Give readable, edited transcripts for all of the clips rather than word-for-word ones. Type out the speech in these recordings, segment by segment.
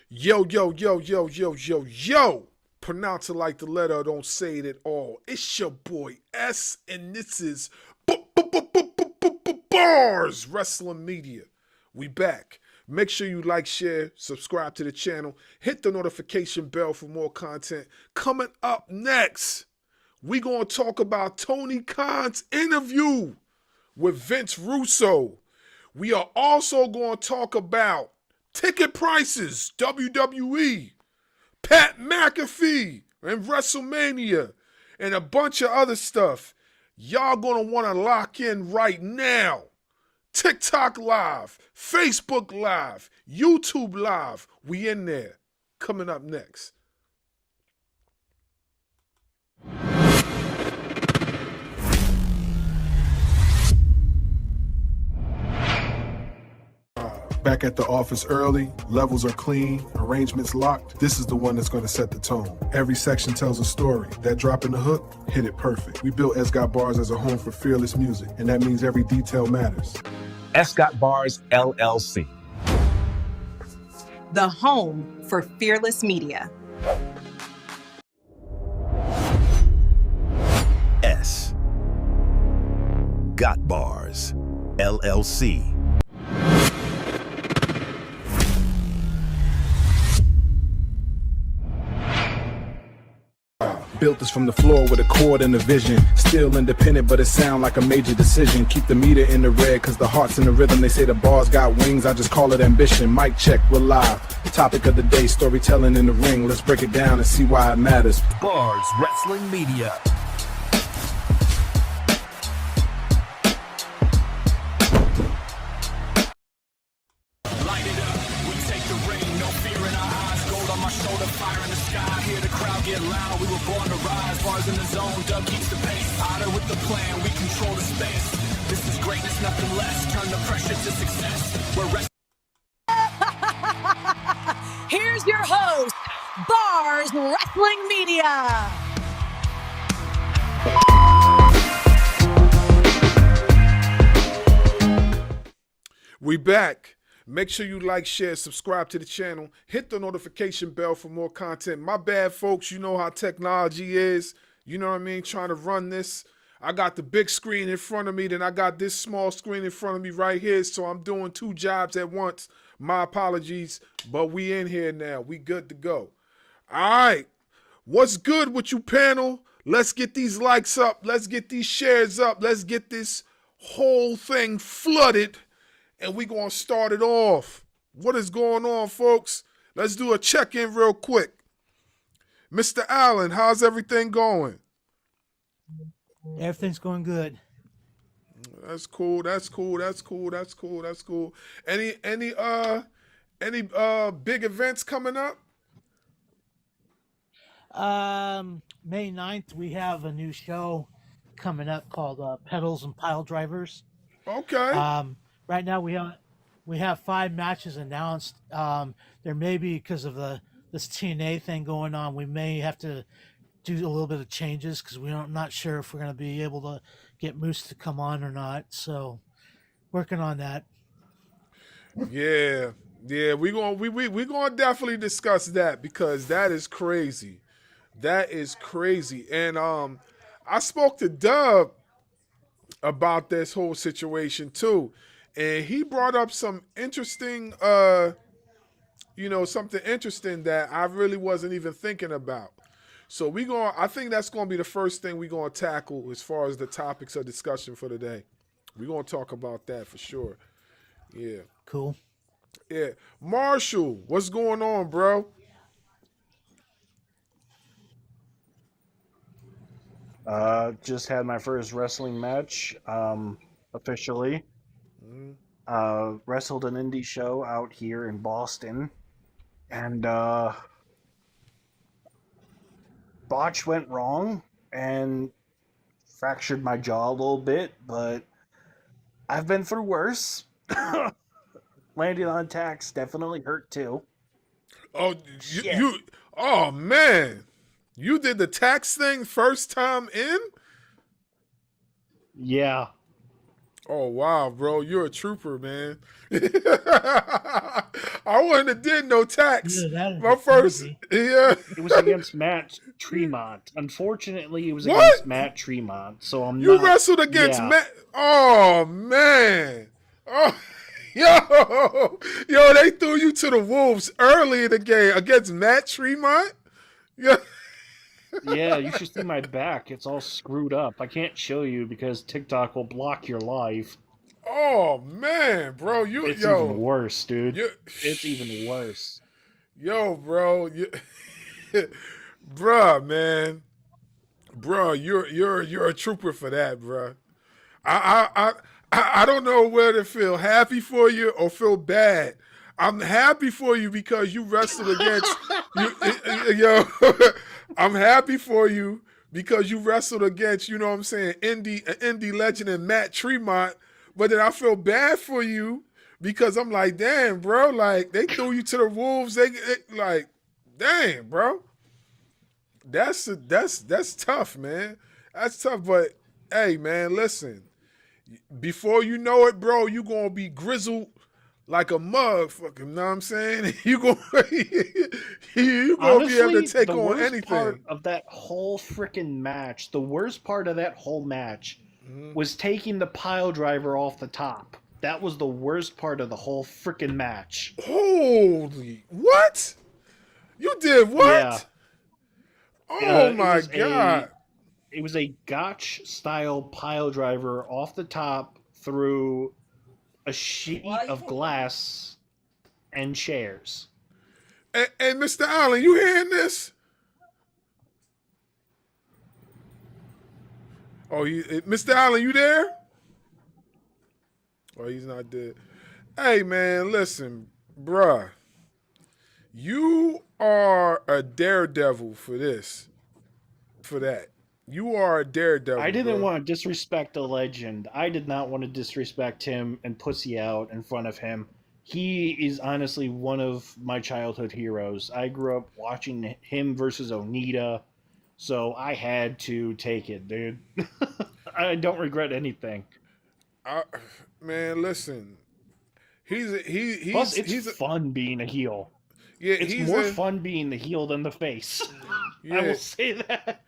Yo, yo, yo, yo, yo, yo, yo. Pronounce it like the letter, don't say it at all. It's your boy S, and this is Barz Wrestling Media. We back. Make sure you like, share, subscribe to the channel. Hit the notification bell for more content. Coming up next, we going to talk about Tony Khan's interview with Vince Russo. We are also going to talk about ticket prices, WWE, Pat McAfee, and WrestleMania, and a bunch of other stuff. Y'all gonna wanna lock in right now. TikTok Live, Facebook Live, YouTube Live. We in there. Coming up next. Back at the office early, levels are clean, arrangements locked. This is the one that's going to set the tone. Every section tells a story. That drop in the hook, hit it perfect. We built Escott Barz as a home for fearless music, and that means every detail matters. Escott Barz LLC. The home for fearless media. S. Got Barz LLC. Built this from the floor with a cord and a vision. Still independent, but it sound like a major decision. Keep the meter in the red, cause the heart's in the rhythm. They say the bars got wings, I just call it ambition. Mic check, we're live. Topic of the day, storytelling in the ring. Let's break it down and see why it matters. Barz Wrestling Media. Light it up, we take the ring, no fear in our eyes. Gold on my shoulder, fire in the sky. Hear the crowd get loud, we were born to rise. Bars in the zone, Doug keeps the pace. Otter with the plan, we control the space. This is greatness, nothing less. Turn the pressure to success. We're Here's your host, Barz Wrestling Media. We back. Make sure you like, share, subscribe to the channel. Hit the notification bell for more content. My bad, folks. You know how technology is. You know what I mean? Trying to run this. I got the big screen in front of me, then I got this small screen in front of me right here. So I'm doing two jobs at once. My apologies, but we in here now. We good to go. All right. What's good with you, panel? Let's get these likes up. Let's get these shares up. Let's get this whole thing flooded. And we going to start it off. What is going on, folks? Let's do a check-in real quick. Mr. Allen, how's everything going? Everything's going good. That's cool. That's cool. That's cool. That's cool. That's cool. Any big events coming up? May 9th, we have a new show coming up called Pedals and Pile Drivers. Okay. Right now we have 5 matches announced. There may be, because of this TNA thing going on, we may have to do a little bit of changes because I'm not sure if we're going to be able to get Moose to come on or not. So working on that. Yeah. We're gonna definitely discuss that because that is crazy. That is crazy. And I spoke to Dub about this whole situation too. And he brought up some interesting, something interesting that I really wasn't even thinking about. So I think that's going to be the first thing we're going to tackle as far as the topics of discussion for today. We're going to talk about that for sure. Yeah. Cool. Yeah. Marshall, what's going on, bro? Just had my first wrestling match, officially. Wrestled an indie show out here in Boston, and botch went wrong and fractured my jaw a little bit, but I've been through worse. Landing on tacks definitely hurt too. Oh, oh man, you did the tax thing first time in? Yeah. Oh wow, bro, you're a trooper, man. I wouldn't have did no tax. Either that or My the first, Kennedy. yeah. It was against Matt Tremont. Unfortunately, it was What? against Matt Tremont. So I'm You not. wrestled against Yeah. Matt. Oh man. Oh, yo, they threw you to the wolves early in the game against Matt Tremont. Yeah. Yeah, you should see my back. It's all screwed up. I can't show you because TikTok will block your live. Oh man, bro, It's even worse, dude. you, It's even worse. yo, bro, bruh, man, bruh, you're a trooper for that, bruh. I don't know whether to feel happy for you or feel bad. I'm happy for you because you wrestled against yo. I'm happy for you because you wrestled against, you know what I'm saying, indie legend and Matt Tremont. But then I feel bad for you because I'm like, damn, bro, like they threw you to the wolves. They like, damn, bro. That's tough, man. That's tough. But hey, man, listen. Before you know it, bro, you gonna be grizzled like a motherfucker. You know what I'm saying? You gonna Honestly, be able to take the on worst anything. part of that whole freaking match, the worst part of that whole match was taking the pile driver off the top. That was the worst part of the whole freaking match. Holy, what? You did what? Yeah. Oh It my was god. It was a gotch style pile driver off the top through a sheet of glass and chairs. Hey, Mr. Allen, you hearing this? Oh, Mr. Allen, you there? Oh, he's not dead. Hey, man, listen, bruh. You are a daredevil for this. For that. You are a daredevil. I didn't bro. want to disrespect a legend. I did not want to disrespect him and pussy out in front of him. He is honestly one of my childhood heroes. I grew up watching him versus Onita, so I had to take it, dude. I don't regret anything. Man, listen. Plus, it's fun being a heel. Yeah, It's more fun being the heel than the face. Yeah. I will say that.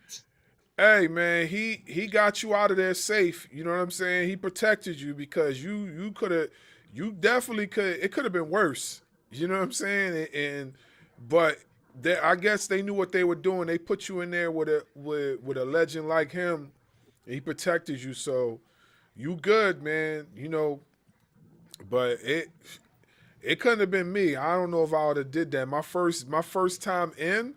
Hey man, he got you out of there safe. You know what I'm saying? He protected you because you definitely could. It could have been worse. You know what I'm saying? But I guess they knew what they were doing. They put you in there with a legend like him. And he protected you, so you good, man. You know, but it couldn't have been me. I don't know if I would have did that. My first time in,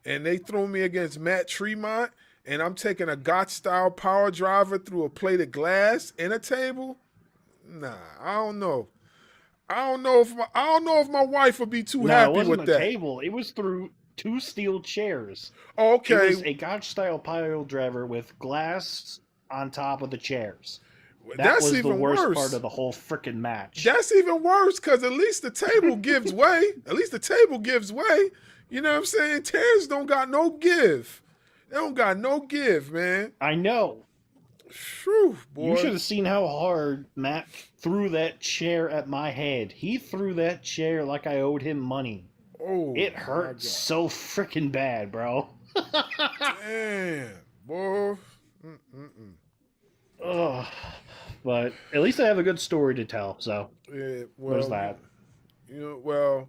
and they threw me against Matt Tremont. And I'm taking a Gotch-style power driver through a plate of glass and a table. Nah, I don't know. I don't know if my wife would be too happy it wasn't with a that. table. It was through 2 steel chairs. Okay, It was a Gotch-style pile driver with glass on top of the chairs. That that's was even the worst worse. part of the whole freaking match. That's even worse because at least the table gives way. At least the table gives way. You know what I'm saying? Chairs don't got no give. They don't got no give, man. I know. Phew, boy. You should have seen how hard Matt threw that chair at my head. He threw that chair like I owed him money. Oh, It my hurt God. so freaking bad, bro. Damn, boy. Ugh. But at least I have a good story to tell, so Yeah, there's that. You know,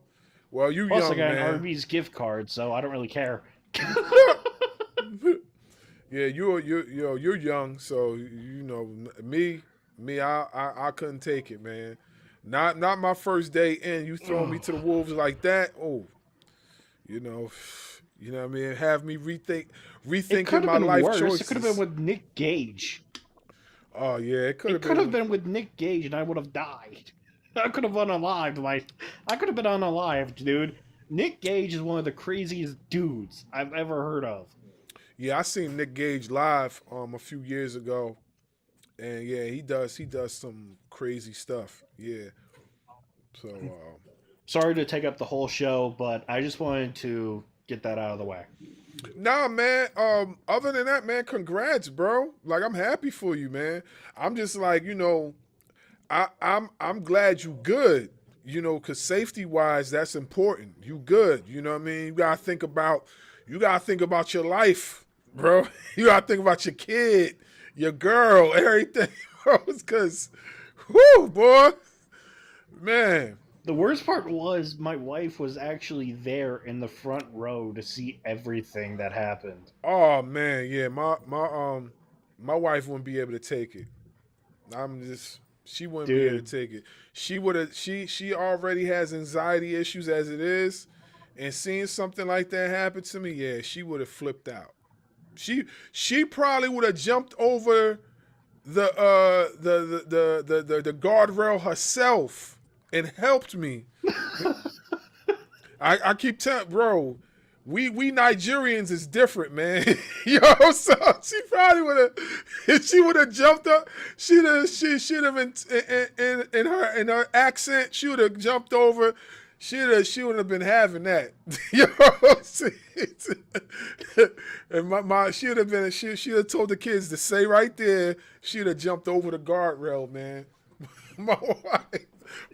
well, you Plus, young I got man. an Arby's gift card, so I don't really care. Yeah, you're young, so you know me. I couldn't take it, man. Not my first day in. You throwing me to the wolves like that. Oh, you know what I mean. Have me It rethinking could my have been life worse. choices. It could have been with Nick Gage. Oh yeah, it could It have could have been with Nick Gage, and I would have died. I could have unalived I could have been unalived, dude. Nick Gage is one of the craziest dudes I've ever heard of. Yeah, I seen Nick Gage live a few years ago, and yeah, he does some crazy stuff. Yeah, so Sorry to take up the whole show, but I just wanted to get that out of the way. nah, man. Other than that, man, congrats, bro. Like I'm happy for you, man. I'm just like I'm glad you good. You know, cause safety wise, that's important. You good. You know what I mean? You gotta think about your life, bro. You gotta think about your kid, your girl, everything, bro. Cause, whoo, boy, man. The worst part was my wife was actually there in the front row to see everything that happened. Oh man, yeah. My wife wouldn't be able to take it. She wouldn't be able to Dude, take it. She already has anxiety issues as it is, and seeing something like that happen to me, yeah, she would have flipped out. She probably would have jumped over the guardrail herself and helped me. I keep telling, bro, we Nigerians is different, man. Yo, so she probably would have, if she would have jumped up, she'd have been in her accent, she would have jumped over. She would have been having that. Yo, see, and she would have been. She would have told the kids to stay right there. She would have jumped over the guardrail, man.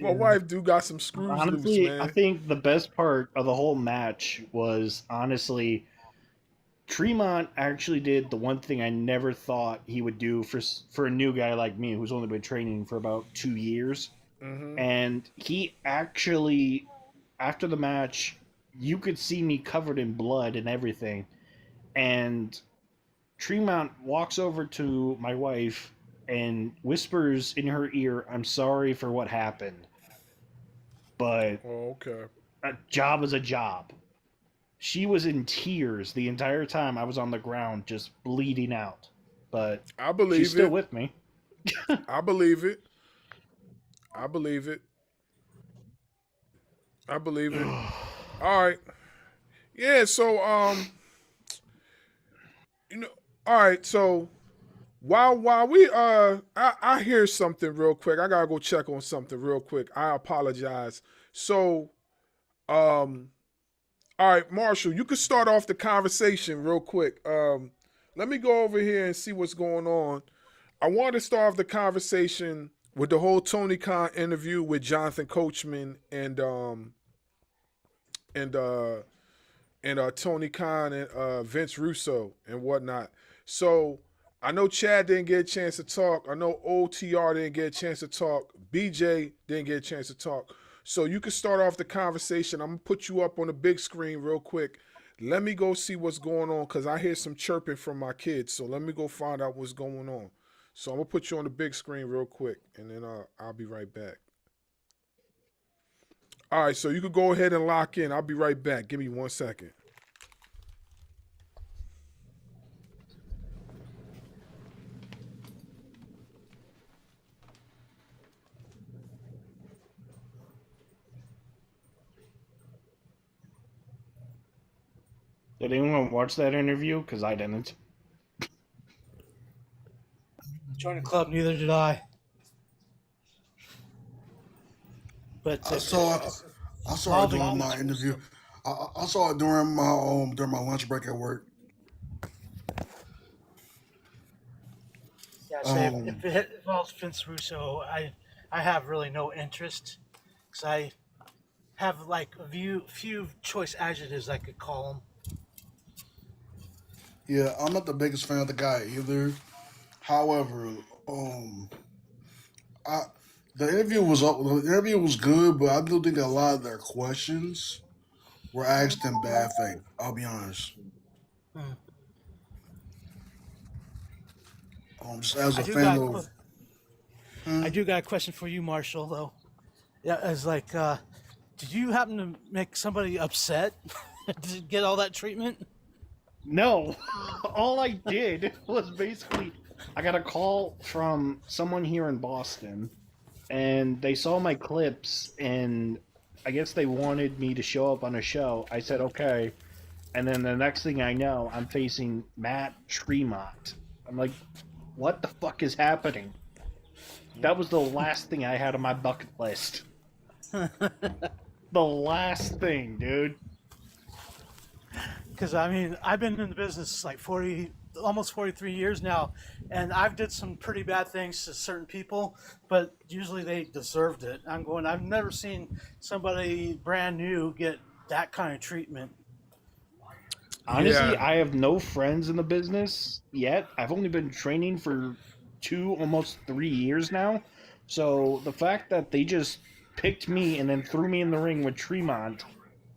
My wife do got some screws honestly, loose, man. I think the best part of the whole match was honestly Tremont actually did the one thing I never thought he would do for a new guy like me who's only been training for about 2 years. Mm-hmm. And he actually, after the match, you could see me covered in blood and everything. And Tremont walks over to my wife and whispers in her ear, "I'm sorry for what happened, but Oh, okay. a job is a job." She was in tears the entire time I was on the ground, just bleeding out. But I believe she's still it. with me. I believe it. I believe it. I believe it. All right. Yeah, so all right, so while we I hear something real quick. I gotta go check on something real quick. I apologize. So all right, Marshall, you can start off the conversation real quick. Let me go over here and see what's going on. I want to start off the conversation with the whole Tony Khan interview with Jonathan Coachman and Tony Khan and Vince Russo and whatnot. So I know Chad didn't get a chance to talk. I know OTR didn't get a chance to talk. BJ didn't get a chance to talk. So you can start off the conversation. I'm going to put you up on the big screen real quick. Let me go see what's going on because I hear some chirping from my kids. So let me go find out what's going on. So I'm going to put you on the big screen real quick, and then I'll be right back. All right, so you can go ahead and lock in. I'll be right back. Give me 1 second. Did anyone watch that interview? Because I didn't. Join the club, neither did I. But I saw it during my interview. I saw it during my lunch break at work. Yeah, so if it involves Vince Russo, I have really no interest because I have like a few choice adjectives I could call him. Yeah, I'm not the biggest fan of the guy either. However, the interview was good, but I do think a lot of their questions were asked in bad faith. I'll be honest. Just as a fan of. I do got a question for you, Marshall. Though, yeah, as like, did you happen to make somebody upset to get all that treatment? No. All I did was basically, I got a call from someone here in Boston, and they saw my clips, and I guess they wanted me to show up on a show. I said, okay. And then the next thing I know, I'm facing Matt Tremont. I'm like, what the fuck is happening? That was the last thing I had on my bucket list. The last thing, dude. Because I mean, I've been in the business like 40 almost 43 years now, and I've did some pretty bad things to certain people, but usually they deserved it. I've never seen somebody brand new get that kind of treatment. Honestly, Yeah. I have no friends in the business yet. I've only been training for almost 3 years now. So the fact that they just picked me and then threw me in the ring with Tremont,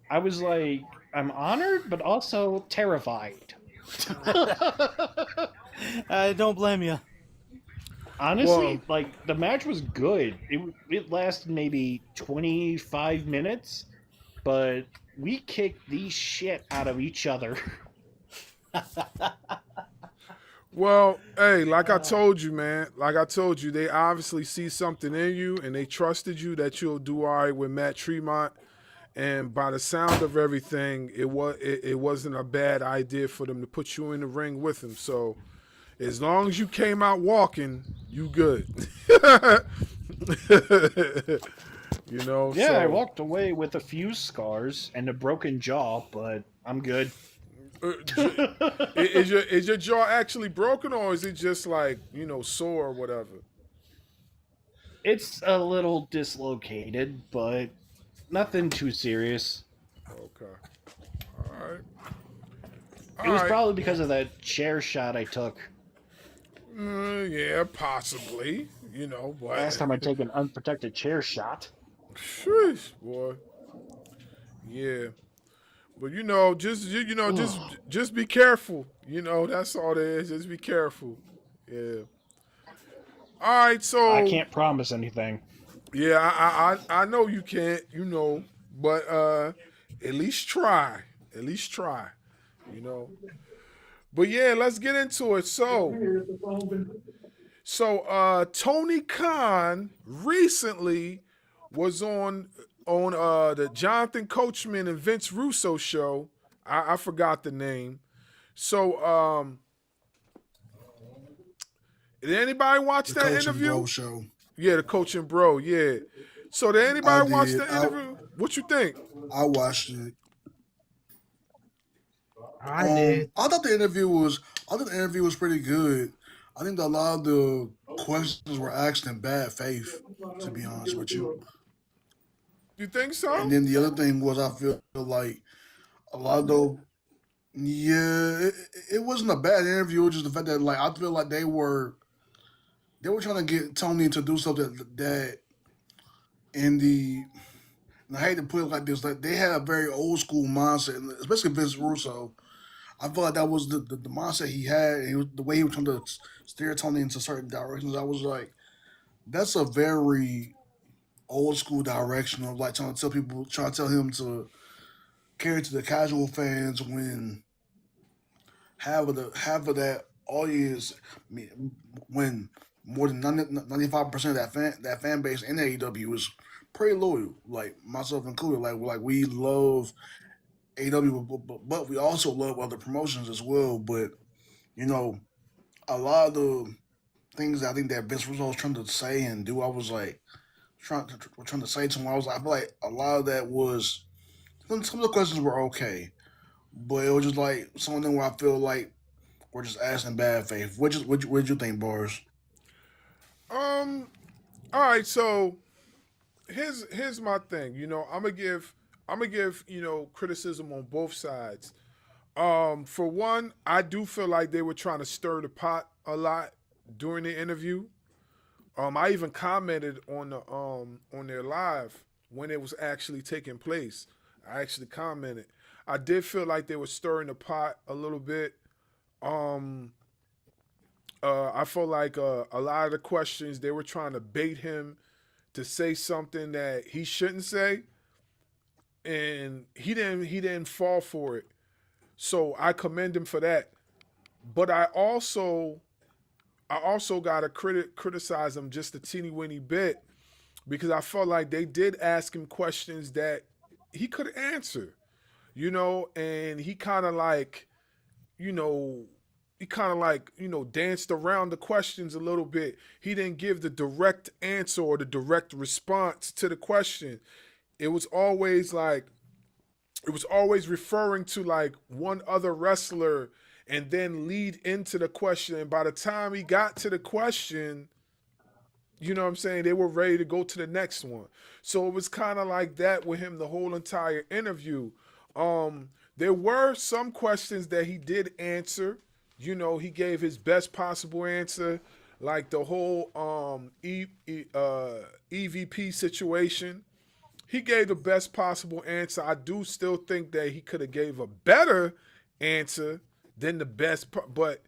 I was like, I'm honored, but also terrified. I don't blame you. Honestly, Well, like the match was good. It lasted maybe 25 minutes, but we kicked the shit out of each other. well, hey, like I told you, man. Like I told you, they obviously see something in you, and they trusted you that you'll do all right with Matt Tremont. And by the sound of everything, it wasn't a bad idea for them to put you in the ring with him. So, as long as you came out walking, you good. You know. Yeah, So, I walked away with a few scars and a broken jaw, but I'm good. is your jaw actually broken, or is it just like sore or whatever? It's a little dislocated, but nothing too serious. Okay. All right. It was probably because of that chair shot I took. Yeah, possibly. But Last time I took an unprotected chair shot. sheesh, boy. Yeah. But just be careful. That's all there is. Just be careful. Yeah. All right, I so can't promise anything. yeah, I know you can't, but at least try. At least try. You know. But yeah, let's get into it. So Tony Khan recently was on the Jonathan Coachman and Vince Russo show. I forgot the name. So did anybody watch The that Coach and interview? Bro show. Yeah, the Coach and Bro. Yeah. So did I anybody watch did. the interview? What you think? I watched it. I did. I thought the interview was pretty good. I think that a lot of the questions were asked in bad faith, to be honest with you. You think so? And then the other thing was, I feel like a lot of the it wasn't a bad interview. It was just the fact that I feel like they were trying to get Tony to do something that in the and I hate to put it like this, like they had a very old school mindset, especially Vince Russo. I feel like that was the mindset he had, and the way he was trying to steer Tony into certain directions. I was like, that's a very old school direction of trying to tell him to cater to the casual fans when half of that audience, when more than 95% of that fan base in AEW is pretty loyal, like myself included. Like we love AEW, but we also love other promotions as well. But a lot of the things I think that Vince Russo was trying to say and do, I was like trying to say to him. I feel like a lot of that was some of the questions were okay, but it was just like some of them where I feel like we're just asking bad faith. What did you think, Barz? All right, so here's my thing. I'm gonna give criticism on both sides. For one, I do feel like they were trying to stir the pot a lot during the interview. I even commented on their live when it was actually taking place. I actually commented. I did feel like they were stirring the pot a little bit. I feel like a lot of the questions they were trying to bait him to say something that he shouldn't say, and he didn't fall for it. So I commend him for that. But I also gotta criticize him just a teeny weeny bit because I felt like they did ask him questions that he could answer, and he kind of danced around the questions a little bit. He didn't give the direct answer or the direct response to the question. It was always referring to one other wrestler and then lead into the question. And by the time he got to the question, you know what I'm saying, they were ready to go to the next one. So it was kind of like that with him the whole entire interview. There were some questions that he did answer. You know, he gave his best possible answer, like the whole EVP situation. He gave the best possible answer. I do still think that he could have gave a better answer than the best, but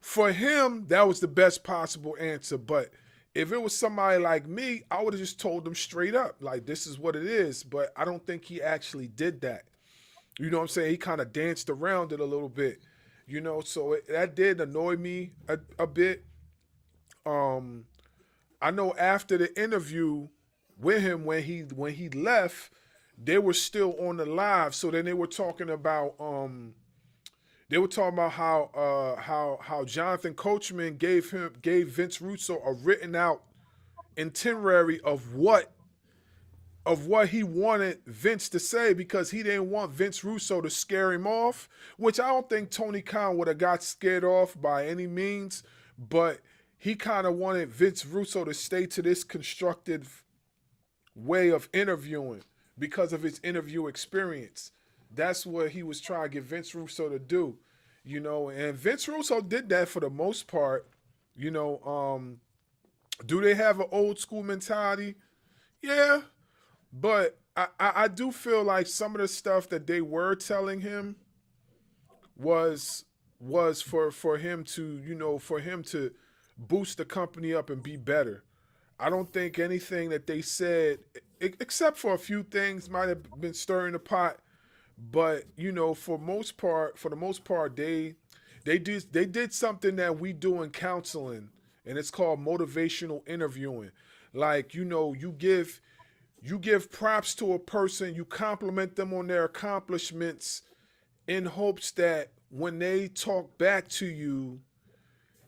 for him, that was the best possible answer. But if it was somebody like me, I would have just told them straight up, like, this is what it is. But I don't think he actually did that. You know what I'm saying? He kind of danced around it a little bit. You know, so that did annoy me a bit. I know after the interview with him when he left, they were still on the live. So then they were talking about how Jonathan Coachman gave Vince Russo a written out itinerary of what he wanted Vince to say, because he didn't want Vince Russo to scare him off, which I don't think Tony Khan would have got scared off by any means, but he kind of wanted Vince Russo to stay to this constructed way of interviewing because of his interview experience. That's what he was trying to get Vince Russo to do, you know, and Vince Russo did that for the most part. You know, do they have an old school mentality? Yeah, but I do feel like some of the stuff that they were telling him was for him to, you know, for him to boost the company up and be better. I don't think anything that they said, except for a few things, might have been stirring the pot. But you know, for the most part, they did something that we do in counseling, and it's called motivational interviewing. Like, you know, you give props to a person, you compliment them on their accomplishments, in hopes that when they talk back to you,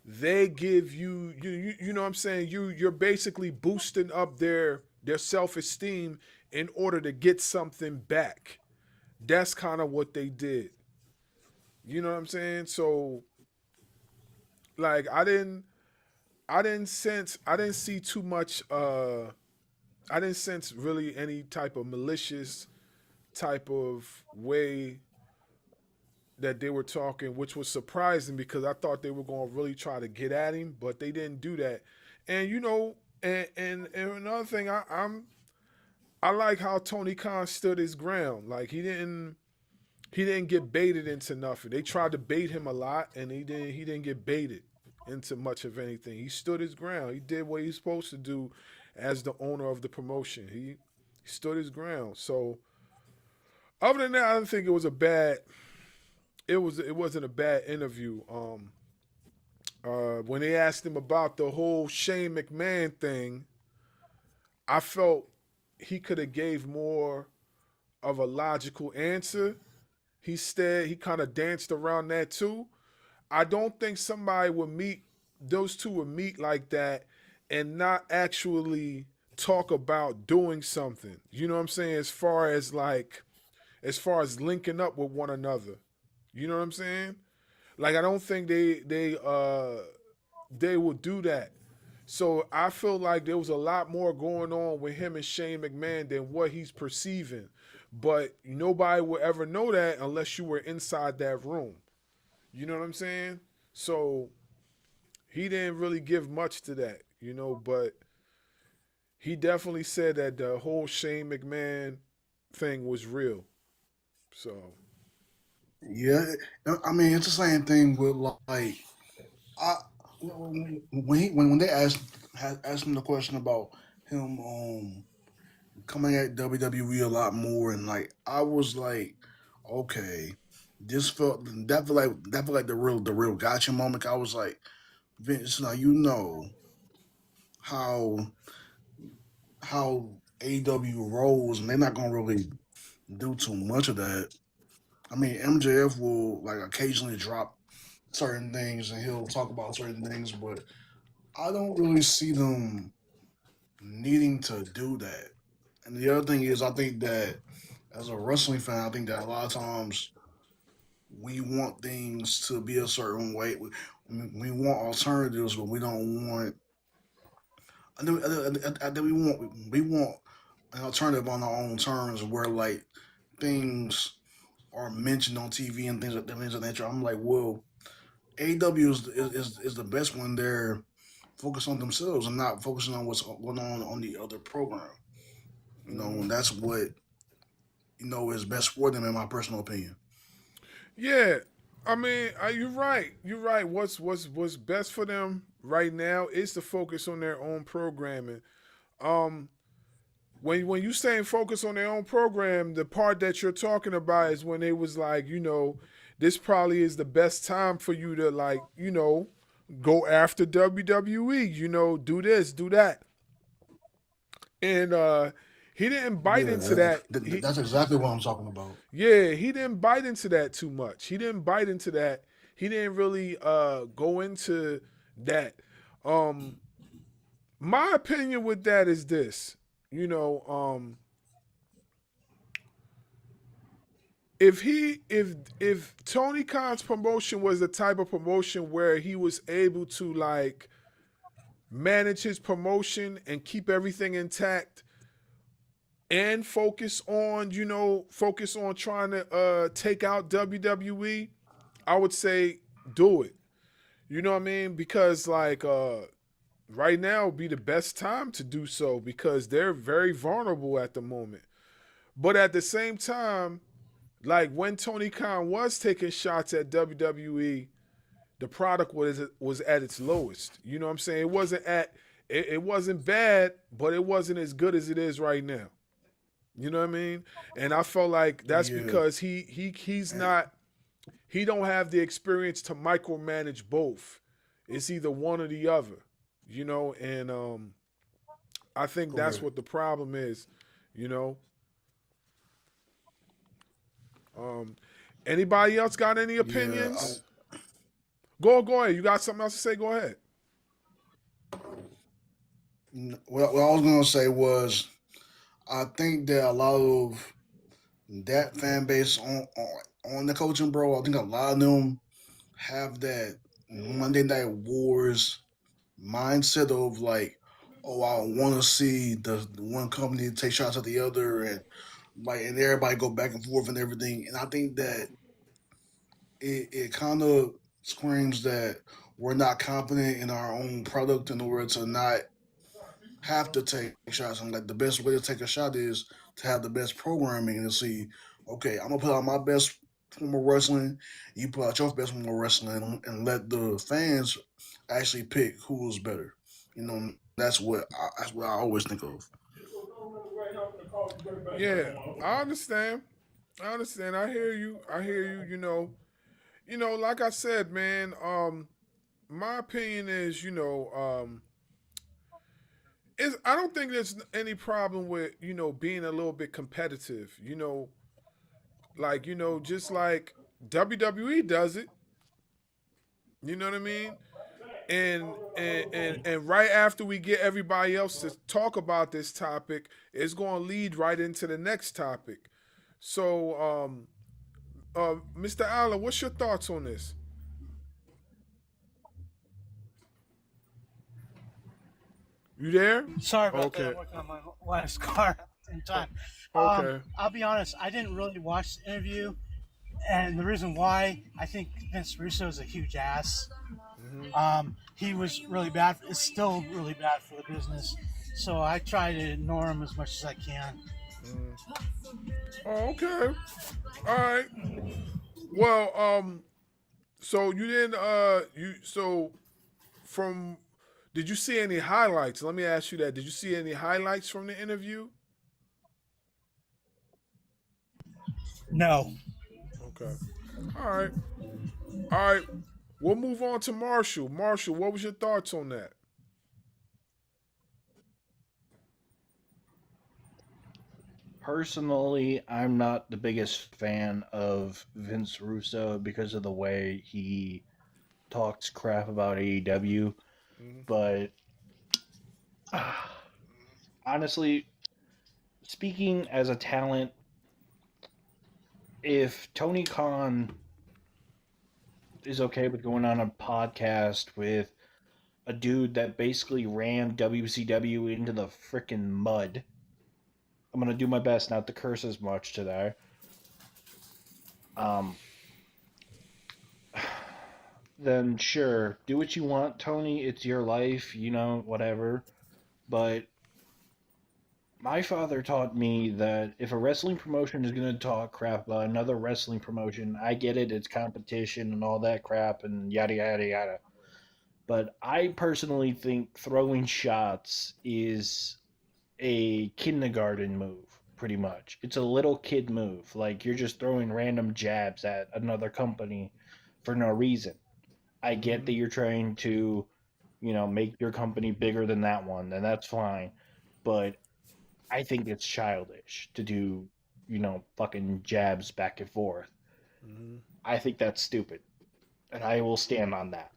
they give you know what I'm saying, you're basically boosting up their self-esteem in order to get something back. That's kind of what they did. You know what I'm saying? So like I didn't see too much I didn't sense really any type of malicious type of way that they were talking, which was surprising because I thought they were going to really try to get at him, but they didn't do that. And you know, and another thing, I like how Tony Khan stood his ground. Like he didn't get baited into nothing. They tried to bait him a lot, and he didn't get baited into much of anything. He stood his ground. He did what he's supposed to do as the owner of the promotion. He stood his ground. So other than that, I don't think it was a bad. It wasn't a bad interview. When they asked him about the whole Shane McMahon thing, I felt he could have gave more of a logical answer. He kind of danced around that too. I don't think those two would meet like that and not actually talk about doing something. You know what I'm saying? As far as linking up with one another. You know what I'm saying? Like I don't think they will do that. So I feel like there was a lot more going on with him and Shane McMahon than what he's perceiving. But nobody will ever know that unless you were inside that room. You know what I'm saying? So he didn't really give much to that, you know, but he definitely said that the whole Shane McMahon thing was real. So Yeah, I mean it's the same thing with like I when they asked him the question about him coming at WWE a lot more, and like I was like, okay, that felt like the real gotcha moment. I was like, Vince, now you know how AEW rolls, and they're not gonna really do too much of that. I mean, MJF will like occasionally drop certain things, and he'll talk about certain things, but I don't really see them needing to do that. And the other thing is, I think that as a wrestling fan, I think that a lot of times we want things to be a certain way. We want alternatives, but we don't want. I think we want an alternative on our own terms, where like things are mentioned on TV and things of that nature. I'm like, well, AEW is the best when they're focused on themselves and not focusing on what's going on the other program. And that's what is best for them, in my personal opinion. Yeah, I mean, you're right. You're right. What's best for them right now is to focus on their own programming. Um, when you saying focus on their own program, the part that you're talking about is when they was like, this probably is the best time for you to like, go after WWE. Do this, do that, and he didn't bite Yeah, into that. that's exactly what I'm talking about. Yeah, he didn't bite into that too much. He didn't bite into that. He didn't really go into that. Um my opinion with that is this. You know, if Tony Khan's promotion was the type of promotion where he was able to like manage his promotion and keep everything intact and focus on trying to take out WWE, I would say do it. You know what I mean? Because like right now would be the best time to do so because they're very vulnerable at the moment. But at the same time, like when Tony Khan was taking shots at WWE, the product was at its lowest. You know what I'm saying? It wasn't bad, but it wasn't as good as it is right now. You know what I mean? And I felt like that's Yeah, because he don't have the experience to micromanage both. It's either one or the other, and I think that's correct. what the problem is, you know. Um Anybody else got any Yeah, opinions? Go ahead. You got something else to say? Go ahead. what I was gonna say was, I think that a lot of that fan base on the coaching, bro. I think a lot of them have that Monday Night Wars mindset of like, oh, I want to see the one company take shots at the other, and everybody go back and forth and everything. And I think that it kind of screams that we're not confident in our own product in order to not have to take shots. And like the best way to take a shot is to have the best programming and to see, okay, I'm gonna put out my best form of wrestling, you put out your best form of wrestling, and let the fans actually pick who's better. That's what I always think of. Yeah, I understand. I understand. I hear you. I hear you. Like I said, man. My opinion is, is I don't think there's any problem with being a little bit competitive. Just like WWE does it. You know what I mean? And right after we get everybody else to talk about this topic, it's going to lead right into the next topic. So, Mr. Allen, what's your thoughts on this? You there? Sorry about that. Okay. I'm working on my wife's car at the same time. Okay. I'll be honest. I didn't really watch the interview, and the reason why I think Vince Russo is a huge ass. He was really bad. It's still really bad for the business. So I try to ignore him as much as I can. Oh, okay. All right. Well, so you didn't from did you see any highlights? Let me ask you that. Did you see any highlights from the interview? No. Okay. All right. All right. We'll move on to Marshall. Marshall, what was your thoughts on that? Personally, I'm not the biggest fan of Vince Russo because of the way he talks crap about AEW. Mhm. But honestly, speaking as a talent, if Tony Khan is okay with going on a podcast with a dude that basically ran WCW into the freaking mud. I'm gonna do my best not to curse as much today. Um, then sure, do what you want, Tony. It's your life, whatever. But my father taught me that if a wrestling promotion is going to talk crap about another wrestling promotion, I get it, it's competition and all that crap and yada, yada, yada. But I personally think throwing shots is a kindergarten move, pretty much. It's a little kid move. Like you're just throwing random jabs at another company for no reason. I get that you're trying to, make your company bigger than that one, and that's fine. But I think it's childish to do, fucking jabs back and forth. I think that's stupid, and I will stand on that.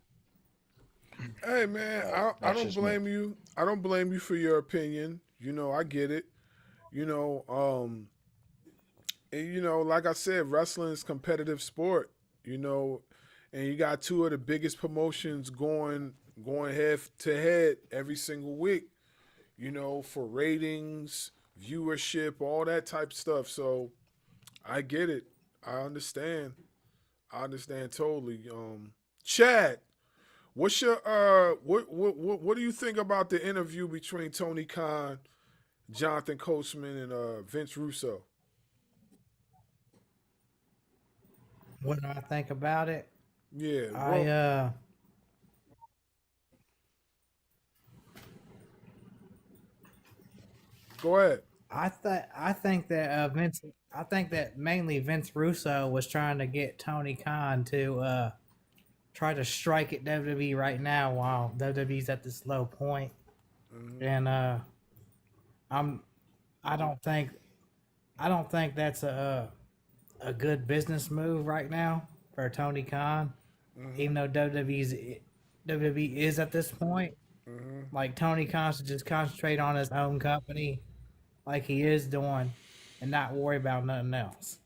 Hey man, I That's don't just me. blame you. I don't blame you for your opinion. I get it. You know, and like I said, wrestling is competitive sport. You know, and you got two of the biggest promotions going head to head every single week. For ratings, viewership, all that type of stuff. So I get it. I understand. I understand totally. Chad, what's your what do you think about the interview between Tony Khan, Jonathan Coachman, and Vince Russo? What do I think about it? Yeah. I Well, uh go ahead. I think that mainly Vince Russo was trying to get Tony Khan to try to strike at WWE right now while WWE's at this low point. And I'm I don't think that's a good business move right now for Tony Khan. Even though WWE is at this point, like Tony Khan should just concentrate on his own company like he is doing and not worry about nothing else.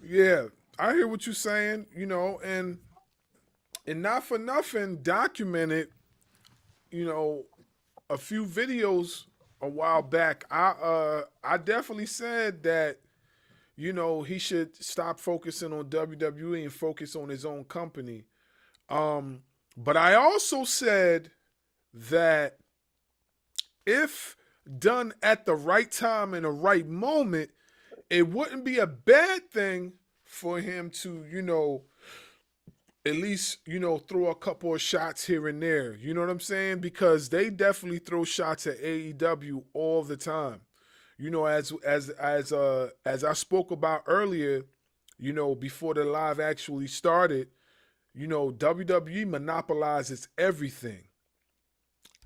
Yeah, I hear what you're saying. And not for nothing, documented. You know, a few videos a while back. I definitely said that he should stop focusing on WWE and focus on his own company. But I also said that if done at the right time and the right moment, it wouldn't be a bad thing for him to, at least, throw a couple of shots here and there. You know what I'm saying? Because they definitely throw shots at AEW all the time. As I spoke about earlier, before the live actually started, WWE monopolizes everything.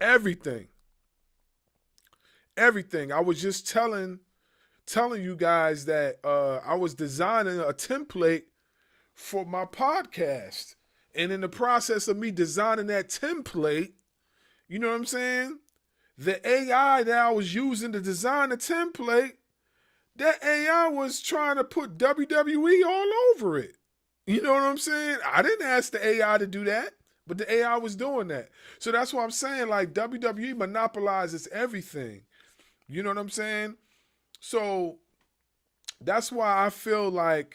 Everything. Everything. I was just telling you guys that I was designing a template for my podcast. And in the process of me designing that template, you know what I'm saying? The AI that I was using to design the template, that AI was trying to put WWE all over it. You know what I'm saying? I didn't ask the AI to do that, but the AI was doing that. So that's why I'm saying, like, WWE monopolizes everything. You know what I'm saying? So that's why throwing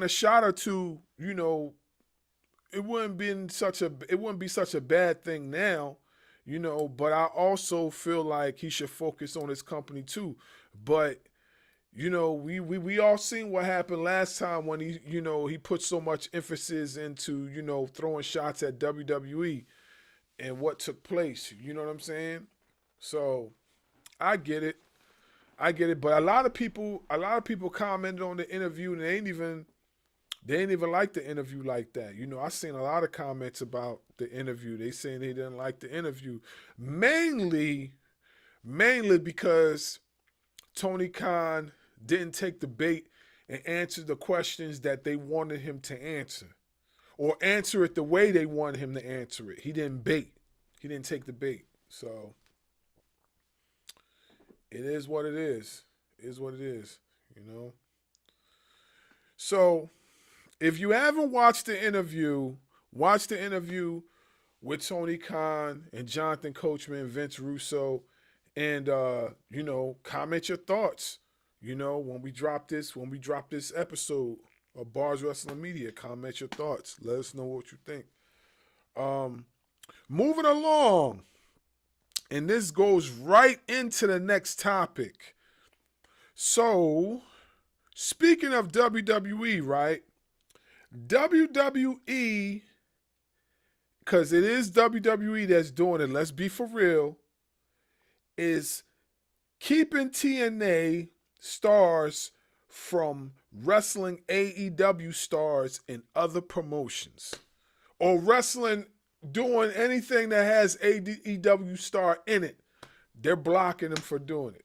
a shot or two, it wouldn't be such a bad thing now, but I also feel like he should focus on his company too. But we all seen what happened last time when he put so much emphasis into, throwing shots at WWE and what took place. You know what I'm saying? So I get it. I get it. But a lot of people commented on the interview and they ain't even like the interview like that. I seen a lot of comments about the interview. They saying they didn't like the interview. Mainly because Tony Khan didn't take the bait and answer the questions that they wanted him to answer. Or answer it the way they wanted him to answer it. He didn't bait. He didn't take the bait. So it is what it is. It is what it is, So if you haven't watched the interview, watch the interview with Tony Khan and Jonathan Coachman and Vince Russo, and comment your thoughts. When we drop this episode of Barz Wrestling Media, comment your thoughts. Let us know what you think. Moving along, and this goes right into the next topic. So, speaking of WWE, right? WWE, because it is WWE that's doing it, let's be for real, is keeping TNA stars from wrestling AEW stars in other promotions, or wrestling, doing anything that has AEW star in it. They're blocking them for doing it.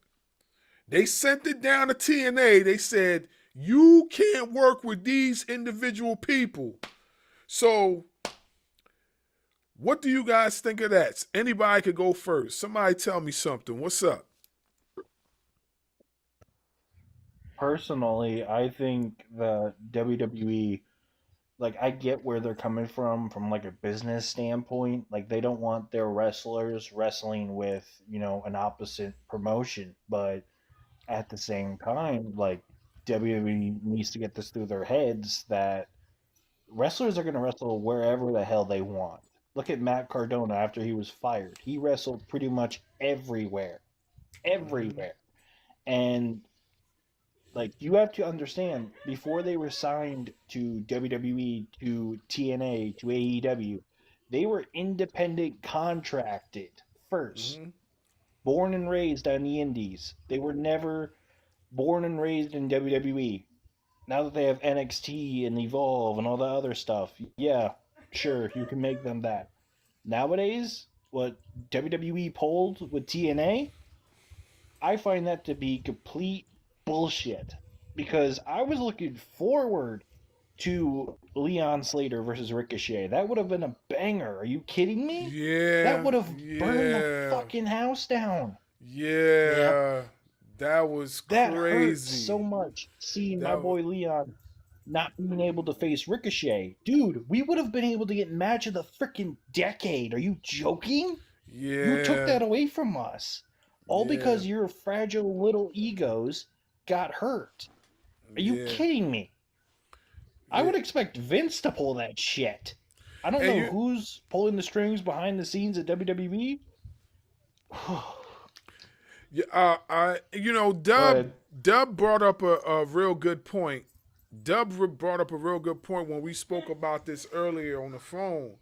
They sent it down to TNA. They said, you can't work with these individual people. So, what do you guys think of that? Anybody could go first. Somebody tell me something. What's up? Personally, I think the WWE, like, I get where they're coming from like a business standpoint. Like, they don't want their wrestlers wrestling with, an opposite promotion. But at the same time, like, WWE needs to get this through their heads that wrestlers are going to wrestle wherever the hell they want. Look at Matt Cardona after he was fired. He wrestled pretty much everywhere. Everywhere. And, like, you have to understand, before they were signed to WWE, to TNA, to AEW, they were independent contracted first. Born and raised on the indies. They were never born and raised in WWE. Now that they have NXT and Evolve and all the other stuff, yeah, sure, you can make them that. Nowadays, what WWE pulled with TNA, I find that to be complete bullshit. Because I was looking forward to Leon Slater versus Ricochet. That would have been a banger. Are you kidding me? Yeah. That would have burned the fucking house down. Yeah. That was crazy. That hurt so much, seeing my boy Leon not being able to face Ricochet. Dude, we would have been able to get match of the freaking decade. Are you joking? Yeah. You took that away from us. All because your fragile little egos got hurt. Are you kidding me? I would expect Vince to pull that shit. I don't know who's pulling the strings behind the scenes at WWE. Dub brought up a real good point. Dub brought up a real good point when we spoke about this earlier on the phone.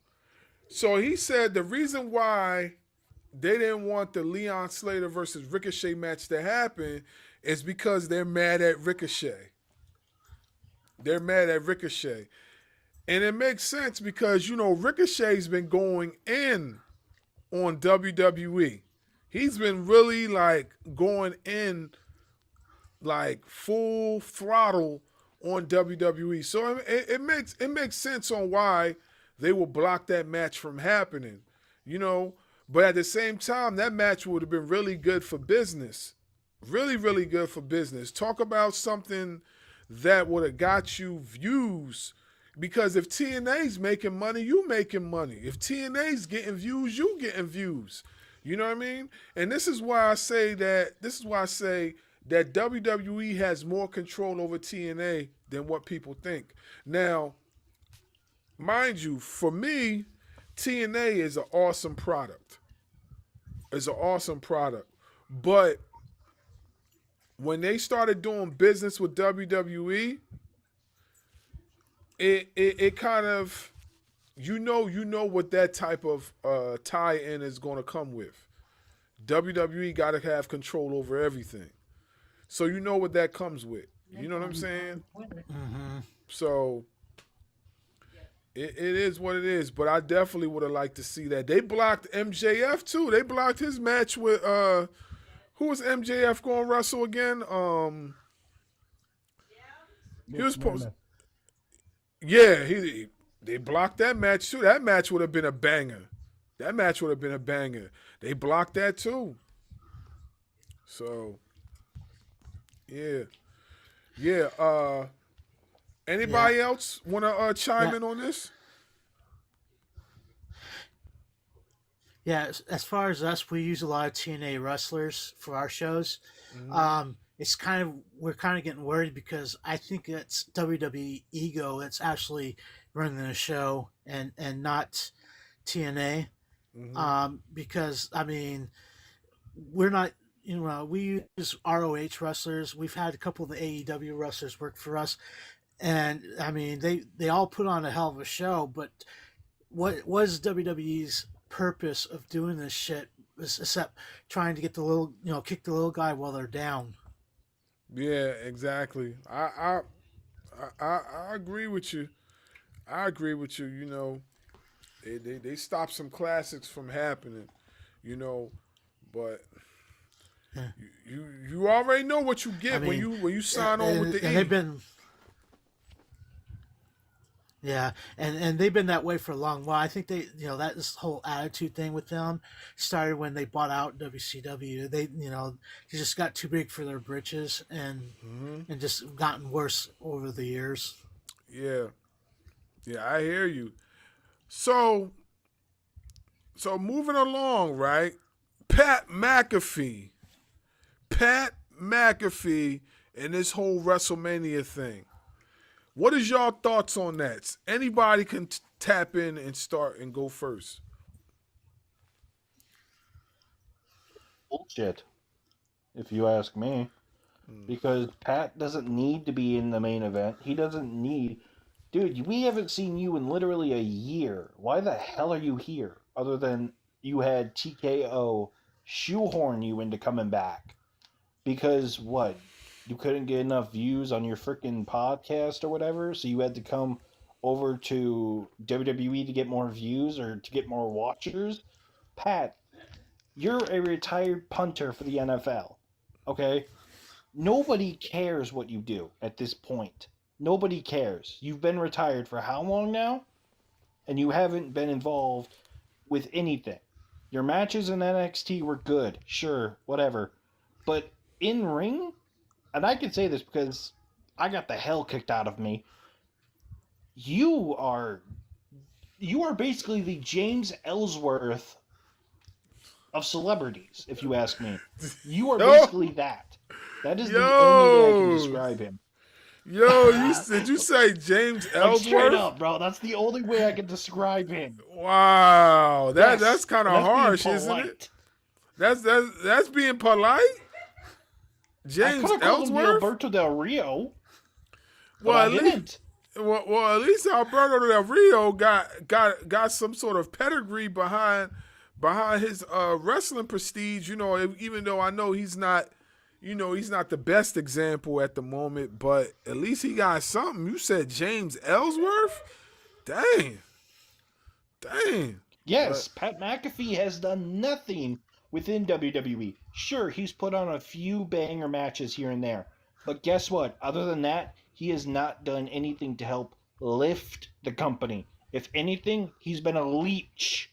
So he said the reason why they didn't want the Leon Slater versus Ricochet match to happen is because they're mad at Ricochet. They're mad at Ricochet. And it makes sense because, Ricochet's been going in on WWE. He's been really, going in, full throttle on WWE. So it makes sense on why they will block that match from happening, But at the same time, that match would have been really good for business. Really, really good for business. Talk about something that would have got you views. Because if TNA's making money, you making money. If TNA's getting views, you getting views. You know what I mean? And this is why I say that WWE has more control over TNA than what people think. Now, mind you, for me, TNA is an awesome product. It's an awesome product. But when they started doing business with WWE, it kind of, you know what that type of tie-in is going to come with. WWE got to have control over everything. So you know what that comes with. You know what I'm saying? Mm-hmm. So it is what it is. But I definitely would have liked to see that. They blocked MJF too. They blocked his match with who was MJF going to wrestle again? He was supposed. Yeah, they blocked that match too. That match would have been a banger. They blocked that too. So, yeah. Anybody else want to chime in on this? Yeah, as far as us, we use a lot of TNA wrestlers for our shows. It's we're kind of getting worried because I think it's WWE ego that's actually running the show and not TNA. Because I mean, we're not. We use ROH wrestlers. We've had a couple of the AEW wrestlers work for us, and I mean they all put on a hell of a show. But what was WWE's purpose of doing this shit except trying to get the little kick the little guy while they're down? Yeah, exactly. I agree with you. I agree with you. They stopped some classics from happening. But you already know what you get when you sign on with the and E. they've been. Yeah, and they've been that way for a long while. I think that this whole attitude thing with them started when they bought out WCW. They just got too big for their britches and just gotten worse over the years. Yeah, I hear you. So moving along, right? Pat McAfee and this whole WrestleMania thing. What is y'all thoughts on that? Anybody can tap in and start and go first. Bullshit, if you ask me. Because Pat doesn't need to be in the main event. He doesn't need... Dude, we haven't seen you in literally a year. Why the hell are you here? Other than you had TKO shoehorn you into coming back. Because, what? You couldn't get enough views on your freaking podcast or whatever, so you had to come over to WWE to get more views or to get more watchers? Pat, you're a retired punter for the NFL, okay? Nobody cares what you do at this point. Nobody cares. You've been retired for how long now? And you haven't been involved with anything. Your matches in NXT were good, sure, whatever. But in ring, and I can say this because I got the hell kicked out of me, you are basically the James Ellsworth of celebrities, if you ask me. You are basically that. That is the only way I can describe him. Did you say James Ellsworth? Straight up, bro. That's the only way I can describe him. Wow, Yes, that's kind of harsh, isn't it? That's being polite. James Ellsworth, Alberto Del Rio. Well, at least Alberto Del Rio got some sort of pedigree behind his wrestling prestige. Even though I know he's not the best example at the moment, but at least he got something. You said James Ellsworth? Dang. Yes, Pat McAfee has done nothing within WWE. Sure, he's put on a few banger matches here and there. But guess what? Other than that, he has not done anything to help lift the company. If anything, he's been a leech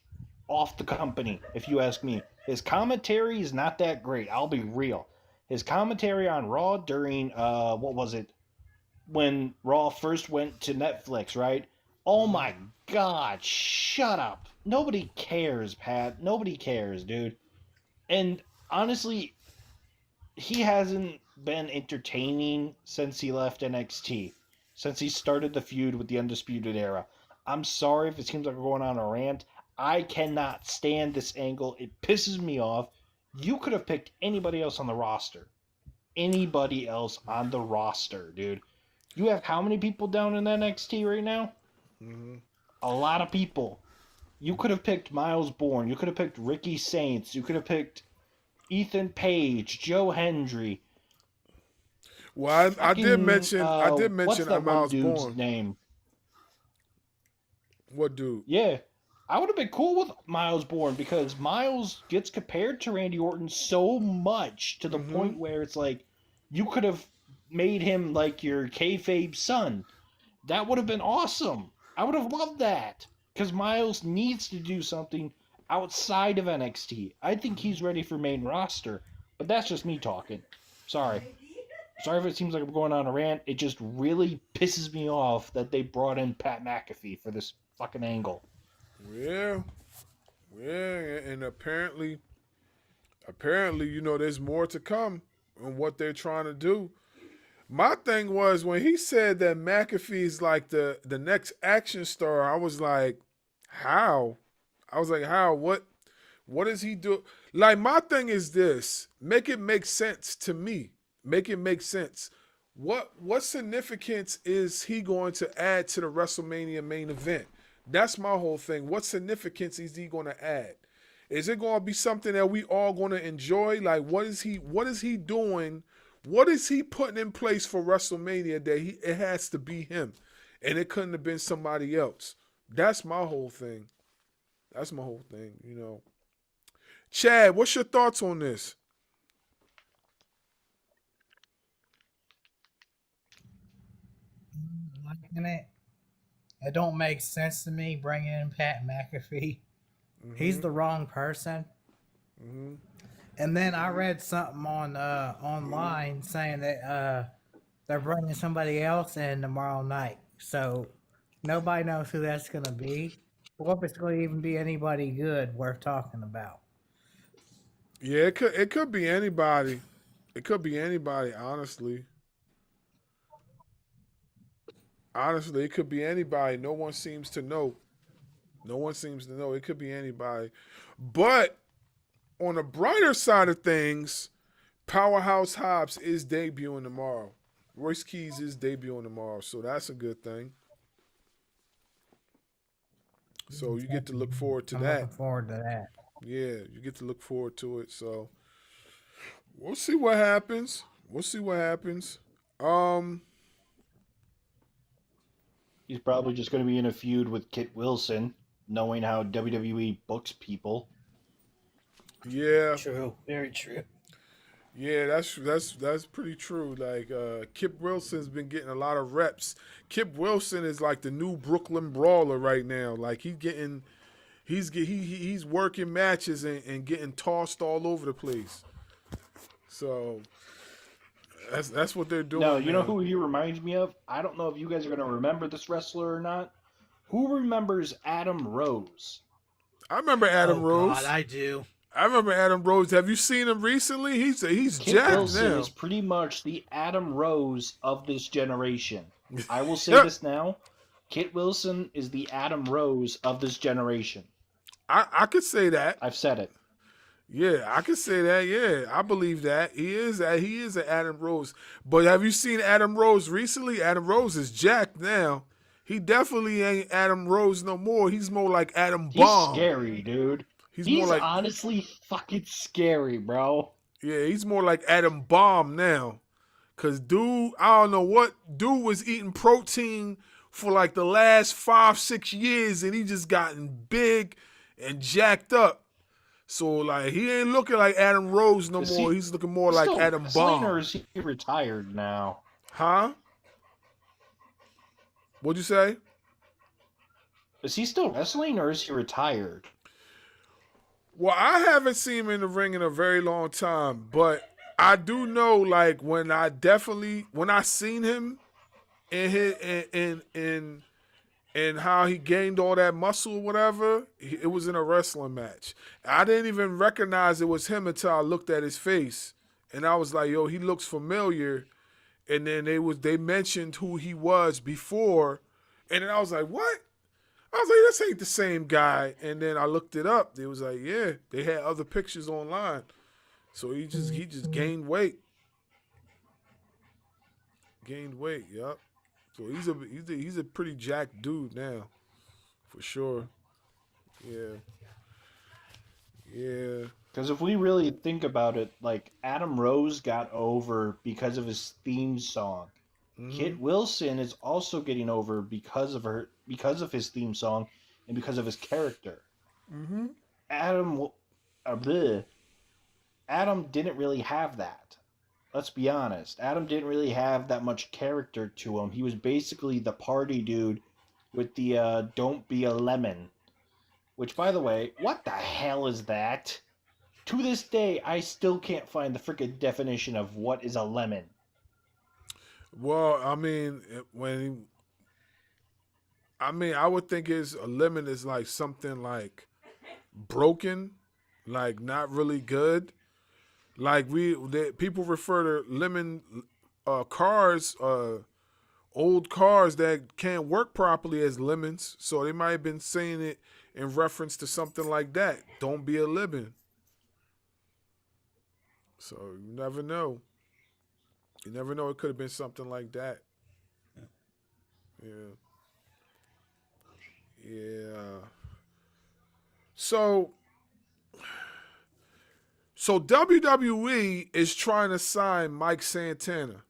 off the company, if you ask me. His commentary is not that great. I'll be real. His commentary on Raw during, what was it? When Raw first went to Netflix, right? Oh my God, shut up. Nobody cares, Pat. Nobody cares, dude. And honestly, he hasn't been entertaining since he left NXT. Since he started the feud with the Undisputed Era. I'm sorry if it seems like we're going on a rant. I cannot stand this angle. It pisses me off. You could have picked anybody else on the roster. Anybody else on the roster, dude. You have how many people down in NXT right now? A lot of people. You could have picked Miles Bourne. You could have picked Ricky Saints. You could have picked Ethan Page, Joe Hendry. Well, I did mention what's that Miles one dude's Bourne. name? What dude? Yeah. I would have been cool with Miles Bourne because Miles gets compared to Randy Orton so much to the point where it's like you could have made him like your kayfabe son. That would have been awesome. I would have loved that because Miles needs to do something outside of NXT. I think he's ready for main roster, but that's just me talking. Sorry. sorry if it seems like I'm going on a rant. It just really pisses me off that they brought in Pat McAfee for this fucking angle. Yeah. Yeah, and apparently, there's more to come on what they're trying to do. My thing was when he said that McAfee's like the next action star, I was like, how? I was like, how? What does he do? Like, my thing is this. Make it make sense to me. Make it make sense. What significance is he going to add to the WrestleMania main event? That's my whole thing. What significance is he going to add? Is it going to be something that we all going to enjoy? Like, what is he doing? What is he putting in place for WrestleMania that it has to be him? And it couldn't have been somebody else. That's my whole thing. Chad, what's your thoughts on this? Liking it. It don't make sense to me bringing in Pat McAfee. Mm-hmm. He's the wrong person. Mm-hmm. And then I read something on online saying that they're bringing somebody else in tomorrow night. So nobody knows who that's going to be. Or if it's going to even be anybody good worth talking about. Yeah, it could be anybody. It could be anybody, honestly. Honestly, it could be anybody. No one seems to know. It could be anybody. But on the brighter side of things, Powerhouse Hobbs is debuting tomorrow. Royce Keys is debuting tomorrow, so that's a good thing. So you get to look forward to that. Looking forward to that. Yeah, you get to look forward to it. So we'll see what happens. He's probably just going to be in a feud with Kit Wilson, knowing how WWE books people. Yeah. True. Very true. Yeah, that's pretty true. Like Kip Wilson's been getting a lot of reps. Kip Wilson is like the new Brooklyn Brawler right now. Like he's working matches and getting tossed all over the place. So that's what they're doing. No, you know who he reminds me of? I don't know if you guys are going to remember this wrestler or not. Who remembers Adam Rose? I remember Adam Rose. God, I do. I remember Adam Rose. Have you seen him recently? He's Kit jacked Wilson now. is pretty much the Adam Rose of this generation. I will say this now. Kit Wilson is the Adam Rose of this generation. I could say that. I've said it. Yeah, I could say that. Yeah, I believe that. He is an Adam Rose. But have you seen Adam Rose recently? Adam Rose is jacked now. He definitely ain't Adam Rose no more. He's more like Adam Bomb. He's scary, dude. He's more like, honestly fucking scary, bro. Yeah, he's more like Adam Bomb now. Cause dude, I don't know what dude was eating protein for like the last 5-6 years, and he just gotten big and jacked up. So like he ain't looking like Adam Rose no more. He's looking more like Adam Bomb. Or is he retired now? Huh? What'd you say? Is he still wrestling or is he retired? Well, I haven't seen him in the ring in a very long time, but I do know, like, when I seen him in how he gained all that muscle or whatever, it was in a wrestling match. I didn't even recognize it was him until I looked at his face, and I was like, yo, he looks familiar. And then they mentioned who he was before, and then I was like, what? I was like, this ain't the same guy. And then I looked it up. It was like, yeah, they had other pictures online. So he just gained weight. Yep. So he's a pretty jacked dude now, for sure. Yeah. Because if we really think about it, like Adam Rose got over because of his theme song. Mm-hmm. Kit Wilson is also getting over because of his theme song and because of his character. Mm-hmm. Adam didn't really have that. Let's be honest. Adam didn't really have that much character to him. He was basically the party dude with the "Don't be a lemon." Which, by the way, what the hell is that? To this day, I still can't find the freaking definition of what is a lemon. Well, I mean, I would think his lemon is like something like broken, like not really good. Like people refer to lemon cars, old cars that can't work properly as lemons. So they might have been saying it in reference to something like that. Don't be a lemon. So you never know. You never know. It could have been something like that. Yeah. Yeah. So WWE is trying to sign Mike Santana.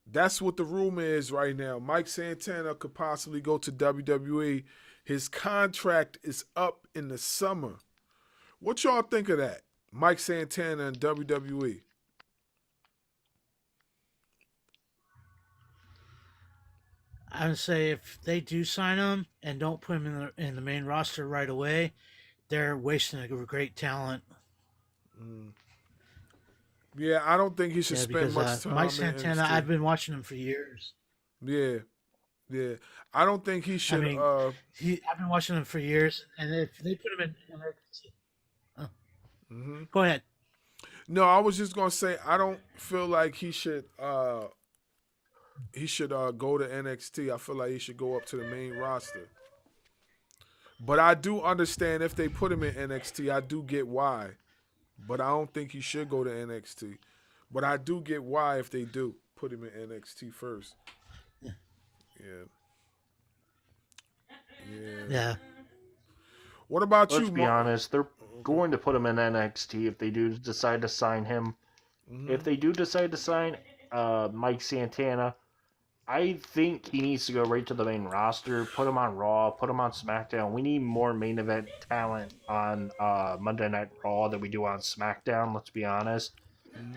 That's what the rumor is right now. Mike Santana could possibly go to WWE. His contract is up in the summer. What y'all think of that? Mike Santana and WWE. I would say if they do sign him and don't put him in the main roster right away, they're wasting a great talent. Yeah, I don't think he should Yeah, spend because much time Mike in Santana, NXT. I've been watching him for years. Yeah, yeah. I don't think he should. I've been watching him for years, and if they put him in NXT, go ahead. No, I was just gonna say I don't feel like he should. He should go to NXT. I feel like he should go up to the main roster. But I do understand if they put him in NXT, I do get why. But I don't think he should go to NXT. But I do get why if they do put him in NXT first. Yeah. Yeah. What about Let's you, be honest. They're going to put him in NXT if they do decide to sign him. If they do decide to sign Mike Santana, I think he needs to go right to the main roster. Put him on Raw. Put him on SmackDown. We need more main event talent on Monday Night Raw than we do on SmackDown. Let's be honest,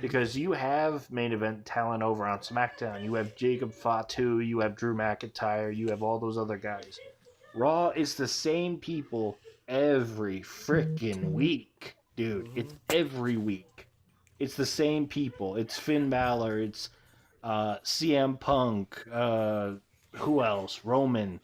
because you have main event talent over on SmackDown. You have Jacob Fatu. You have Drew McIntyre. You have all those other guys. Raw is the same people every freaking week, dude. It's every week. It's the same people. It's Finn Balor. It's CM Punk, who else? Roman,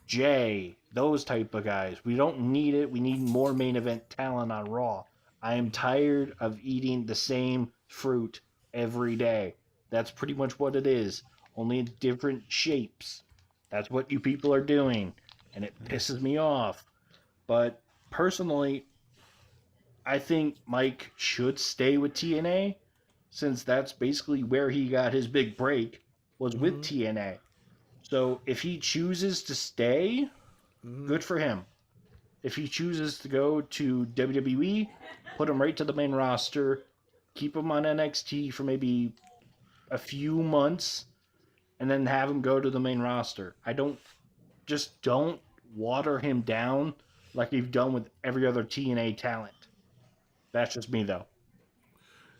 Jay, those type of guys. We don't need it. We need more main event talent on Raw. I am tired of eating the same fruit every day. That's pretty much what it is, only in different shapes. That's what you people are doing, and it pisses me off. But personally, I think Mike should stay with TNA, since that's basically where he got his big break, was with TNA. So if he chooses to stay, good for him. If he chooses to go to WWE, put him right to the main roster, keep him on NXT for maybe a few months, and then have him go to the main roster. Don't water him down like you've done with every other TNA talent. That's just me, though.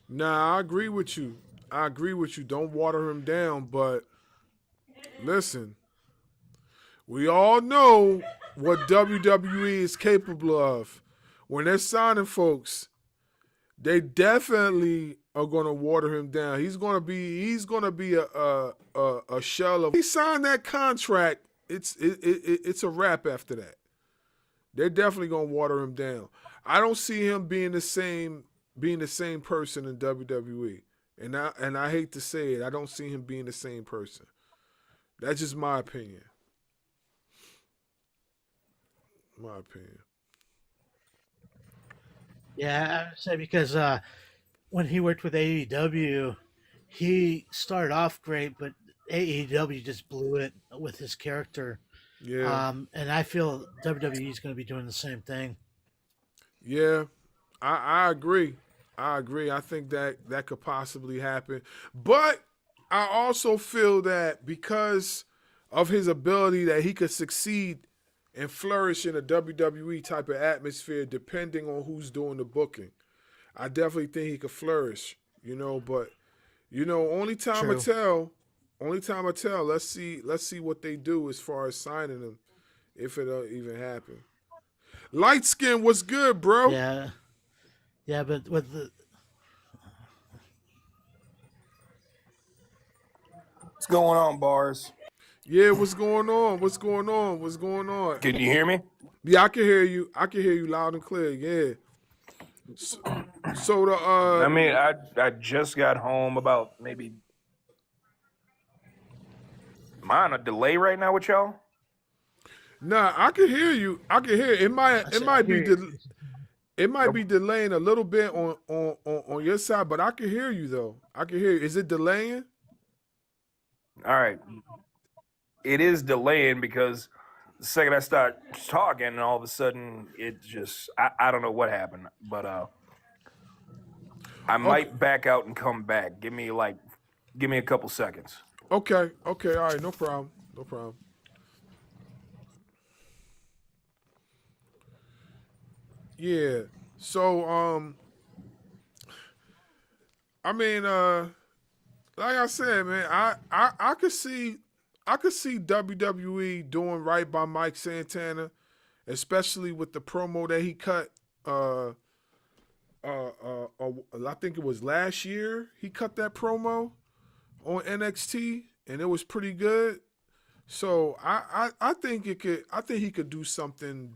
Nah, I agree with you. Don't water him down, but listen, we all know what WWE is capable of. When they're signing folks, they definitely are gonna water him down. He's gonna be a shell of. He signed that contract. It's a wrap after that. They're definitely gonna water him down. I don't see him being the same person in WWE. And I hate to say it, I don't see him being the same person. That's just my opinion. Yeah, I would say because when he worked with AEW, he started off great, but AEW just blew it with his character. Yeah. And I feel WWE is going to be doing the same thing. Yeah, I agree. I think that could possibly happen. But I also feel that because of his ability that he could succeed and flourish in a WWE type of atmosphere depending on who's doing the booking. I definitely think he could flourish, but only time will tell. Only time will tell. Let's see what they do as far as signing him, if it'll even happen. Light skin, what's good, bro? Yeah, but with the What's going on, Barz? Yeah, what's going on? What's going on? What's going on? Can you hear me? Yeah, I can hear you. I can hear you loud and clear. Yeah. So the I mean, I just got home about maybe. Am I on a delay right now with y'all? Nah, I can hear you. I can hear it. It might be delaying a little bit on your side, but I can hear you though. I can hear you. Is it delaying? All right. It is delaying because the second I start talking, and all of a sudden it just I don't know what happened, but I might back out and come back. Give me a couple seconds. Okay, all right, no problem. Yeah. So I mean, like I said, man, I could see WWE doing right by Mike Santana, especially with the promo that he cut. I think it was last year he cut that promo on NXT, and it was pretty good. So I think he could do something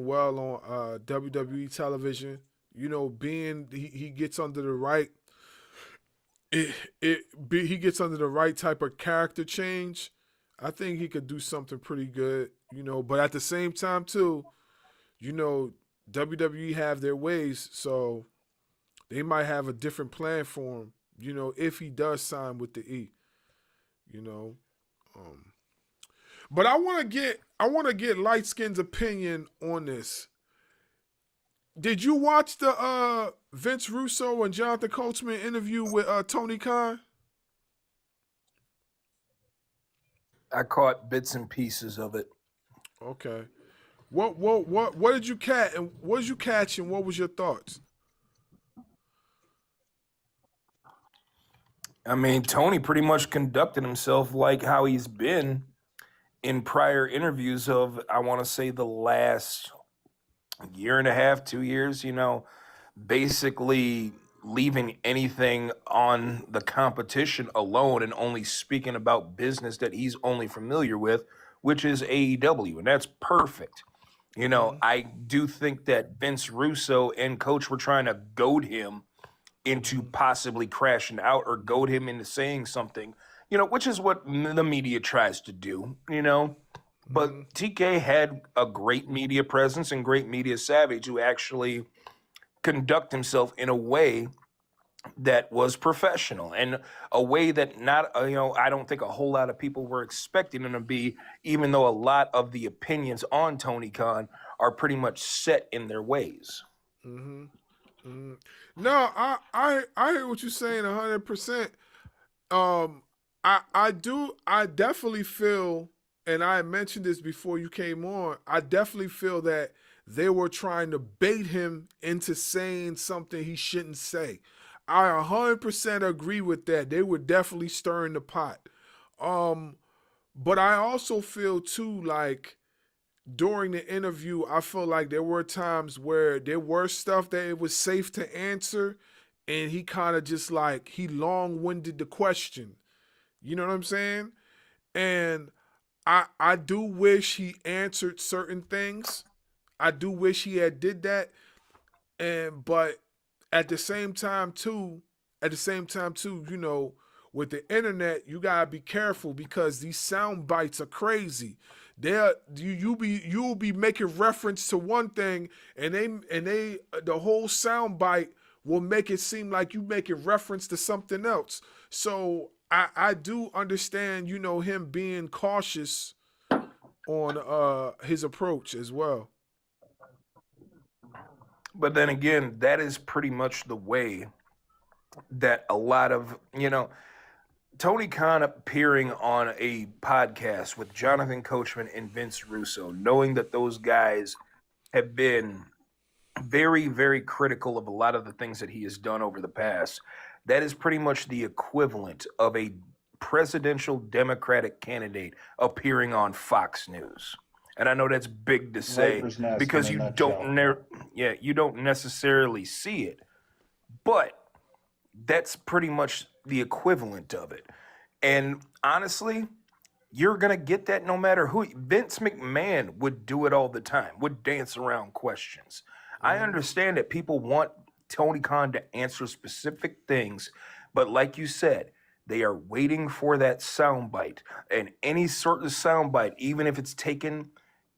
well on WWE television. You know, being he gets under the right. He gets under the right type of character change. I think he could do something pretty good, you know. But at the same time, too, you know, WWE have their ways, so they might have a different plan for him, you know, if he does sign with the E, you know. But I want to get Light Skin's opinion on this. Did you watch the Vince Russo and Jonathan Coachman interview with Tony Khan? I caught bits and pieces of it. Okay. What did you catch and what was your thoughts? I mean, Tony pretty much conducted himself like how he's been in prior interviews of, I want to say, the last year and a half, 2 years, you know, basically leaving anything on the competition alone and only speaking about business that he's only familiar with, which is AEW, and that's perfect. You know, I do think that Vince Russo and Coach were trying to goad him into possibly crashing out or goad him into saying something, you know, which is what the media tries to do, you know. But TK had a great media presence and great media savvy to actually conduct himself in a way that was professional and a way that not, you know, I don't think a whole lot of people were expecting him to be, even though a lot of the opinions on Tony Khan are pretty much set in their ways. No, I hear what you're saying 100%. I definitely feel, and I mentioned this before you came on, I definitely feel that they were trying to bait him into saying something he shouldn't say. I 100% agree with that. They were definitely stirring the pot. But I also feel too, like, during the interview, I feel like there were times where there were stuff that it was safe to answer, and he kind of just like, he long-winded the question. You know what I'm saying? And I do wish he answered certain things. I do wish he had did that. But at the same time too, you know, with the internet, you gotta be careful because these sound bites are crazy. You'll be making reference to one thing, and they the whole sound bite will make it seem like you making reference to something else. So I do understand, you know, him being cautious on his approach as well. But then again, that is pretty much the way that a lot of, you know, Tony Khan appearing on a podcast with Jonathan Coachman and Vince Russo, knowing that those guys have been very, very critical of a lot of the things that he has done over the past, that is pretty much the equivalent of a presidential Democratic candidate appearing on Fox News. And I know that's big to say because you don't necessarily see it, but that's pretty much the equivalent of it. And honestly, you're going to get that no matter who. Vince McMahon would do it all the time, would dance around questions. I understand that people want Tony Khan to answer specific things, but like you said, they are waiting for that soundbite. And any sort of soundbite, even if it's taken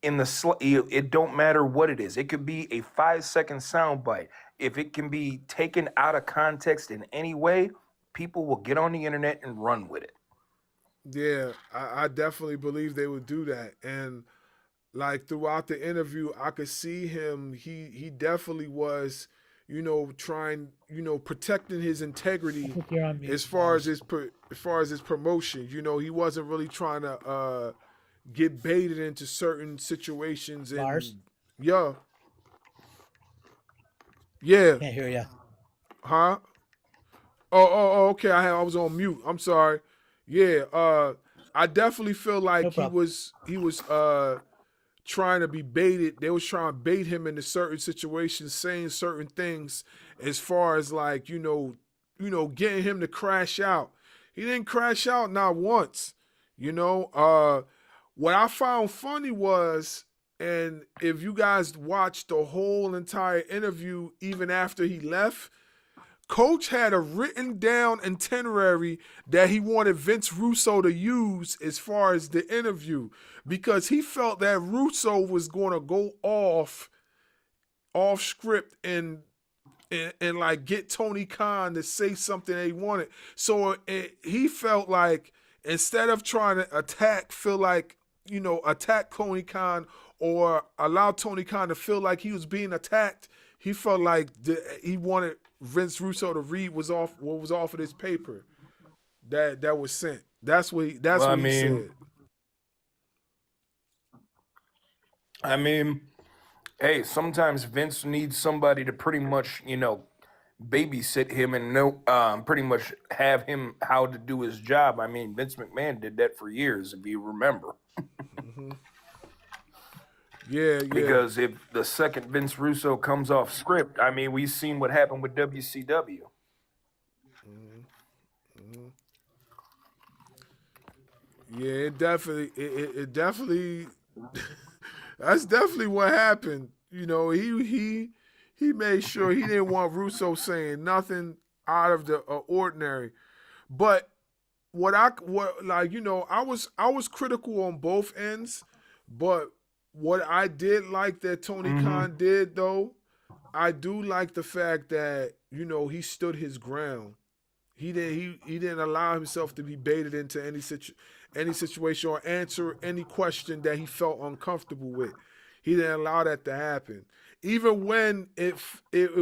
in the it don't matter what it is. It could be a 5-second soundbite. If it can be taken out of context in any way, people will get on the internet and run with it. Yeah, I definitely believe they would do that. And like throughout the interview, I could see him. He definitely was, trying, protecting his integrity You're on mute, as far as his promotion. He wasn't really trying to get baited into certain situations. And Barz? yeah, Can't hear you. huh? Oh, okay. I was on mute. I'm sorry. Yeah, I definitely feel like No problem. he was trying to be baited. They was trying to bait him into certain situations, saying certain things as far as like, getting him to crash out. He didn't crash out not once. What I found funny was, and if you guys watched the whole entire interview, even after he left, Coach had a written down itinerary that he wanted Vince Russo to use as far as the interview, because he felt that Russo was going to go off script and like get Tony Khan to say something that he wanted. So he felt like instead of trying to attack Tony Khan or allow Tony Khan to feel like he was being attacked, he felt like he wanted Vince Russo to read what was off of this paper that was sent. That's what he said. I mean, hey, sometimes Vince needs somebody to pretty much, babysit him and pretty much have him how to do his job. I mean, Vince McMahon did that for years, if you remember. Yeah. Because if the second Vince Russo comes off script, I mean, we've seen what happened with WCW. Yeah, it definitely that's definitely what happened. He made sure he didn't want Russo saying nothing out of the ordinary. But I was critical on both ends, but what I did like that Tony Khan did, though, I do like the fact that he stood his ground. He didn't allow himself to be baited into any situation or answer any question that he felt uncomfortable with. He didn't allow that to happen. Even when it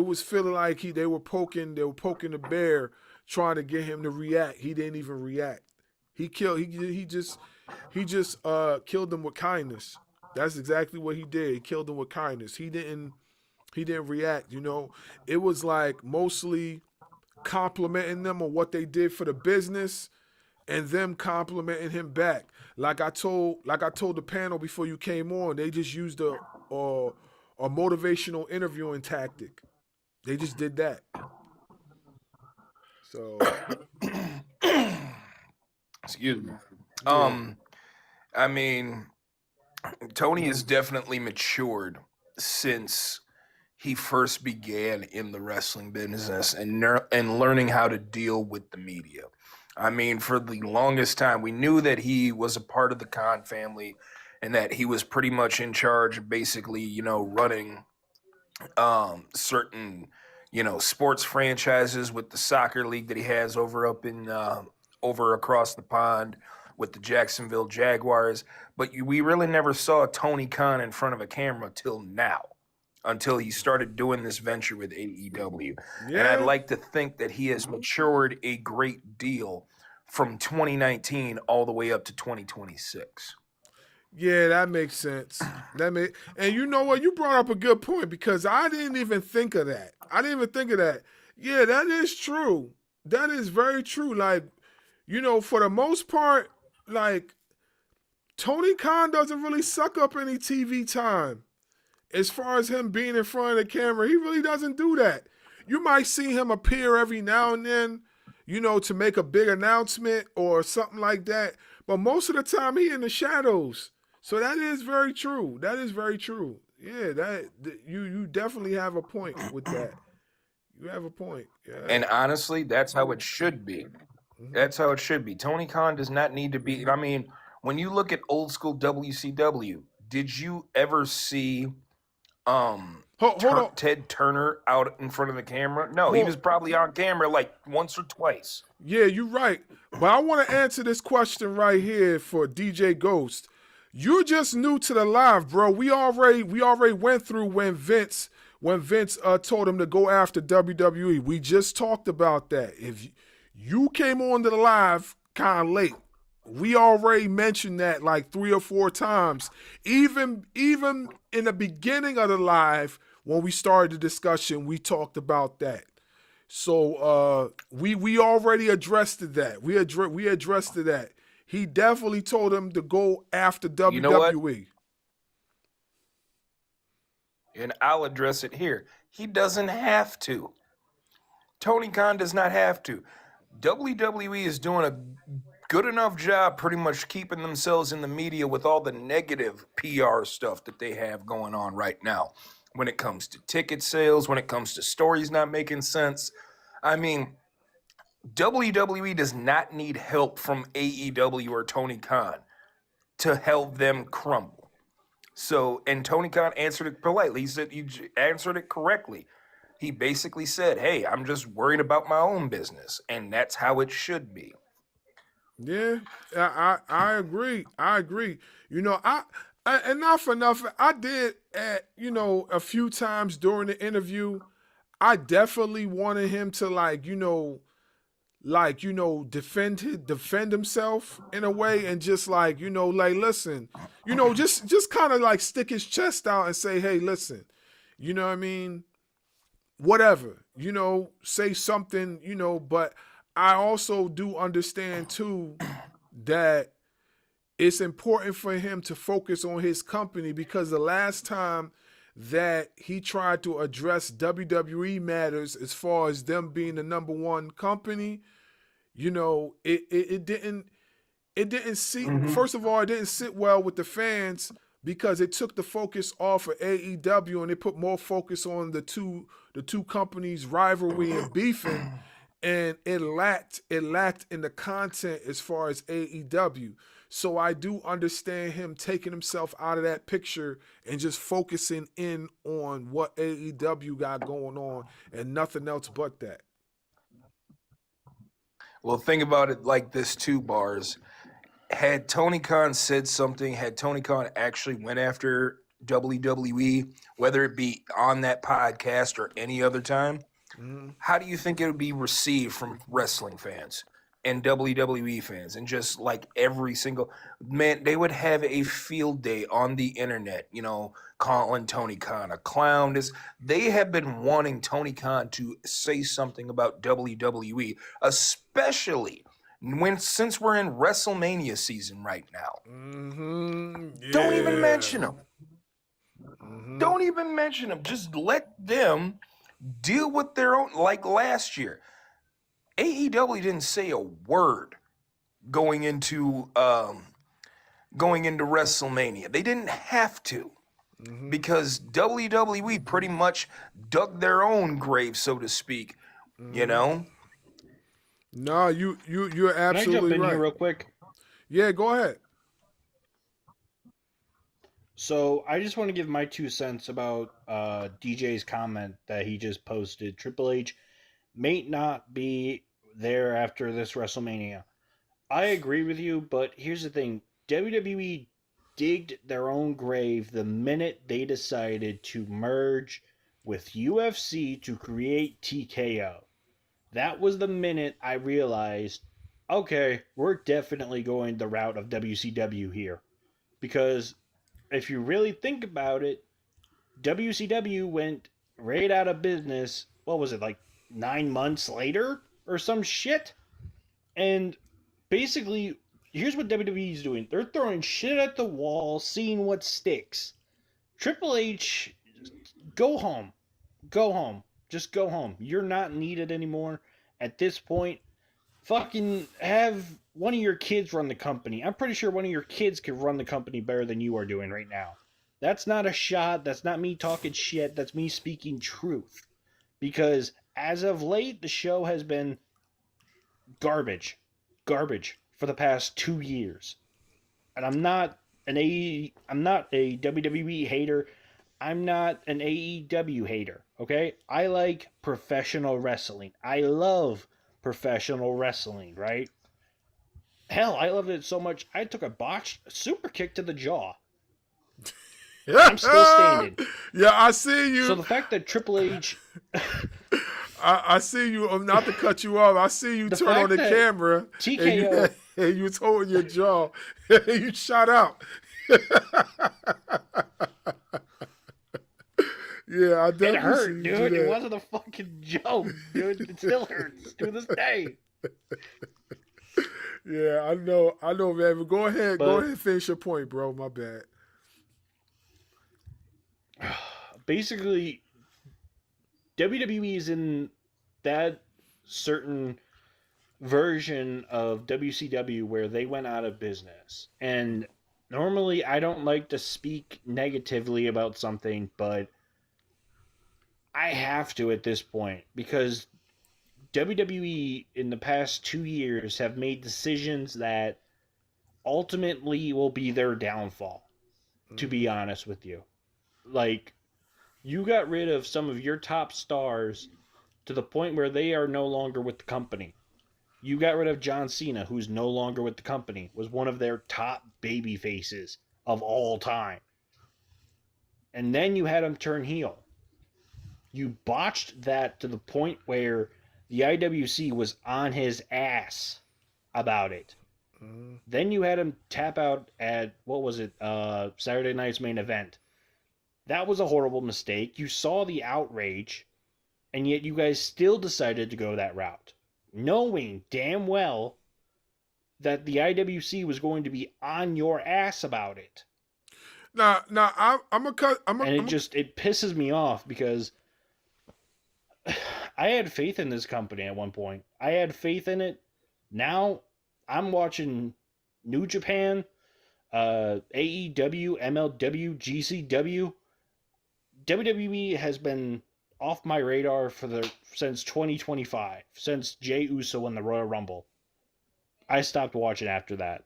was feeling like they were poking the bear, trying to get him to react, he didn't even react. He just killed them with kindness. That's exactly what he did. He killed them with kindness. He didn't react. It was like mostly complimenting them on what they did for the business, and them complimenting him back. Like I told the panel before you came on, they just used a motivational interviewing tactic. They just did that. So, excuse me. I mean, Tony has definitely matured since he first began in the wrestling business and learning how to deal with the media. I mean, for the longest time, we knew that he was a part of the Khan family and that he was pretty much in charge of basically, running certain, sports franchises with the soccer league that he has over across the pond with the Jacksonville Jaguars. But we really never saw Tony Khan in front of a camera till now, until he started doing this venture with AEW. Yeah. And I'd like to think that he has matured a great deal from 2019 all the way up to 2026. Yeah, that makes sense. And you know what? You brought up a good point, because I didn't even think of that. Yeah, that is true. That is very true. Like, for the most part, like, Tony Khan doesn't really suck up any TV time. As far as him being in front of the camera, he really doesn't do that. You might see him appear every now and then, to make a big announcement or something like that. But most of the time he in the shadows. So that is very true. That is very true. Yeah, you definitely have a point with that. You have a point. Yeah. And honestly, that's how it should be. That's how it should be. Tony Khan does not need to be. I mean, when you look at old school WCW, did you ever see Hold on. Ted Turner out in front of the camera? No, he was probably on camera like once or twice. Yeah, you're right. But I want to answer this question right here for DJ Ghost. You're just new to the live, bro. We already went through when Vince told him to go after WWE. We just talked about that. If you came on to the live kind of late, we already mentioned that like 3 or 4 times. Even in the beginning of the live, when we started the discussion, we talked about that. So we already addressed that. We addressed that. He definitely told him to go after WWE. You know what? And I'll address it here. He doesn't have to. Tony Khan does not have to. WWE is doing a good enough job pretty much keeping themselves in the media with all the negative PR stuff that they have going on right now. When it comes to ticket sales, when it comes to stories not making sense. I mean, WWE does not need help from AEW or Tony Khan to help them crumble. So, and Tony Khan answered it politely. He said, he answered it correctly. He basically said, hey, I'm just worried about my own business. And that's how it should be. Yeah, I agree. I agree. And not for nothing, I did a few times during the interview, I definitely wanted him to defend himself in a way and just listen, just kind of like stick his chest out and say, hey, listen, you know what I mean? Whatever, say something, but I also do understand too that it's important for him to focus on his company, because the last time that he tried to address WWE matters as far as them being the number one company, it didn't first of all, it didn't sit well with the fans, because it took the focus off of AEW and it put more focus on the two companies' rivalry and beefing, and it lacked in the content as far as AEW. So I do understand him taking himself out of that picture and just focusing in on what AEW got going on and nothing else but that. Well, think about it like this too, Barz. Had Tony Khan said something, had Tony Khan actually went after WWE, whether it be on that podcast or any other time, how do you think it would be received from wrestling fans and WWE fans and just like every single man? They would have a field day on the internet, calling Tony Khan a clown. They have been wanting Tony Khan to say something about WWE, especially since we're in WrestleMania season right now. Yeah. Don't even mention them. Don't even mention them. Just let them deal with their own. Like last year, AEW didn't say a word going into WrestleMania. They didn't have to, because WWE pretty much dug their own grave, so to speak. No, you're absolutely right. Can I jump in here real quick? Yeah, go ahead. So I just want to give my 2 cents about DJ's comment that he just posted. Triple H may not be there after this WrestleMania. I agree with you, but here's the thing. WWE digged their own grave the minute they decided to merge with UFC to create TKO. That was the minute I realized, okay, we're definitely going the route of WCW here. Because if you really think about it, WCW went right out of business, what was it, like 9 months later or some shit? And basically, here's what WWE is doing. They're throwing shit at the wall, seeing what sticks. Triple H, go home. Go home. Just go home. You're not needed anymore. At this point, Fucking have one of your kids run the company. I'm pretty sure one of your kids could run the company better than you are doing right now. That's not a shot. That's not me talking shit. That's me speaking truth. Because as of late, the show has been garbage for the past 2 years. And I'm not a WWE hater. I'm not an AEW hater, okay? I like professional wrestling. I love professional wrestling, right? Hell, I loved it so much, I took a botched super kick to the jaw. I'm still standing. Yeah, I see you. So the fact that Triple H... I see you, not to cut you off, I see you turn on the camera TKO... and you was holding your jaw. You shot out. Yeah, I definitely It hurt, see you dude. do that. It wasn't a fucking joke, dude. It still hurts to this day. Yeah, I know, man. But go ahead and finish your point, bro. My bad. Basically, WWE is in that certain version of WCW where they went out of business. And normally I don't like to speak negatively about something, but I have to at this point because WWE in the past 2 years have made decisions that ultimately will be their downfall, to be honest with you. Like, you got rid of some of your top stars to the point where they are no longer with the company. You got rid of John Cena, who's no longer with the company, was one of their top baby faces of all time. And then you had him turn heel. You botched that to the point where the IWC was on his ass about it. Then you had him tap out at, what was it, Saturday Night's Main Event. That was a horrible mistake. You saw the outrage, and yet you guys still decided to go that route, knowing damn well that the IWC was going to be on your ass about it. Now, I'm a cut. It pisses me off because I had faith in this company at one point. I had faith in it. Now I'm watching New Japan, AEW, MLW, GCW. WWE has been off my radar since 2025, since Jey Uso won the Royal Rumble. I stopped watching after that.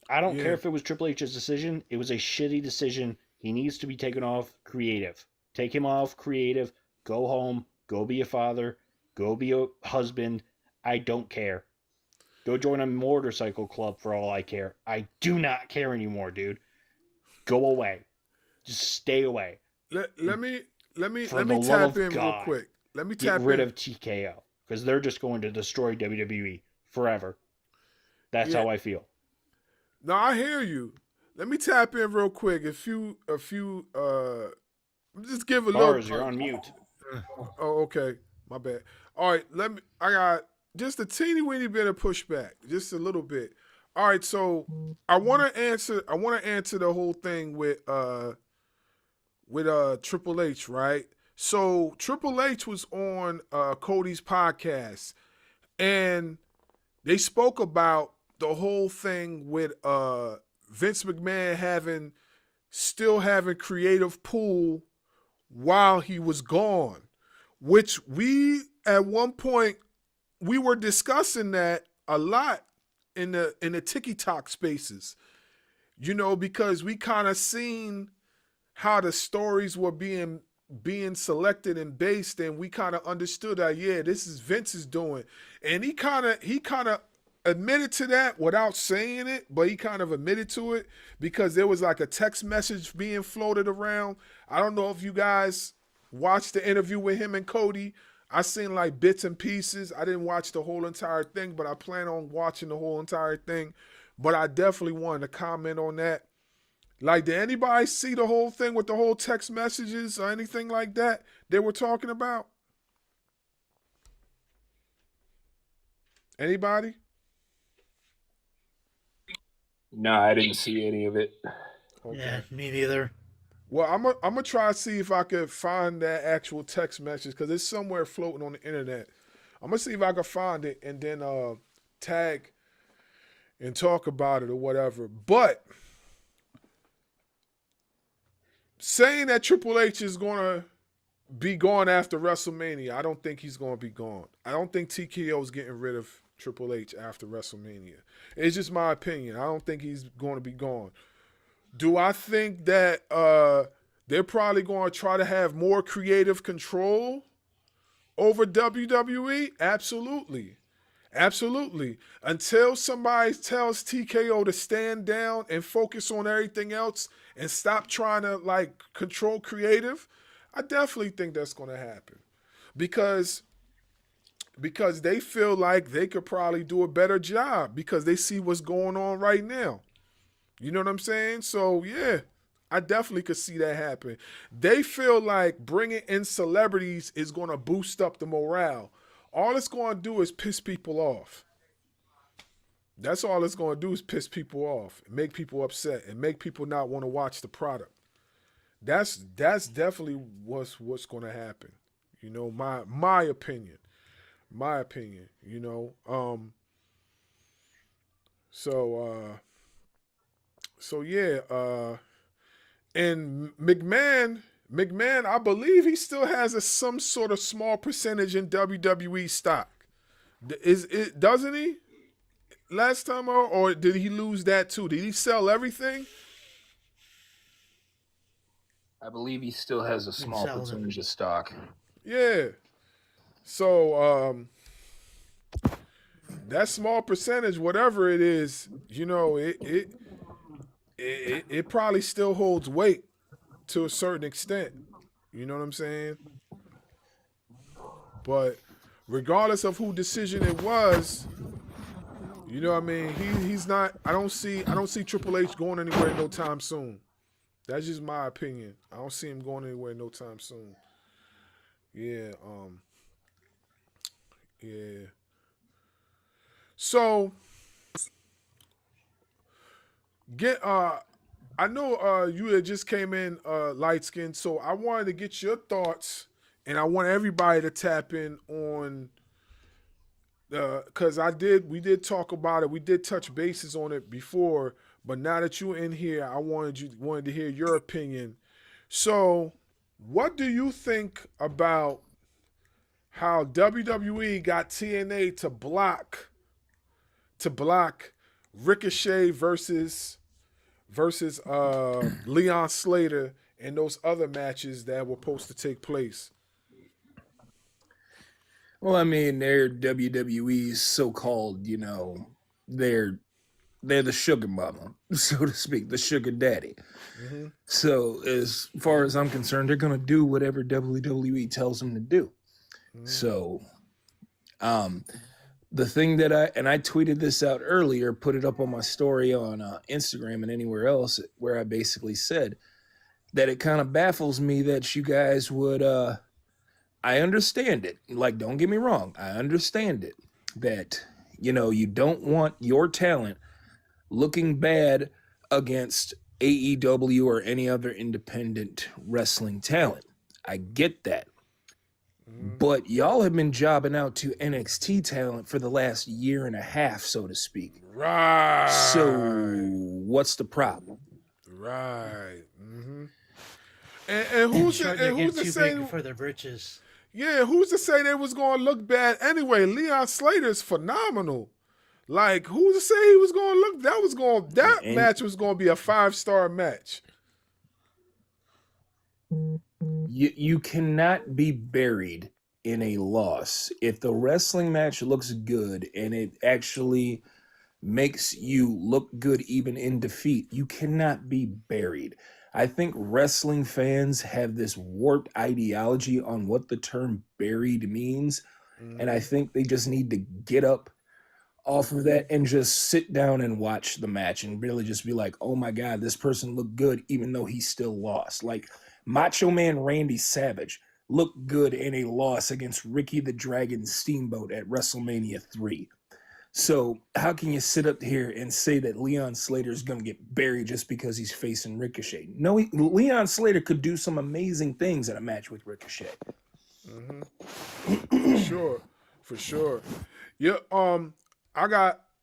I don't care if it was Triple H's decision. It was a shitty decision. He needs to be taken off creative. Take him off creative. Go home. Go be a father. Go be a husband. I don't care. Go join a motorcycle club for all I care. I do not care anymore, dude. Go away. Just stay away. Let me For tap in real quick. Let me tap in. Get rid of TKO because they're just going to destroy WWE forever. That's how I feel. No, I hear you. Let me tap in real quick. Just give a little. Barz, you're on mute. Oh, okay. My bad. All right, I got just a teeny weeny bit of pushback, just a little bit. All right, so I want to answer the whole thing with Triple H, right? So Triple H was on Cody's podcast, and they spoke about the whole thing with Vince McMahon still having creative pool while he was gone, which we at one point we were discussing that a lot in the TikTok spaces, because we kind of seen how the stories were being selected and based, and we kind of understood that this is Vince's doing, and he kind of admitted to that without saying it, but he kind of admitted to it because there was like a text message being floated around. I don't know if you guys watched the interview with him and Cody. I seen like bits and pieces. I didn't watch the whole entire thing, but I plan on watching the whole entire thing. But I definitely wanted to comment on that. Like, did anybody see the whole thing with the whole text messages or anything like that they were talking about? Anybody? No, I didn't see any of it. Okay. Yeah, me neither. Well, I'm gonna try to see if I could find that actual text message because it's somewhere floating on the internet. I'm gonna see if I can find it and then tag and talk about it or whatever. But saying that Triple H is gonna be gone after WrestleMania, I don't think he's gonna be gone. I don't think TKO is getting rid of Triple H after WrestleMania. It's just my opinion. I don't think he's going to be gone. Do I think that they're probably going to try to have more creative control over WWE? Absolutely. Absolutely. Until somebody tells TKO to stand down and focus on everything else and stop trying to like control creative, I definitely think that's going to happen. Because they feel like they could probably do a better job because they see what's going on right now. You know what I'm saying? So, yeah, I definitely could see that happen. They feel like bringing in celebrities is going to boost up the morale. All it's going to do is piss people off. That's all it's going to do is piss people off, and make people upset, and make people not want to watch the product. That's definitely what's going to happen. You know, my opinion. My opinion, you know. So yeah, and McMahon, I believe he still has some sort of small percentage in WWE stock. Doesn't he? Last time, or did he lose that too? Did he sell everything? I believe he still has a small percentage of stock. Yeah. So that small percentage, whatever it is, you know, it probably still holds weight to a certain extent. You know what I'm saying? But regardless of who decision it was, you know what I mean, he's not. I don't see Triple H going anywhere no time soon. That's just my opinion. I don't see him going anywhere no time soon. Yeah. Yeah. So I know you had just came in light skinned, so I wanted to get your thoughts, and I want everybody to tap in on because we did talk about it, we did touch bases on it before, but now that you're in here, I wanted to hear your opinion. So, what do you think about how WWE got TNA to block Ricochet versus Leon Slater and those other matches that were supposed to take place? Well, I mean, they're WWE's so-called, you know, they're the sugar mama, so to speak, the sugar daddy. Mm-hmm. So as far as I'm concerned, they're going to do whatever WWE tells them to do. Mm-hmm. So the thing that I tweeted this out earlier, put it up on my story on Instagram and anywhere else, where I basically said that it kind of baffles me that you guys would I understand it. Like, don't get me wrong. I understand it that, you know, you don't want your talent looking bad against AEW or any other independent wrestling talent. I get that. But y'all have been jobbing out to NXT talent for the last year and a half, so to speak. Right. So what's the problem? Right. Mm-hmm. And who's to say for the britches? Yeah, who's to say they was going to look bad anyway? Leon Slater's phenomenal. Like, who's to say he was going to look? That match was going to be a 5-star match. You cannot be buried in a loss. If the wrestling match looks good and it actually makes you look good even in defeat, you cannot be buried. I think wrestling fans have this warped ideology on what the term buried means. And I think they just need to get up off of that and just sit down and watch the match and really just be like, oh my God, this person looked good even though he still lost. Like Macho Man Randy Savage looked good in a loss against Ricky the Dragon Steamboat at WrestleMania 3. So how can you sit up here and say that Leon Slater is going to get buried just because he's facing Ricochet? No, Leon Slater could do some amazing things in a match with Ricochet. Mm-hmm. Sure. For sure. Yeah.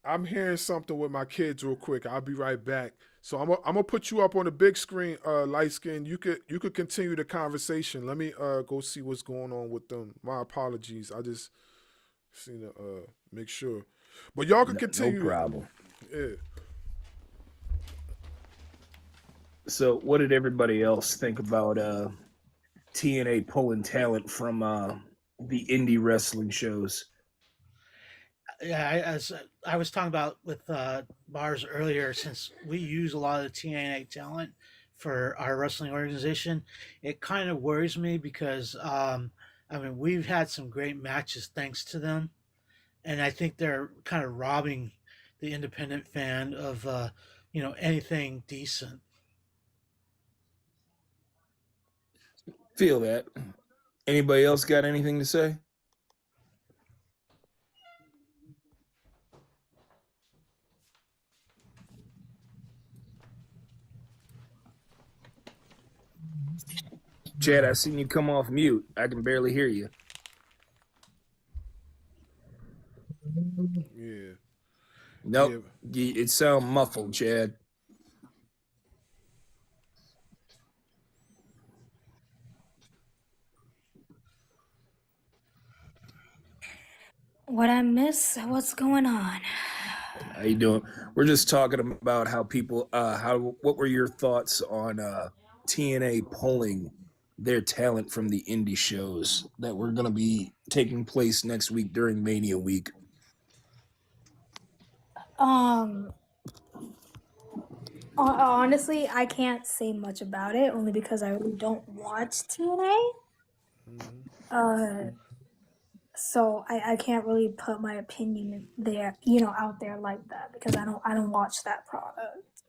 I'm hearing something with my kids real quick. I'll be right back. So I'm gonna put you up on the big screen, light skin. You could continue the conversation. Let me go see what's going on with them. My apologies. I just seen to make sure. But y'all can continue. No problem. Yeah. So, what did everybody else think about TNA pulling talent from the indie wrestling shows? Yeah, as I was talking about with Barz earlier, since we use a lot of the TNA talent for our wrestling organization, it kind of worries me because I mean we've had some great matches thanks to them, and I think they're kind of robbing the independent fan of anything decent. Feel that. Anybody else got anything to say? Chad, I seen you come off mute. I can barely hear you. Yeah. Nope. It sound muffled, Chad. What I miss? What's going on? How you doing? We're just talking about how people what were your thoughts on TNA pulling their talent from the indie shows that were going to be taking place next week during Mania week? Honestly, I can't say much about it only because I really don't watch TNA. So I can't really put my opinion there, out there like that because I don't watch that product.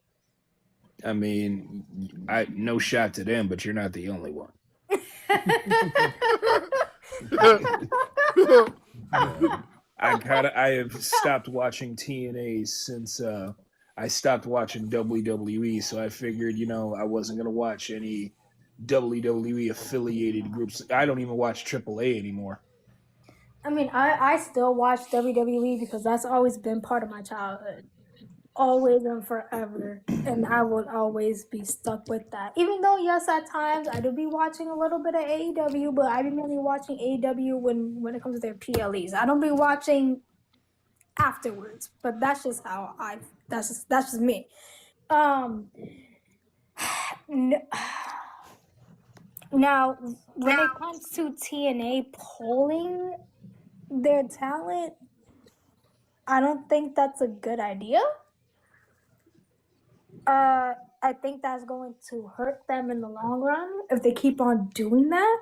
I mean, no shot to them, but you're not the only one. I have stopped watching TNA since I stopped watching WWE, so I figured, I wasn't going to watch any WWE affiliated groups. I don't even watch AAA anymore. I mean, I still watch WWE because that's always been part of my childhood. Always and forever. And I will always be stuck with that. Even though, yes, at times I do be watching a little bit of AEW, but I be mainly watching AEW when it comes to their PLEs. I don't be watching afterwards, but that's just how that's just me. Now, when it comes to TNA polling their talent, I don't think that's a good idea. I think that's going to hurt them in the long run if they keep on doing that.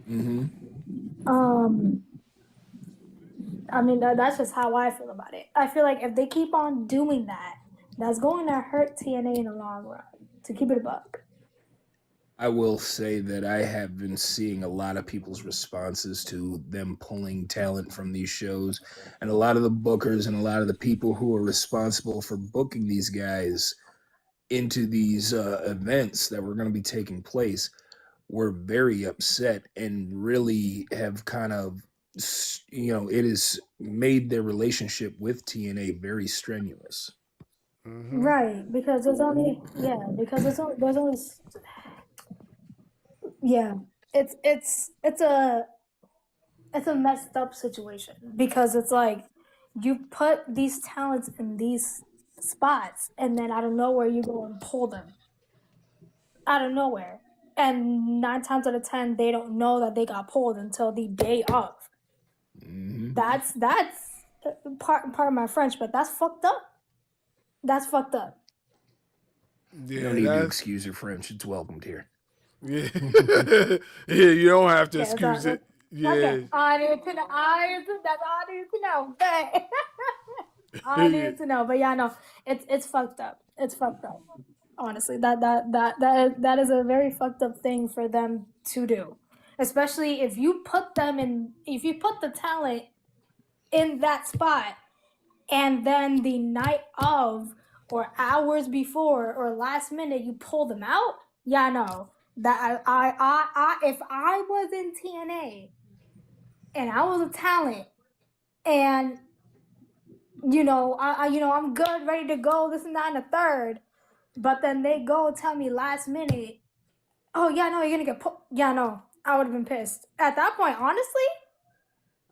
I mean, that's just how I feel about it. I feel like if they keep on doing that, that's going to hurt TNA in the long run, to keep it a buck. I will say that I have been seeing a lot of people's responses to them pulling talent from these shows, and a lot of the bookers and a lot of the people who are responsible for booking these guys into these events that were going to be taking place were very upset and really have kind of, it has made their relationship with TNA very strenuous. Right, because there's only there's only it's a messed up situation because it's like you put these talents in these spots and then out of nowhere you go and pull them out of nowhere, and 9 times out of 10 they don't know that they got pulled until the day of. That's part of my French, but that's fucked up. That's fucked up. You don't need to excuse your French. It's welcomed here. Yeah. Yeah, you don't have to excuse it. Yeah. Okay. I need to know. That's all I need to know. I need to know. But yeah, no, it's fucked up. It's fucked up. Honestly, that is a very fucked up thing for them to do. Especially if you put the talent in that spot and then the night of or hours before or last minute you pull them out. Yeah, no. That I if I was in TNA and I was a talent, and I'm good, ready to go, this and that and the third, but then they go tell me last minute, oh yeah, no, you're gonna get yeah, no, I would have been pissed at that point. Honestly,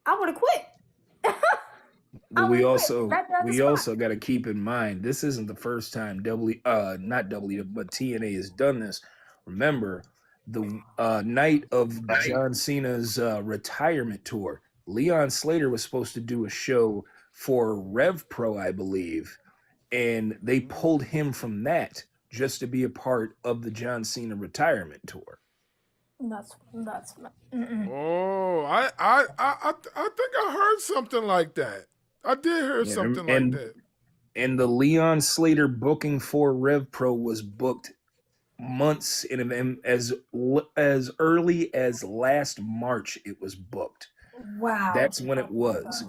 I would have quit. But we also Right there at the we spot. also got to keep in mind this isn't the first time not W but TNA has done this. Remember the night of John Cena's retirement tour, Leon Slater was supposed to do a show for Rev Pro, I believe, and they pulled him from that just to be a part of the John Cena retirement tour. That's Oh, I think I heard something like that. I did hear something like that. And the Leon Slater booking for Rev Pro was booked months in as early as last March. It was booked. Wow. That's when it was.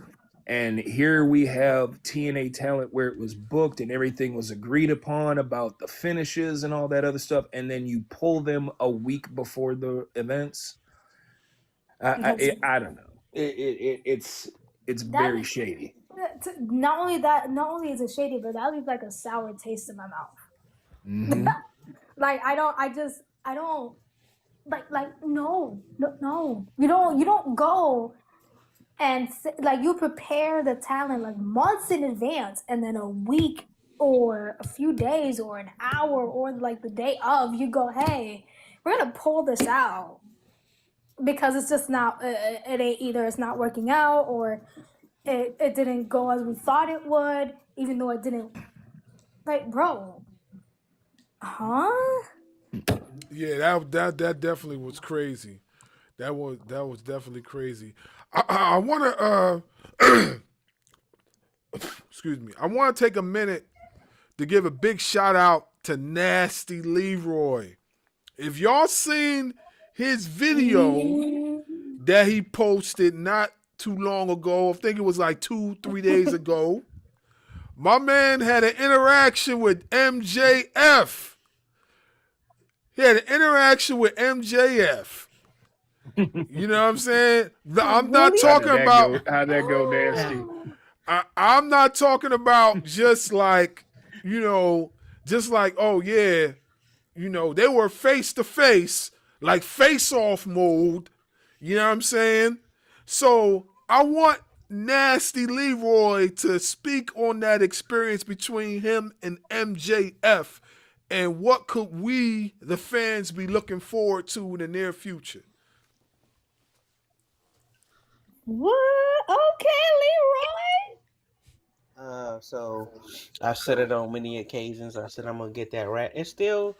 And here we have TNA Talent where it was booked and everything was agreed upon about the finishes and all that other stuff, and then you pull them a week before the events. I don't know. It's very shady. Not only is it shady, but that leaves like a sour taste in my mouth. Mm-hmm. Like I don't no. You don't go and like you prepare the talent like months in advance, and then a week or a few days or an hour or like the day of, you go, hey, we're gonna pull this out because it's just not it ain't either it's not working out or it didn't go as we thought it would, even though it didn't. Like, bro, huh? Yeah, that definitely was crazy. That was definitely crazy. I want to excuse me. I want to take a minute to give a big shout out to Nasty Leroy. If y'all seen his video that he posted not too long ago, I think it was like 2-3 days ago, my man had an interaction with MJF. He had an interaction with MJF. You know what I'm saying? I'm not talking about... How'd that go, Nasty? I'm not talking about just like, oh yeah, they were face to face, like face off mode. You know what I'm saying? So I want Nasty Leroy to speak on that experience between him and MJF and what could we, the fans, be looking forward to in the near future. What? Okay, Leroy. So I've said it on many occasions. I said I'm gonna get that rat. It's still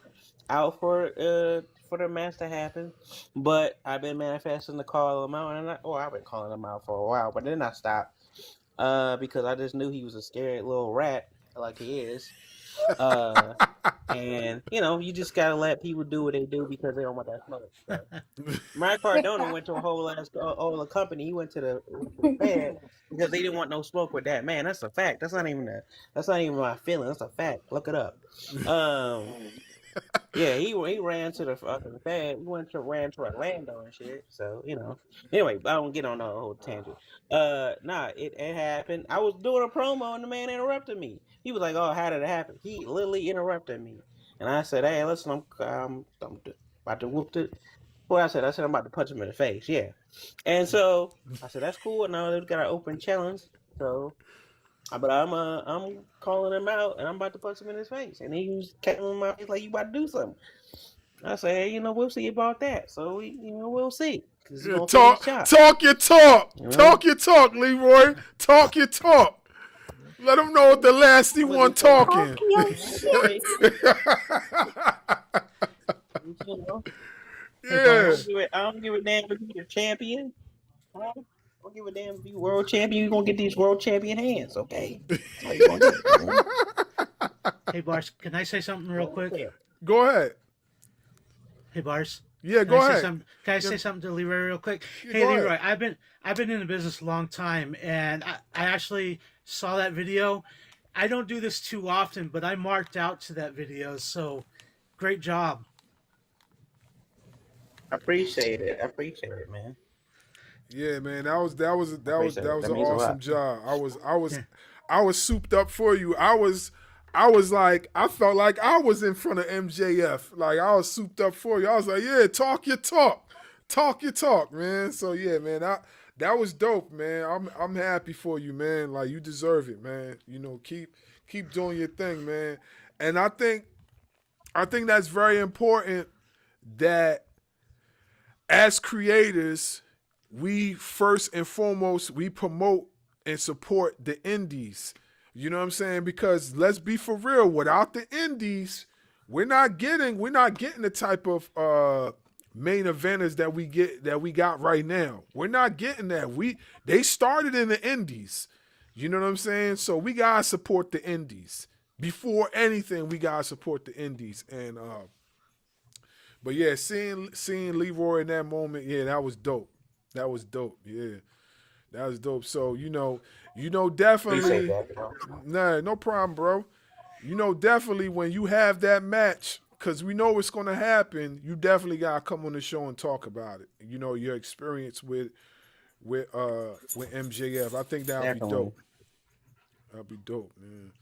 out for the match to happen, but I've been manifesting to call him out, and I've been calling him out for a while, but then I stopped because I just knew he was a scared little rat like he is. And you just gotta let people do what they do because they don't want that smoke. So. Matt Cardona went to a whole company. He went to the Fed because they didn't want no smoke with that. Man, that's a fact. That's not even my feeling. That's a fact. Look it up. Yeah, he ran to the fucking Fed. He ran to Orlando and shit. So Anyway, I don't get on the whole tangent. It happened. I was doing a promo and the man interrupted me. He was like, "Oh, how did it happen?" He literally interrupted me, and I said, "Hey, listen, I'm about to whoop it." What I said I'm about to punch him in the face. Yeah, and so I said, "That's cool." Now they've got an open challenge, so. But I'm calling him out, and I'm about to punch him in his face. And he was catching him in my face like, you about to do something. I say, hey, we'll see about that. So, we'll see. Talk your talk. Talk your talk, Leroy. Talk your talk. Let them know what the nasty one talking. Yeah. I don't give a damn if you're the champion. I don't give a damn if you're world champion. You're going to get these world champion hands, okay? That's all you're going to get. Hey, Barz, can I say something real quick? Go ahead. Hey, Barz. Yeah, go ahead. Can I say something to Leroy real quick? Hey, Leroy, I've been in the business a long time, and I actually saw that video. I don't do this too often, but I marked out to that video, so great job. I appreciate it, man. Yeah, man, that was Appreciate it. That an means a awesome lot. job. I was souped up for you. I was like, I felt like I was in front of MJF. Like I was souped up for you. I was like, yeah, talk your talk, man. So yeah, man, that was dope, man. I'm happy for you, man. Like you deserve it, man. You know, keep doing your thing, man. And I think that's very important that as creators, we first and foremost we promote and support the indies. You know what I'm saying? Because let's be for real, without the indies, we're not getting the type of main eventers that we got right now. We're not getting that. They started in the indies. You know what I'm saying? So we gotta support the indies. Before anything, we gotta support the indies. And but yeah, seeing Leroy in that moment, yeah, that was dope. That was dope. Yeah. That was dope. So, Appreciate definitely that, bro. nah, no problem, bro. Definitely when you have that match, because we know what's gonna happen, you definitely gotta come on the show and talk about it. Your experience with MJF. I think that'll be Definitely. dope. That'll be dope, man.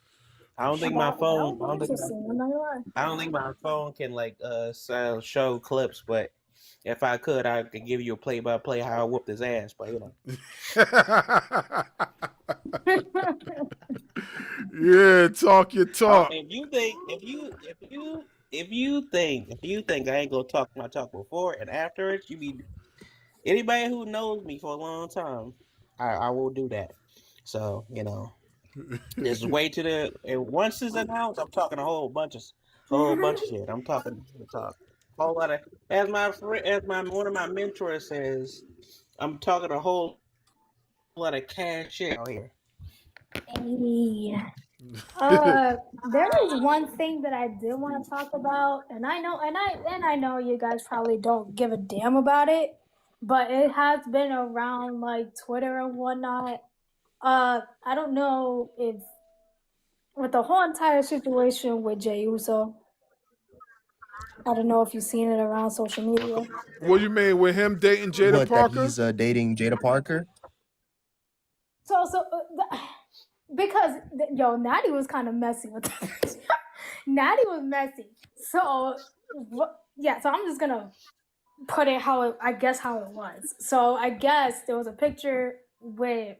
I don't think my That phone. would be interesting. I'm not gonna lie. I don't think my phone can like show clips, but if I could, I could give you a play by play how I whooped his ass. But Yeah, talk your talk. if you think I ain't gonna talk my talk before and afterwards, anybody who knows me for a long time, I will do that. So just wait till and once it's announced, I'm talking a whole bunch of shit. I'm talking a whole lot of as one of my mentors says, I'm talking a whole lot of cash shit out here. Hey. There is one thing that I did want to talk about, and I know you guys probably don't give a damn about it, but it has been around like Twitter and whatnot. I don't know if with the whole entire situation with Jey Uso, I don't know if you've seen it around social media. What do you mean with him dating Jada Parker? That he's dating Jada Parker? Because Natty was kind of messy with that. Natty was messy. So I'm just gonna put it how it was. So I guess there was a picture with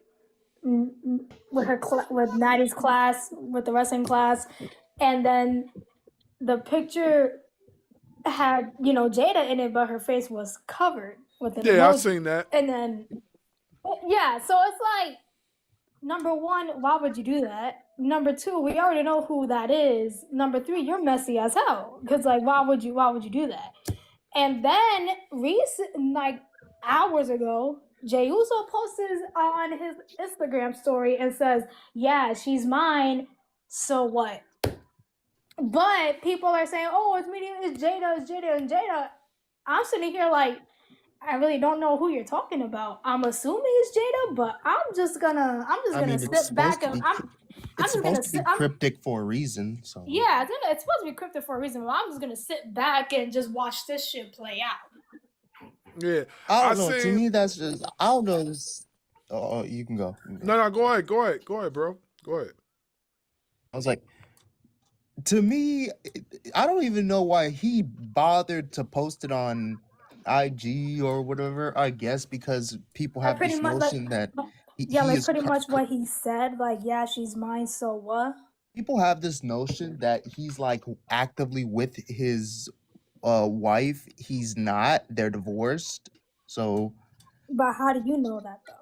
with Natty's class, with the wrestling class, and then the picture had Jada in it, but her face was covered with an emoji. Yeah, I seen that. And then so it's like, number one, why would you do that? Number two, we already know who that is. Number three, you're messy as hell. Because why would you do that? And then hours ago, Jey Uso posted on his Instagram story and says, "Yeah, she's mine. So what?" But people are saying, "Oh, it's Jada." I'm sitting here like, I really don't know who you're talking about. I'm assuming it's Jada, but I'm just gonna sit back and It's supposed to be cryptic for a reason. So yeah, it's supposed to be cryptic for a reason. But I'm just gonna sit back and just watch this shit play out. Yeah, I don't know. To me, that's just I don't know. Oh, you can go. No, go ahead, bro. Go ahead. I was like, to me, I don't even know why he bothered to post it on IG or whatever. I guess because people have this notion that pretty much what he said. Like, yeah, she's mine. So what? People have this notion that he's like actively with his wife. He's not. They're divorced. So. But how do you know that though?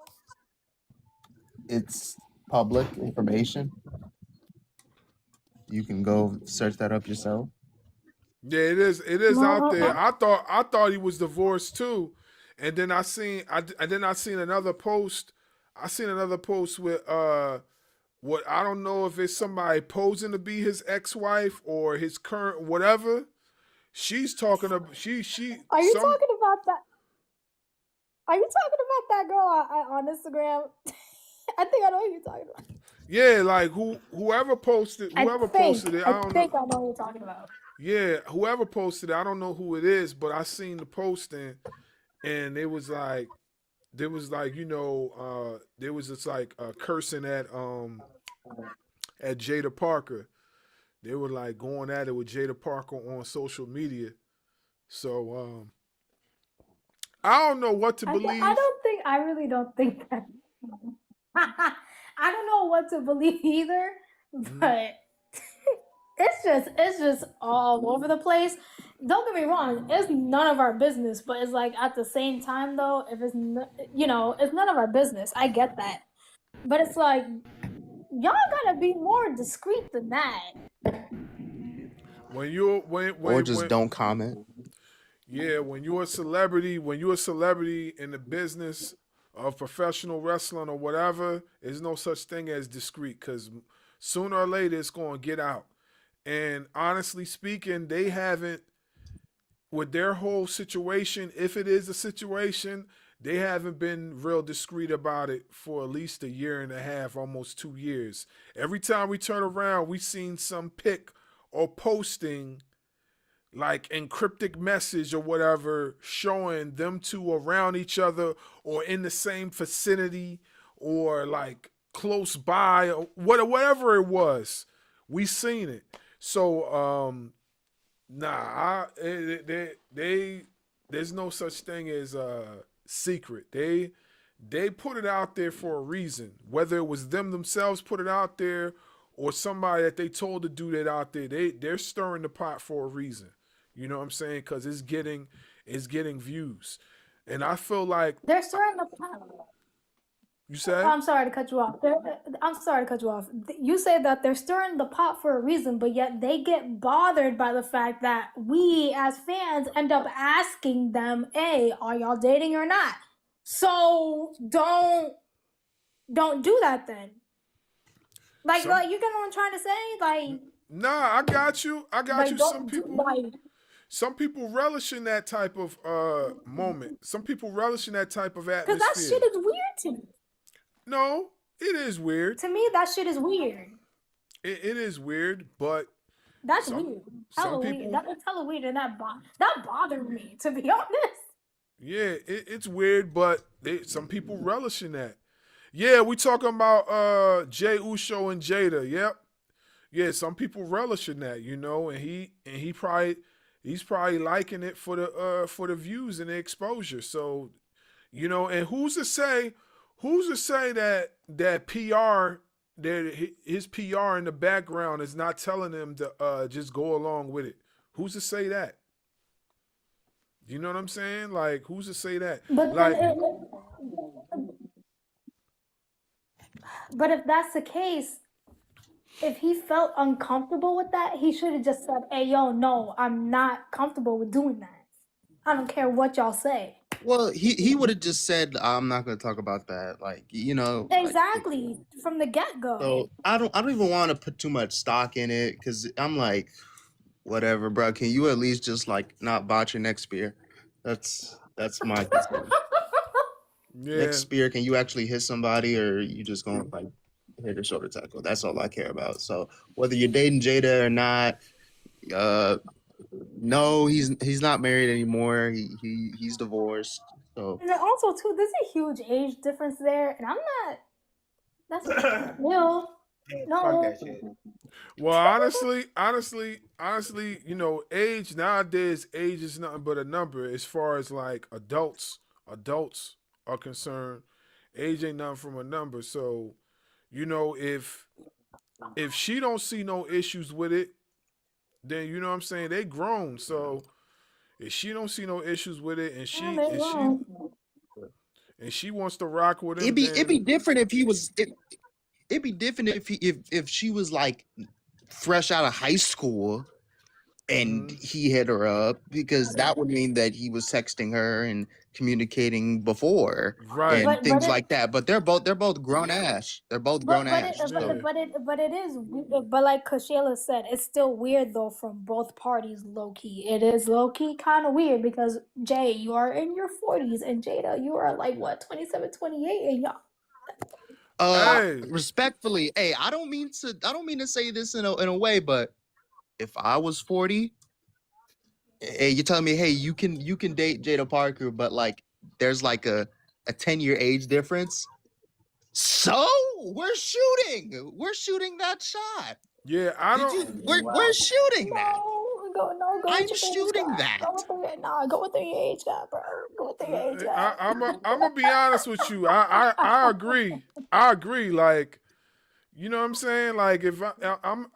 It's public information. You can go search that up yourself. Yeah, it is out there. I thought he was divorced too, and then I seen another post. I seen another post with what I don't know if it's somebody posing to be his ex-wife or his current whatever. She's talking about Are you talking about that? Are you talking about that girl on Instagram? I think I know who you're talking about. Yeah, like whoever posted it. I don't think I know who you're talking about. Yeah, whoever posted it, I don't know who it is, but I seen the posting, and it was like there was like there was this like cursing at Jada Parker. They were like going at it with Jada Parker on social media. So I don't know what to believe. I really don't think that. I don't know what to believe either, but it's just all over the place. Don't get me wrong, it's none of our business, but it's like at the same time though, if it's it's none of our business. I get that, but it's like y'all gotta be more discreet than that. When you're or just don't comment. Yeah, when you're a celebrity in the business of professional wrestling or whatever, there's no such thing as discreet because sooner or later it's going to get out. And honestly speaking, they haven't, with their whole situation, if it is a situation, they haven't been real discreet about it for at least a year and a half, almost 2 years. Every time we turn around, we've seen some pic or posting like encryptic message or whatever showing them two around each other or in the same vicinity or like close by or whatever it was. We seen it. So there's no such thing as secret. They put it out there for a reason. Whether it was them themselves put it out there or somebody that they told to do that out there, they're stirring the pot for a reason. You know what I'm saying? Because it's getting views, and I feel like they're stirring the pot. You said? I'm sorry to cut you off. I'm sorry to cut you off. You say that they're stirring the pot for a reason, but yet they get bothered by the fact that we as fans end up asking them, "Hey, are y'all dating or not?" So don't do that then. Like you get what I'm trying to say? Like, nah, I got you. like, Some people relish in that type of moment. Some people relish in that type of atmosphere. Because that shit is weird to me. No, it is weird. To me, that shit is weird. It is weird, but that's weird. Hella weird. That's hella weird, and that bothered me, to be honest. Yeah, it's weird, but some people relish in that. Yeah, we talking about Jey Uso and Jada. Yep. Yeah, some people relish in that, and he's probably liking it for the views and the exposure. So, and who's to say that PR, that his PR in the background is not telling him to just go along with it? Who's to say that? You know what I'm saying? Like, who's to say that? But if that's the case, if he felt uncomfortable with that, he should have just said, "Hey, yo, no, I'm not comfortable with doing that. I don't care what y'all say." Well, he would have just said, "I'm not going to talk about that." Exactly, from the get-go. So I don't even want to put too much stock in it because I'm like, whatever, bro. Can you at least just like not botch your next spear? That's my concern. Yeah. Next spear, can you actually hit somebody, or you just gonna like hit a shoulder tackle? That's all I care about. So whether you're dating Jada or not, no, he's not married anymore. He's divorced. So and also too, there's a huge age difference there, and I'm not. That's no. Fuck that shit. Well, honestly, age nowadays, age is nothing but a number as far as like adults are concerned. Age ain't nothing from a number. So, if she don't see no issues with it, then you know what I'm saying, they grown. So if she don't see no issues with it and she wants to rock with him, it'd be different if he was. It'd be different if she was like fresh out of high school and he hit her up, because that would mean that he was texting her and communicating before, right, and things like that. But they're both grown ass. They're both grown ass. But it is. But like Kashayla said, it's still weird though from both parties. Low key, it is low key kind of weird because Jay, you are in your 40s, and Jada, you are like what 27, 28, and y'all. Respectfully, I don't mean to say this in a way, but if I was 40, you're telling me, hey, you can date Jada Parker, but like there's like a a 10-year age difference. So we're shooting that shot. Yeah, I don't. We're shooting that. Go I'm with your shooting age that. gap. Go with your age gap, bro. Go with your age gap. I'm gonna be honest with you. I agree. I agree. Like, you know what I'm saying? Like, if I'm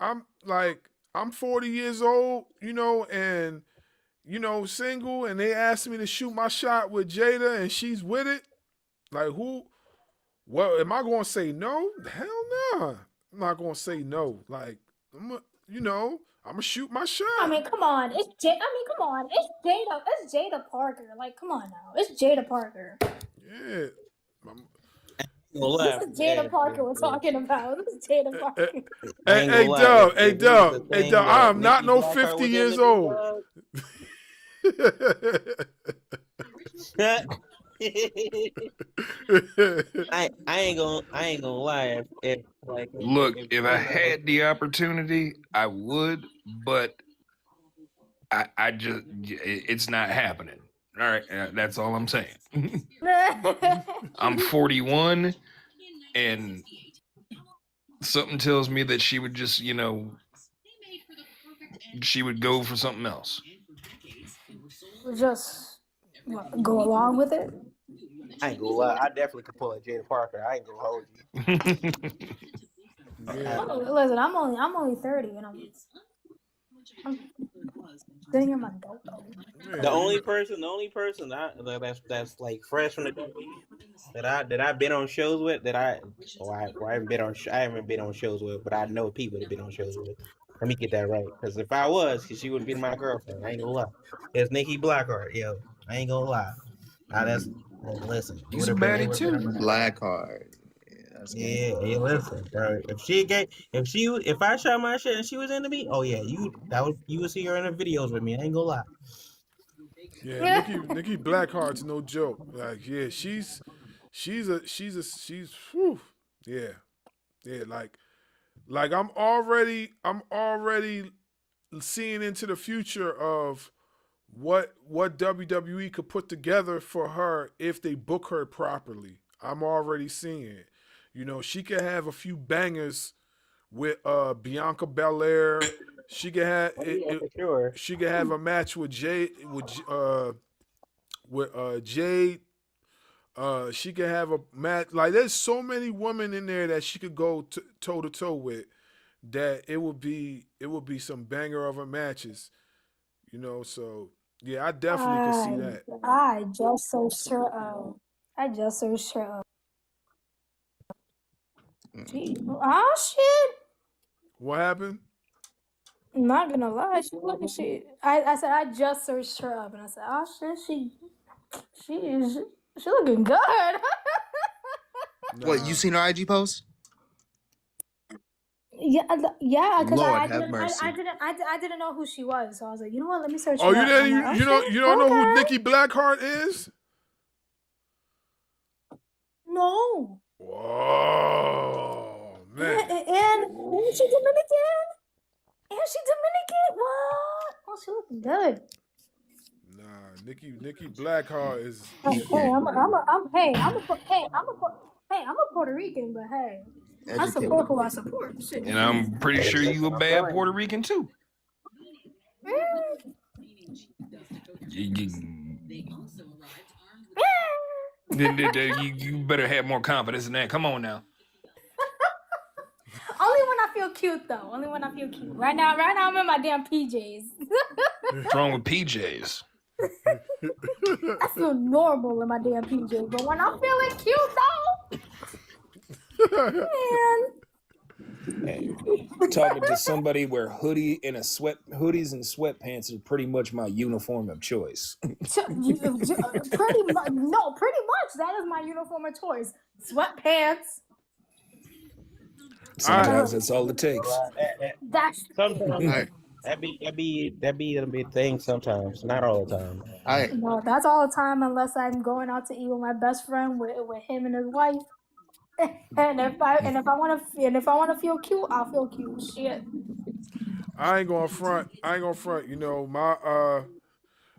like I'm 40 years old, you know, and you know, single, and they ask me to shoot my shot with Jada, and she's with it. Like, who? Well, am I gonna say no? Hell no. I'm not gonna say no. Like, I'm gonna shoot my shot. I mean, come on. It's come on. It's Jada Parker. Like, come on now. It's Jada Parker. Yeah. This is Jada Parker we're talking about. This is Jada Parker. Hey, Dub. I am not no 50 years old. I ain't gonna lie. If I had the opportunity, I would, but I just it's not happening. All right, that's all I'm saying. I'm 41, and something tells me that she would just, she would go for something else. Just go along with it. I ain't gonna lie. I definitely could pull a Jada Parker. I ain't gonna hold you. Listen, I'm only 30, and I'm sitting in my dope. The only person that's like fresh from the WWE that I've been on shows with I haven't been on shows with, but I know people that been on shows with. Let me get that right, because if I was, she wouldn't be my girlfriend. I ain't gonna lie. It's Nikki Blackheart, yo. I ain't gonna lie. Now listen. He's married too. Blackheart. Yeah, hey, listen, bro. If I shot my shit and she was into me, oh yeah, you would see her in the videos with me. I ain't gonna lie. Yeah, Nikki Blackheart's no joke. Like, yeah, she's whew, yeah. Like I'm already seeing into the future of what WWE could put together for her if they book her properly. I'm already seeing it. You know, she could have a few bangers with Bianca Belair. She could have she could have a match with Jade. She could have a match. Like, there's so many women in there that she could go toe to toe with. That it would be some banger of a matches. You know, so yeah, I definitely could see that. I just so sure. Gee, oh shit! What happened? I'm not gonna lie. I said I just searched her up, and I said, oh shit, she looking good. What, you seen her IG post? Yeah, because Lord have mercy. I didn't know who she was, so I was like, you know what? Let me search. Oh, her up. I'm like, you don't know who Nikki Blackheart is? No. Whoa, man. And she Dominican. What? Oh, she looking good. Nah, Nikki Blackheart is. I'm a Puerto Rican, but hey, I support who I support. Shit. And I'm pretty sure you a bad Puerto Rican too. You better have more confidence in that. Come on now. Only when I feel cute, though. Only when I feel cute. Right now I'm in my damn PJs. What's wrong with PJs? I feel normal in my damn PJs, but when I'm feeling cute, though, man. Hey, talking to somebody where hoodies and sweatpants are pretty much my uniform of choice. Pretty much. That is my uniform of choice. Sweatpants. Sometimes that's all it takes. Sometimes that be a big thing. Sometimes, not all the time. No, that's all the time unless I'm going out to eat with my best friend with him and his wife. And if I want to feel cute, I'll feel cute. Shit. I ain't gonna front. You know,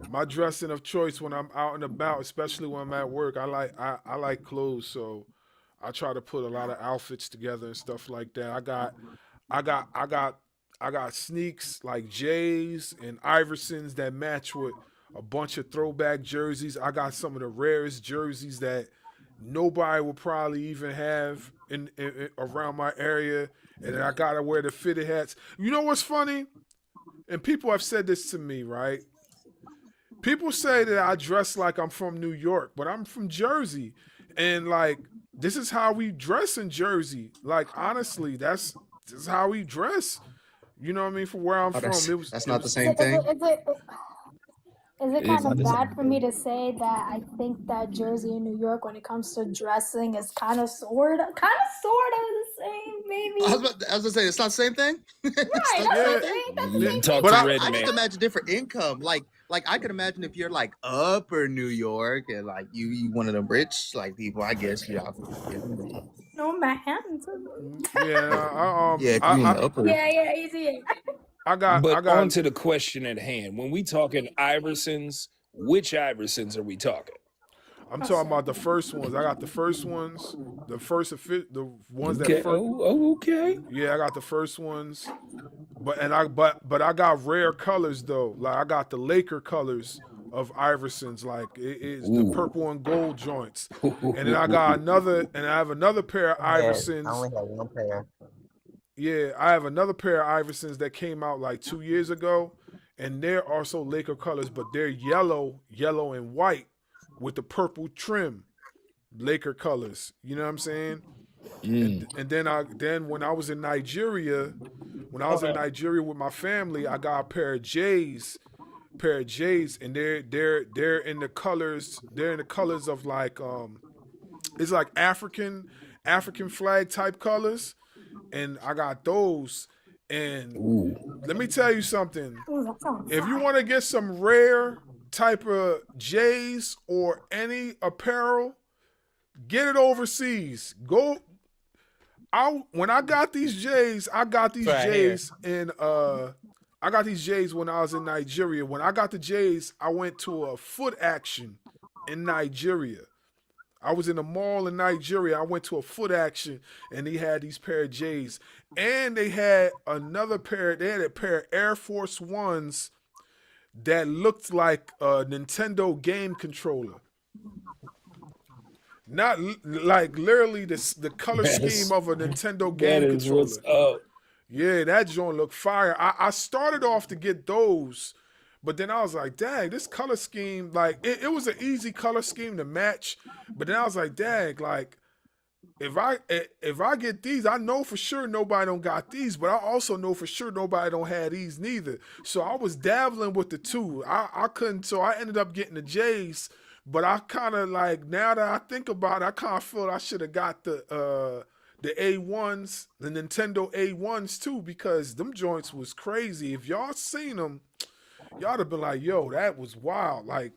my dressing of choice when I'm out and about, especially when I'm at work. I like clothes, so I try to put a lot of outfits together and stuff like that. I got I got I got sneaks like J's and Iversons that match with a bunch of throwback jerseys. I got some of the rarest jerseys that nobody will probably even have in around my area. And then I gotta wear the fitted hats. You know what's funny? And people have said this to me, right? People say that I dress like I'm from New York, but I'm from Jersey. And like this is how we dress in Jersey. Like honestly, this is how we dress. You know what I mean? For where I'm Oh, from, that's not the Is same it, thing. is it It's kind not of the bad same. for me to say that I think that Jersey and New York, when it comes to dressing, is kind of sort of the same, maybe? I was gonna say it's not the same thing. It's Right, not the that's same what I'm thing. saying. That's the same Talk thing. to But Red I Man. just imagine different income. Like I could imagine if you're like upper New York and like you one of them rich like people. I guess you know. No, man. yeah, Yeah, if you in the upper. Yeah, easy. I But got on to the question at hand. When we talking Iversons, which Iversons are we talking? I'm talking about the first ones. I got the first ones, the ones that Okay. first. Okay. Yeah, I got the first ones. But I got rare colors though. Like I got the Laker colors of Iversons, like it is the Ooh. purple and gold joints. And then I have another pair of I Iversons. only had one pair. Yeah, I have another pair of Iversons that came out like 2 years ago, and they're also Laker colors, but they're yellow and white with the purple trim. Laker colors. You know what I'm saying? And then when I was in Nigeria, with my family, I got a pair of J's, and they're in the colors. They're in the colors of like it's like African flag type colors, and I got those. And let me tell you something. Ooh, that sounds If you fire. want to get some rare type of J's or any apparel, get it overseas. When I got these J's, I got these Right here. J's when I was in Nigeria. When I got the J's, I went to a foot action in Nigeria. I was in a mall in Nigeria. I went to a foot action and he had these pair of J's. And they had another pair, they had a pair of Air Force Ones that looked like a Nintendo game controller. Not like literally the color scheme of a Nintendo game That is what's controller. up. Yeah, that joint looked fire. I started off to get those, but then I was like, dang, this color scheme, like it was an easy color scheme to match. But then I was like, dang, like if I get these, I know for sure nobody don't got these, but I also know for sure nobody don't have these neither. So I was dabbling with the two. I couldn't, so I ended up getting the J's. But I kind of like, now that I think about it, I kind of feel I should have got the A1s, the Nintendo A1s too, because them joints was crazy. If y'all seen them, y'all have been like, yo, that was wild. Like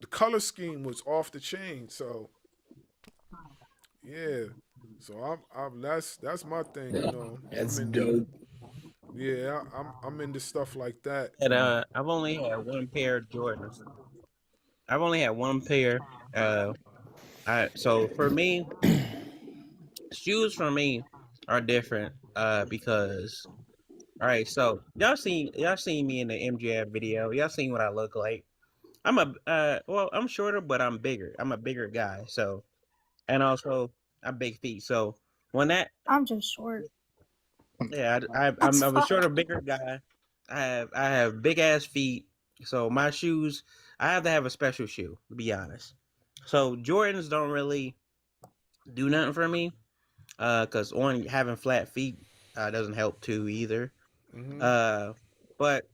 the color scheme was off the chain. So yeah. So that's my thing, you know. That's I'm dope. yeah, I'm into stuff like that. And I've only had one pair of Jordans. I've only had one pair. So for me, shoes for me are different. Because all right, so y'all seen me in the MJF video. Y'all seen what I look like. I'm I'm shorter, but I'm bigger. I'm a bigger guy. So, and also I'm big feet. So when that, I'm just short. yeah, I'm That's a fine. shorter, bigger guy. I have big ass feet. So my shoes, I have to have a special shoe, to be honest. So Jordans don't really do nothing for me. Cause having flat feet doesn't help too either. But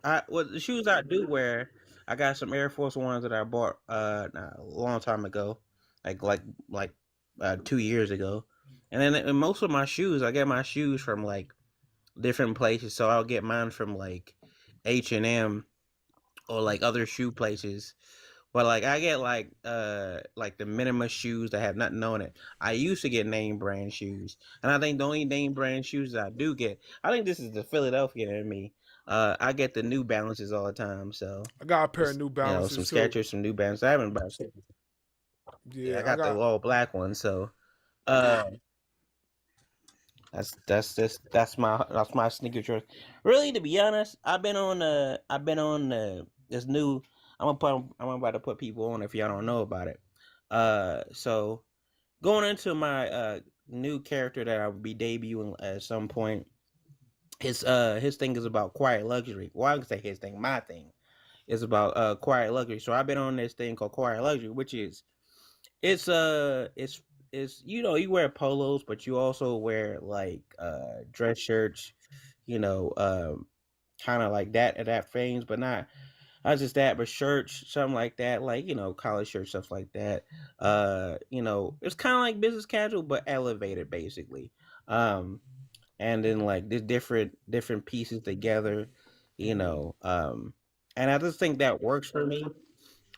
the shoes I do wear, I got some Air Force Ones that I bought a long time ago, like 2 years ago, and then in most of my shoes, I get my shoes from like different places. So I'll get mine from like H&M or like other shoe places, But like I get like the minimum shoes that have nothing on it. I used to get name brand shoes, and I think the only name brand shoes that I do get, I think this is the Philadelphia in me. I get the New Balances all the time. So I got a pair of just, New some Balances too. Skechers, some New Balances. I haven't bought. Yeah, I Yeah, I got the got. all black one. So that's my sneaker choice. Really, to be honest, I've been on this new. I'm about to put people on if y'all don't know about it. So going into my new character that I will be debuting at some point. His thing is about quiet luxury. Well, I can say his thing. My thing is about quiet luxury. So I've been on this thing called quiet luxury, which is it's you wear polos, but you also wear like dress shirts, you know, kind of like that frames, but not just that, but shirts, something like that, like college shirts, stuff like that. It's kind of like business casual, but elevated basically. Um, and then like the different pieces together, you know. And I just think that works for me.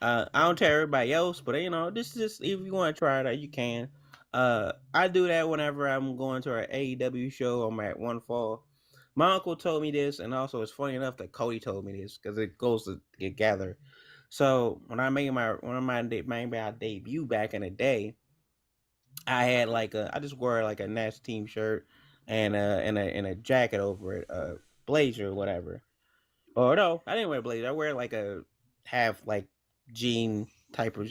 I don't tell everybody else, but this is if you want to try it out, you can. I do that whenever I'm going to an AEW show. I'm at one fall. My uncle told me this, and also it's funny enough that Cody told me this because it goes together. So when I made my debut back in the day, I had I just wore like a Nats team shirt and a jacket over it, blazer or whatever. Or no, I didn't wear a blazer. I wear like a half like jean type of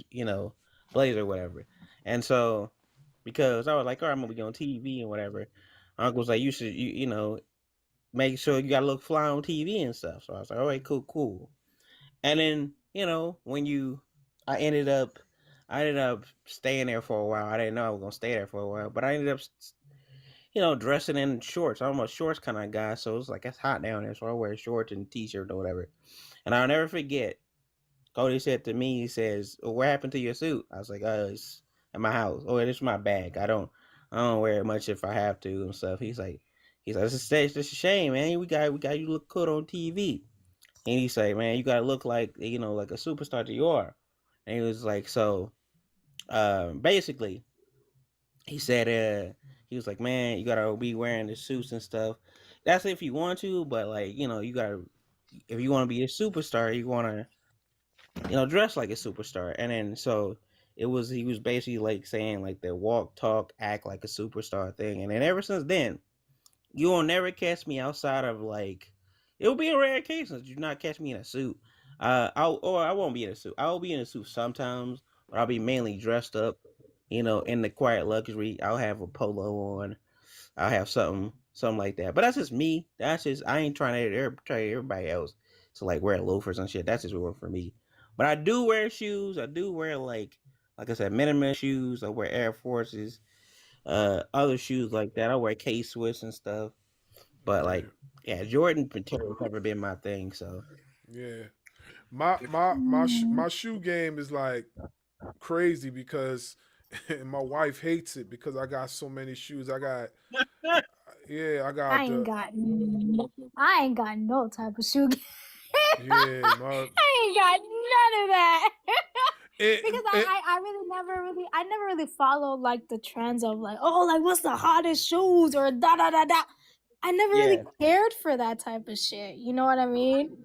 blazer or whatever. And so because I was like, all right, I'm gonna be on TV and whatever. My uncle was like, you should make sure you gotta look fly on TV and stuff. So I was like, all right, cool. And then when I ended up staying there for a while. I didn't know I was gonna stay there for a while, but I ended up dressing in shorts. I'm a shorts kind of guy, so it's like it's hot down there, so I wear shorts and t-shirt or whatever. And I'll never forget. Cody said to me, he says, "Well, what happened to your suit?" I was like, "It's at my house. Oh, this is my bag. I don't wear it much if I have to and stuff." It's a shame, man. We got you look good on TV." And he said, "Man, you gotta look like like a superstar that you are." And he was like, "So, basically." He said he was like, man, you gotta be wearing the suits and stuff. That's if you want to, but like, you gotta if you wanna be a superstar, you wanna, dress like a superstar. And then so he was basically like saying like the walk, talk, act like a superstar thing. And then ever since then, you will never catch me outside of like it will be a rare occasion that you not catch me in a suit. I won't be in a suit. I'll be in a suit sometimes, but I'll be mainly dressed up, in the quiet luxury. I'll have a polo on. I'll have something like that. But that's just me. That's just I ain't trying to try everybody else to like wear loafers and shit. That's just work for me. But I do wear shoes. I do wear like I said, minimum shoes. I wear Air Forces, other shoes like that. I wear K Swiss and stuff. But Yeah, like, yeah, Jordan material's never been my thing. So yeah. My shoe game is like crazy because and my wife hates it because I got so many shoes. I got I I got ain't the got I ain't got no type of shoe game. yeah my I ain't got none of that. it, Because it, I really I never really followed like the trends of like, oh, like what's the hottest shoes or da da da da. I never really yeah, cared for that type of shit. You know what I mean?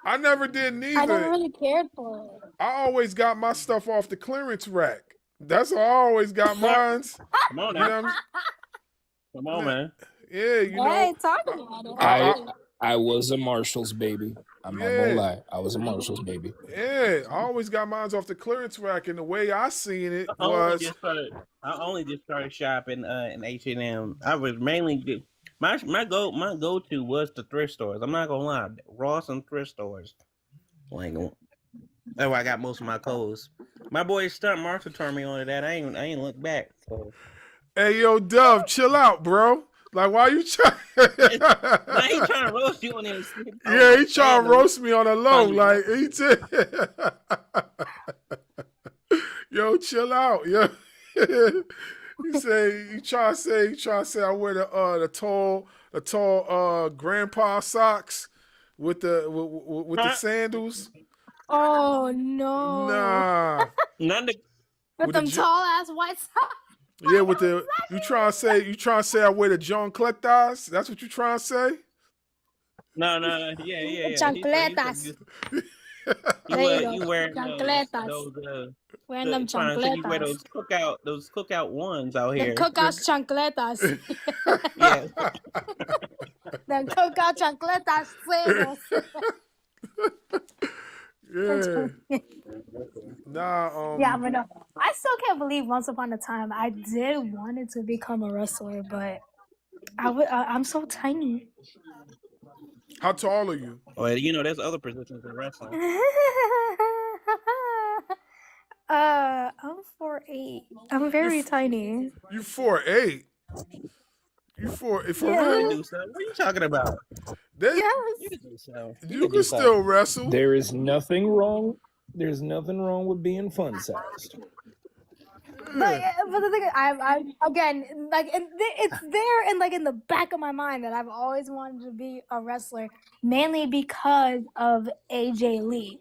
I never did I never neither. really cared for it. I always got my stuff off the clearance rack. That's how I always got mines. come on You now, know what come on, I'm man. Yeah, you know. Hey, talk about it. I, I, I was a Marshalls baby. I'm not gonna yeah. lie. I was a Marshalls baby. Yeah, I always got mines off the clearance rack, and the way I seen it was, I only just started shopping in H&M. I was mainly my go to was the thrift stores. I'm not gonna lie, Ross and thrift stores. Like that's where I got most of my clothes. My boy Stunt Marshall turned me on to that. I ain't looked back. So hey yo, Dove, chill out, bro. Like, why you trying? now he trying to roast you on this. Yeah, he trying to roast me on a low. Like he did. Yo, chill out, yo. He try to say I wear the tall grandpa socks with the with the sandals. Oh no. Nah. None of With them tall ass white socks. Yeah, with the you trying to say I wear the John Collectors? That's what you trying to say? no, yeah. He Chancletas. There you go. you wearing Chancletas. Wearing them trying to say you wear chancletas. those cookout ones out The here. cookout chancletas. Yeah. The cookout chancletas fuegos. Yeah. Nah, Yeah, but no. I still can't believe once upon a time I did wanted to become a wrestler, but I'm so tiny. How tall are you? Well, you know, there's other positions in wrestling. I'm 4'8". I'm very tiny. You 4'8". You for You real? can do something. What are you talking about? Yes. You can do something. You can still wrestle. There is nothing wrong. There's nothing wrong with being fun sized. But the thing is, I again, like, it's there and like in the back of my mind that I've always wanted to be a wrestler, mainly because of AJ Lee,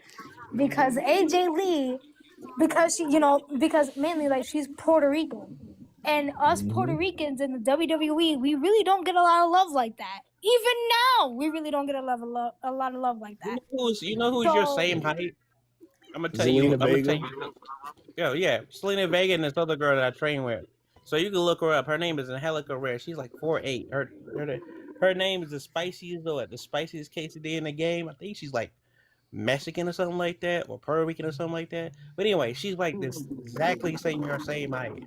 because AJ Lee, because she, because mainly like she's Puerto Rican, and us Puerto Ricans in the WWE, we really don't get a lot of love like that. Even now, we really don't get a lot of love like that. You know who's your same height? I'm gonna tell you. Yeah, Selena Vega and this other girl that I train with. So you can look her up. Her name is Angelica Rare. She's like 4'8". Her name is the spiciest quesadilla in the game. I think she's like Mexican or something like that, or Puerto Rican or something like that. But anyway, she's like this exactly same height.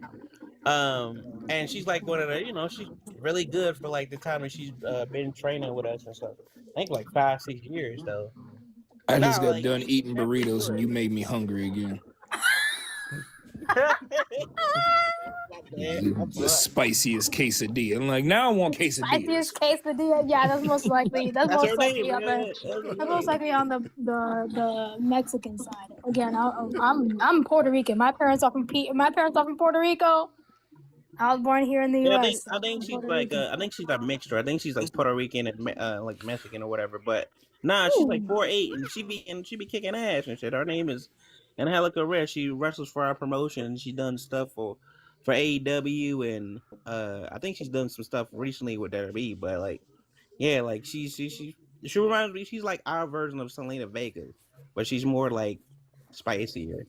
And she's like one of the, she's really good for like the time that she's been training with us and stuff. I think like 5-6 years though. I just got done eating burritos and you made me hungry again. The spiciest quesadilla. I'm like, now I want quesadilla. Spiciest quesadilla. Yeah, that's most likely. That's most likely on the Mexican side. Again, I'm Puerto Rican. My parents are from Puerto Rico. I was born here in the U.S. I think she's like I think she's a mixture. I think she's like Puerto Rican and like Mexican or whatever. But nah, she's like 4'8", and she be kicking ass and shit. Her name is Angelica Rare. She wrestles for our promotion. She done stuff for AEW and I think she's done some stuff recently with WWE. But like, yeah, like she reminds me. She's like our version of Selena Vega, but she's more like spicier.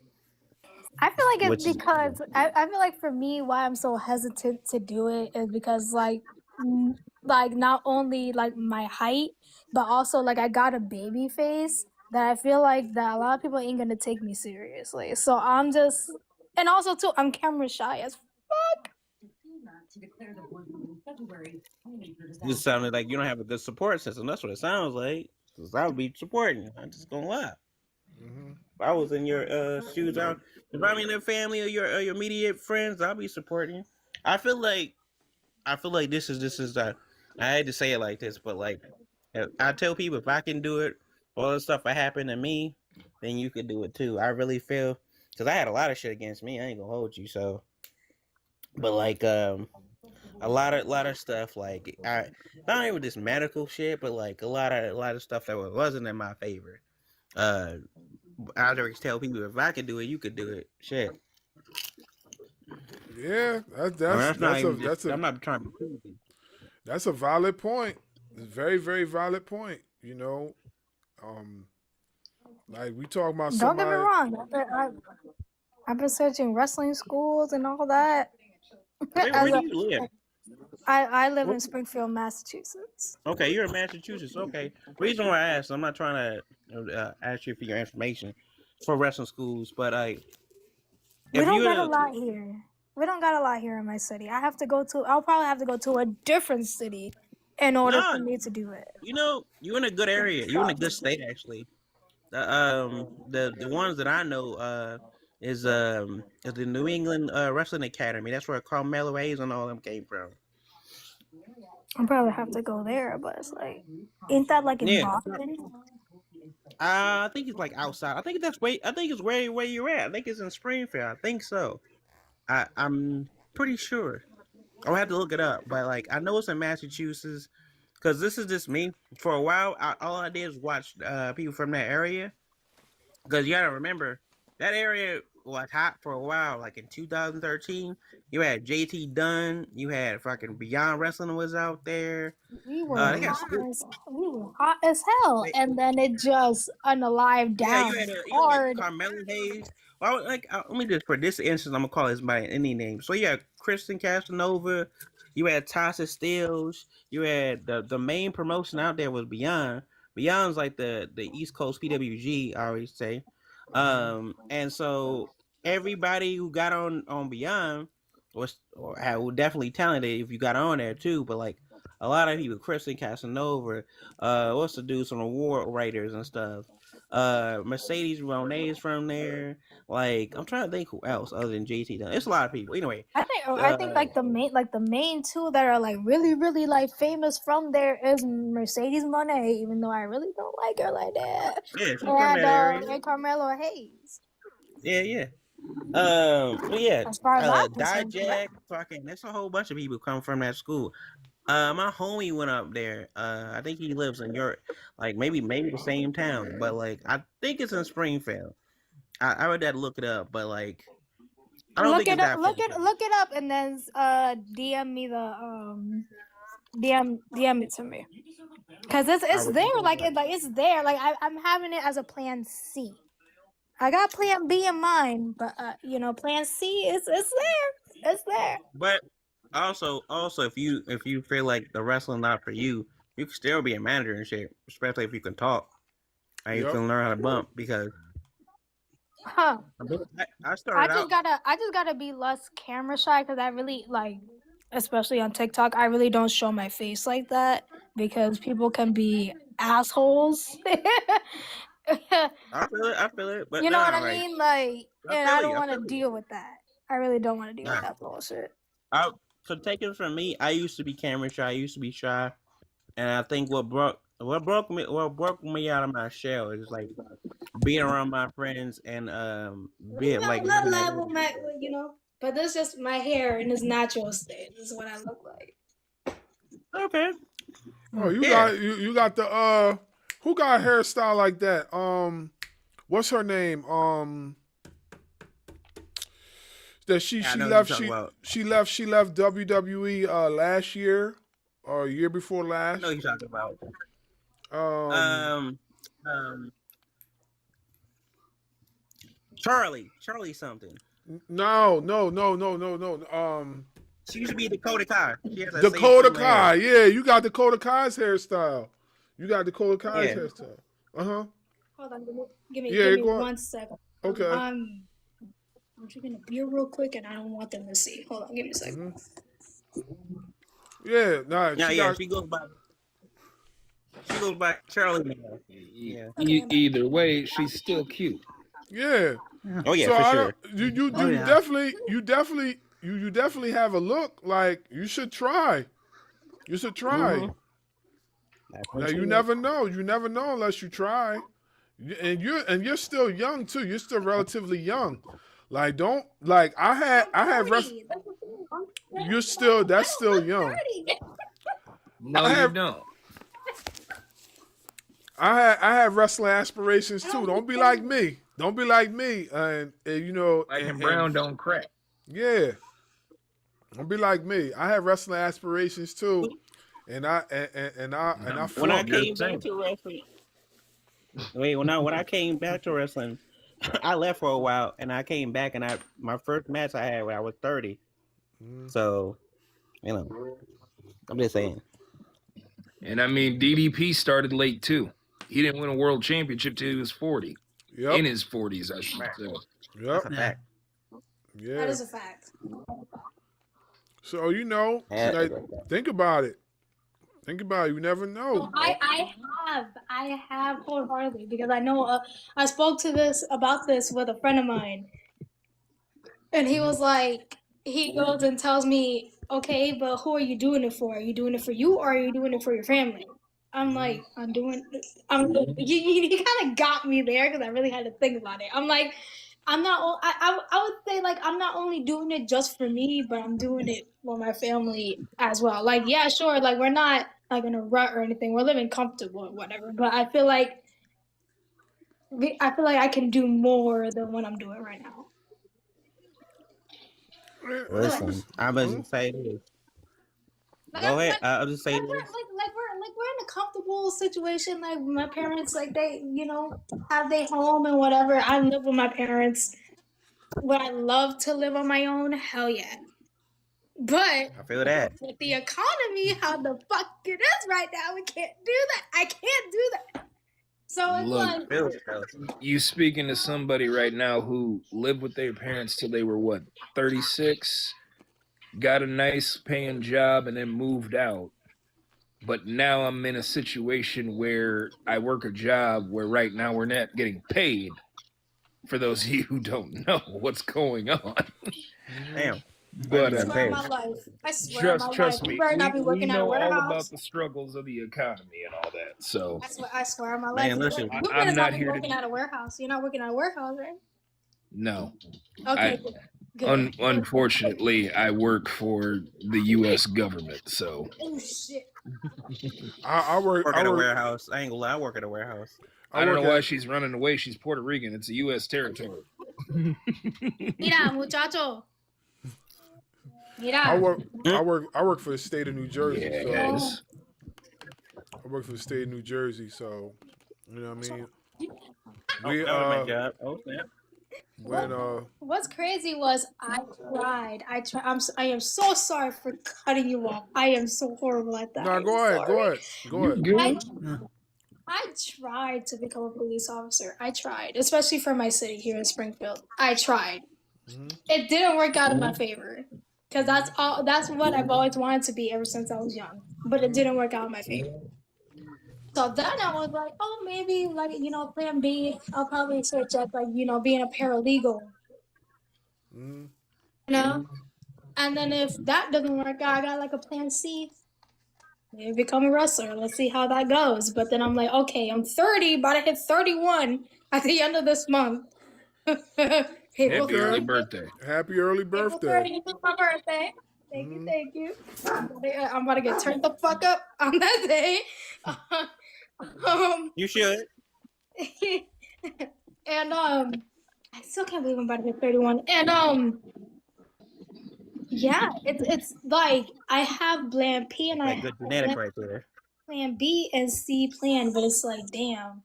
I feel like it's because I feel like for me, why I'm so hesitant to do it is because like not only like my height, but also like I got a baby face that I feel like that a lot of people ain't gonna take me seriously. So I'm just, and also too, I'm camera shy as fuck. It sounded like you don't have a good support system. That's what it sounds like. Because I would be supporting you. I'm just gonna lie. If I was in your shoes, if I'm in your family or your immediate friends, I'll be supporting you. I feel like this is I had to say it like this, but like I tell people if I can do it, all the stuff that happened to me, then you could do it too. I really feel because I had a lot of shit against me. I ain't gonna hold you. So, but like a lot of stuff like not even this medical shit, but like a lot of stuff that wasn't in my favor. I always tell people if I could do it, you could do it. Shit. Yeah, I'm not trying to prove it. That's a valid point. It's a very, very valid point. Like we talk about. Don't get me wrong. I've been searching wrestling schools and all that. Where do you live? I live in Springfield, Massachusetts. Okay, you're in Massachusetts. Okay. Reason why I asked, I'm not trying to ask you for your information for wrestling schools, but we don't got a lot here. We don't got a lot here in my city. I'll probably have to go to a different city in order for me to do it. You're in a good area. You're in a good state, actually. The ones that I know is the New England Wrestling Academy. That's where Carmelo Hayes and all them came from. I'll probably have to go there, but it's like, ain't that like in Boston? I think it's like outside. I think it's where you're at. I think it's in Springfield. I think so. I'm pretty sure. I'll have to look it up, but like I know it's in Massachusetts because this is just me. For a while, all I did was watch people from that area, Because you gotta remember that area was hot for a while. Like in 2013, you had JT Dunn, you had fucking Beyond Wrestling was out there. We were They got hot as hell, and then it just unalived yeah, down you had hard. Carmelo Hayes. Well, let me just for this instance, I'm gonna call this by any name. So you had Kristen Casanova, you had Tasha Steeles, you had the main promotion out there was Beyond. Beyond's like the East Coast PWG, I always say. And so everybody who got on Beyond was definitely talented if you got on there too. But like a lot of people, Kristen Casanova, what's the dudes from the War Raiders and stuff. Mercedes Moné's from there. Like I'm trying to think who else other than JT Dunn. It's a lot of people. Anyway, I think like the main two that are like really like famous from there is Mercedes Moné, even though I really don't like her like that. Yeah, she's from that area. And Carmelo Hayes. Yeah. Yeah. As far as I'm concerned, Dijak, fucking. There's a whole bunch of people come from that school. My homie went up there. I think he lives in York, like maybe the same town, but like I think it's in Springfield. I would have to look it up, but like I don't look think it it's up, that look it up, and then DM me the DM it to me, cause it's there, it's there. Like I'm having it as a plan C. I got plan B in mind, but plan C is there. It's there. But also, if you feel like the wrestling not for you, you can still be a manager and shit, especially if you can talk and you can learn how to bump. Because I started I just gotta be less camera shy, because I really especially on TikTok, I really don't show my face like that because people can be assholes. I feel it. But you know what I mean? And I don't want to deal with that. I really don't want to deal with that bullshit. So take it from me, I used to be camera shy. I used to be shy, and I think what broke me out of my shell is like being around my friends and being like. Not level, but this is just my hair in its natural state. This is what I look like. Okay. Oh, you got the who got a hairstyle like that? What's her name? That she left WWE last year or year before last. I know you're talking about. Charlie something. No. She used to be Dakota Kai. Dakota Kai, yeah, you got Dakota Kai's hairstyle. Hairstyle. Hold on, give me 1 second. Okay. I'm drinking a beer real quick, and I don't want them to see. Hold on, give me a second. Yeah, she goes by Charlie. Yeah. Either way, she's still cute. Yeah. Oh yeah, so for sure. You definitely have a look. Like you should try. Mm-hmm. Now you never know. You never know unless you try. And you're still young too. You're still relatively young. Like don't like I had that's still young. No, you don't. I had wrestling aspirations too. Don't be like me. And and brown don't crack. Yeah. Don't be like me. I had wrestling aspirations too. And I when I came back to wrestling. When I came back to wrestling, I left for a while and I came back and my first match I had when I was 30. So, I'm just saying. And I mean, DDP started late too. He didn't win a world championship till he was 40. Yep. In his 40s, I should say. Yep. That's a fact. Yeah. That is a fact. So think about it. You never know. I have wholeheartedly, because I know I spoke about this with a friend of mine, and he was like, he goes and tells me, okay, but who are you doing it for? Are you doing it for you, or are you doing it for your family? I'm like, you kind of got me there, because I really had to think about it. I'm like, I would say, like, I'm not only doing it just for me, but I'm doing it for my family as well. Like, yeah, sure, like, we're not like in a rut or anything. We're living comfortable or whatever. But I feel like I feel like I can do more than what I'm doing right now. Listen, I'm gonna say this. Go ahead. I'll just say Like this. we're in a comfortable situation. Like my parents, like they, have their home and whatever. I live with my parents. Would I love to live on my own? Hell yeah. But I feel that. with the economy, how the fuck it is right now, we can't do that. I can't do that. So it's Look, like, you speaking to somebody right now who lived with their parents till they were what, 36, got a nice paying job and then moved out. But now I'm in a situation where I work a job where right now we're not getting paid. For those of you who don't know what's going on. Damn. But I swear on my life. I swear on my life. You better not be we working at a know all warehouse. about the struggles of the economy and all that. So I swear on my Man, life. listen, You I'm better not not be here to- working at a warehouse. You're not working at a warehouse, right? no. Okay, good. Unfortunately, I work for the U.S. government, so. Oh shit. I work at a warehouse. I ain't gonna lie, I work at a warehouse. I don't know why she's running away. She's Puerto Rican. It's a U.S. territory. Mira, muchacho. Mira. I work for the state of New Jersey. Yeah, so guys. I work for the state of New Jersey, so you know what I mean. That was my job. Oh snap. What's crazy was I am so sorry for cutting you off. I am so horrible at that. No, go ahead. I tried to become a police officer. I tried, especially for my city here in Springfield. I tried. It didn't work out in my favor because that's what I've always wanted to be ever since I was young. But it didn't work out in my favor. So then I was like, oh, maybe plan B. I'll probably search up being a paralegal. And then if that doesn't work out, I got like a plan C. Maybe become a wrestler. Let's see how that goes. But then I'm like, okay, I'm 30, about to hit 31 at the end of this month. Happy early birthday. Happy early birthday. It's my birthday. Thank you. I'm about to get turned the fuck up on that day. You should. And I still can't believe I'm about to hit 31. And yeah, it's like I have plan P and I Good genetic right there. plan B and C plan, but it's like damn.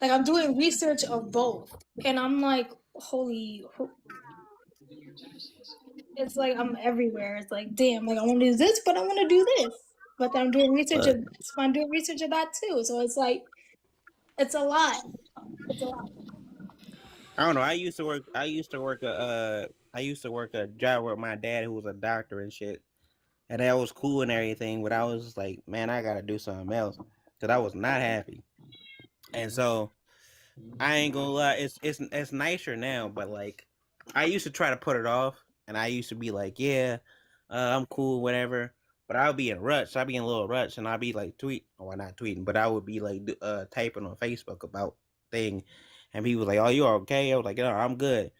Like I'm doing research of both, and I'm like, it's like I'm everywhere. It's like damn, like I want to do this, but I want to do this, but then I'm doing research of this, but I'm doing research of that too. So it's like, it's a lot. It's a lot. I don't know. I used to work a job with my dad who was a doctor and shit. And that was cool and everything, but I was just like, man, I gotta do something else. Cause I was not happy. And so I ain't gonna lie, it's nicer now, but like I used to try to put it off and I used to be like, yeah, I'm cool, whatever. But I'll be in a rush. I'll be in a little rush and I'll be like not tweeting, but I would be like typing on Facebook about thing. And people was like, oh, you okay? I was like, no, I'm good.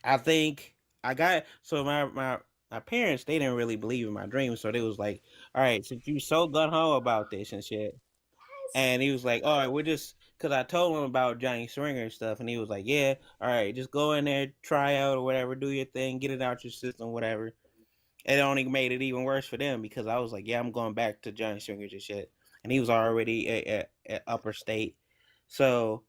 I think I got so my parents, they didn't really believe in my dreams, so they was like, all right, since you so gung-ho about this and shit. And he was like, all right, we're just, because I told him about Johnny Swinger and stuff, and he was like, yeah, all right, just go in there, try out or whatever, do your thing, get it out your system, whatever. It only made it even worse for them because I was like, yeah, I'm going back to Johnny Swingers and shit. And he was already at upper state. So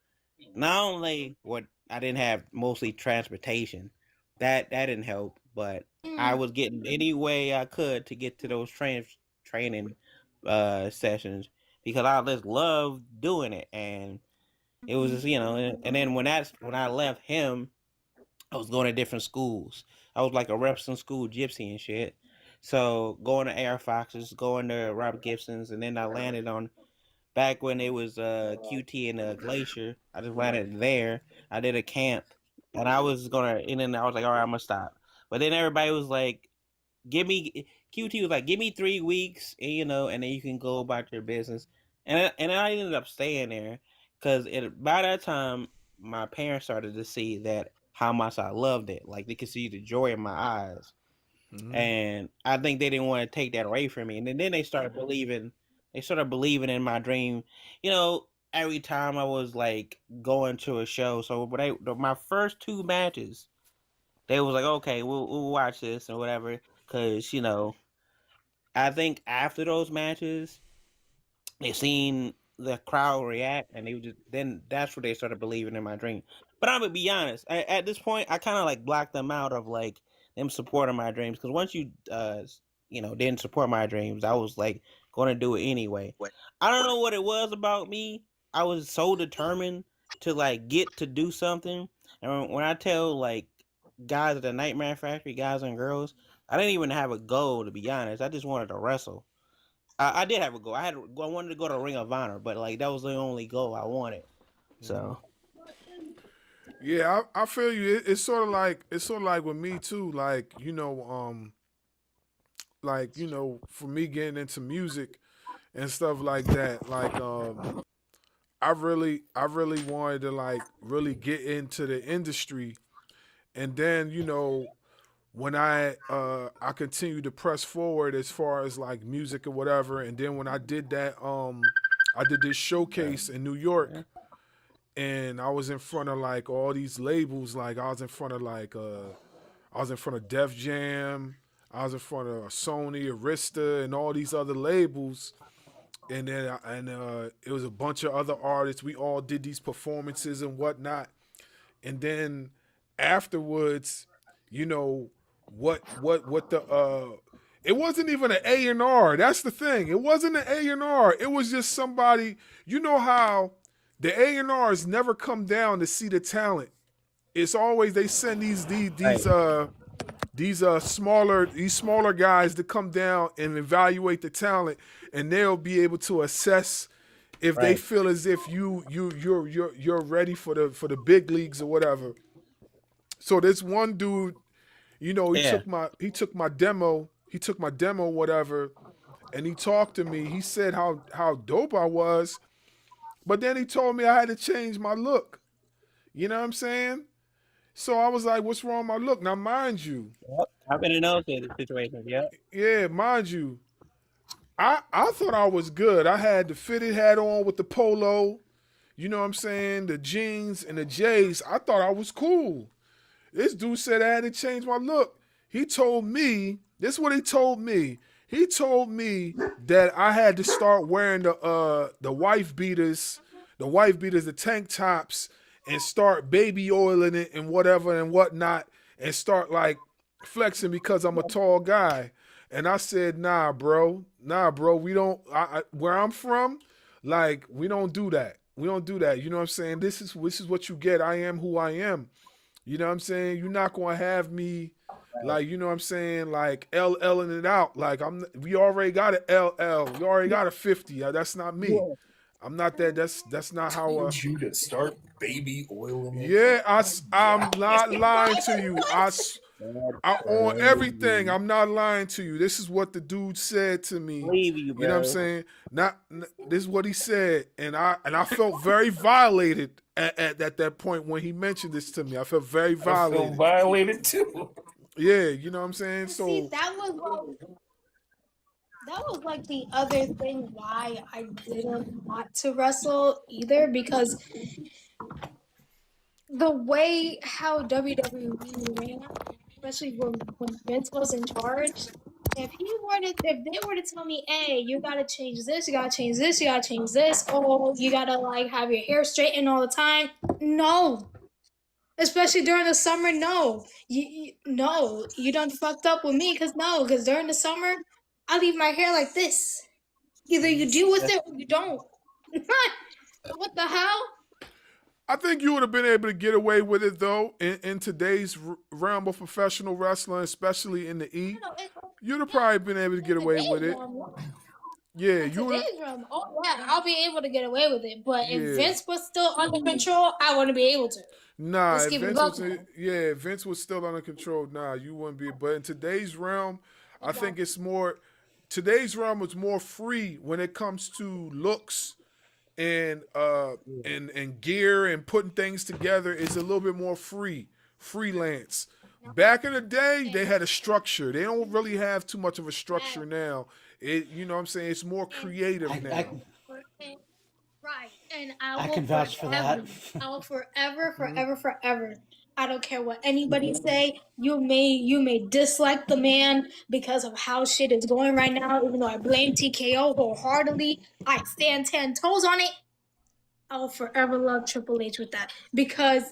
not only what I didn't have mostly transportation, that didn't help, but I was getting any way I could to get to those training sessions because I just loved doing it, and it was just, and then when I left him, I was going to different schools. I was like a Repson school gypsy and shit. So going to Air Foxes, going to Robert Gibson's, and then I landed on back when it was QT and Glacier. I just landed there. I did a camp, and I was and then I was like, all right, I'm gonna stop. But then everybody was like, QT was like, give me 3 weeks, and then you can go about your business. And I ended up staying there because by that time my parents started to see that how much I loved it. Like they could see the joy in my eyes, and I think they didn't want to take that away from me. And then they started believing. They started believing in my dream. every time I was like going to a show. So when my first 2 matches, they was like, okay, we'll watch this or whatever, because I think after those matches, they seen the crowd react, and then that's where they started believing in my dream. But I'm gonna be honest, at this point, I kind of like blocked them out of like them supporting my dreams, because once you didn't support my dreams, I was like going to do it anyway. I don't know what it was about me. I was so determined to like get to do something, and when I tell like guys at the Nightmare Factory, guys and girls, I didn't even have a goal, to be honest. I just wanted to wrestle. I did have a goal. I wanted to go to Ring of Honor, but like that was the only goal I wanted. So Yeah, I feel you. It's sort of like with me too. For me getting into music and stuff like that. I really wanted to like really get into the industry, and then when I continued to press forward as far as like music or whatever, and then when I did that I did this showcase in New York, and I was in front of like all these labels. Like I was in front of Def Jam, I was in front of Sony, Arista, and all these other labels. And then it was a bunch of other artists. We all did these performances and whatnot. And then afterwards, what the it wasn't even an A&R. That's the thing. It wasn't an A&R. It was just somebody. You know how the A&Rs never come down to see the talent. It's always they send these smaller guys to come down and evaluate the talent, and they'll be able to assess if they feel as if you're ready for the big leagues or whatever. So this one dude, he took my demo, whatever, and he talked to me. He said how dope I was, but then he told me I had to change my look. You know what I'm saying? So I was like, what's wrong with my look? Now, mind you, I've been in those situations. Yeah, mind you, I thought I was good. I had the fitted hat on with the polo, you know what I'm saying, the jeans and the J's. I thought I was cool. This dude said I had to change my look. He told me, this is what he told me. He told me that I had to start wearing the wife beaters, the tank tops, and start baby oiling it and whatever and whatnot, and start like flexing because I'm a tall guy. And I said, nah, bro, we don't, where I'm from, like, we don't do that. We don't do that. You know what I'm saying? This is what you get. I am who I am. You know what I'm saying? You're not going to have me, like, you know what I'm saying, like, LLing it out. Like, we already got an LL. We already got a 50. That's not me. I'm not that. That's not how. You to start baby oiling it. Yeah, I'm not lying to you. I on everything. I'm not lying to you. This is what the dude said to me. You know what I'm saying? This is what he said, and I felt very violated at that point when he mentioned this to me. I felt very violated. I felt violated too. Yeah, you know what I'm saying? So See, that was like the other thing why I didn't want to wrestle either, because the way how WWE ran, especially when Vince was in charge, if they were to tell me, hey, you gotta change this, you gotta change this, you gotta change this, or you gotta like have your hair straightened all the time, no. Especially during the summer, no. No, you done fucked up with me, because during the summer, I leave my hair like this. Either you deal with it or you don't. What the hell? I think you would have been able to get away with it, though, in today's realm of professional wrestling, especially in the E. You'd have probably been able to get away with it. Yeah, you would. Today's realm, oh yeah, I'll be able to get away with it. But if Vince was still under control, I wouldn't be able to. Nah, if Vince was still under control, nah, you wouldn't be. But in today's realm, I think it's more. Today's realm is more free when it comes to looks and gear and putting things together. It's a little bit more freelance. Back in the day, they had a structure. They don't really have too much of a structure now. You know what I'm saying? It's more creative now. Right. And I can vouch for that. I will forever. I don't care what anybody say. You may dislike the man because of how shit is going right now. Even though I blame TKO wholeheartedly, I stand 10 toes on it. I will forever love Triple H with that because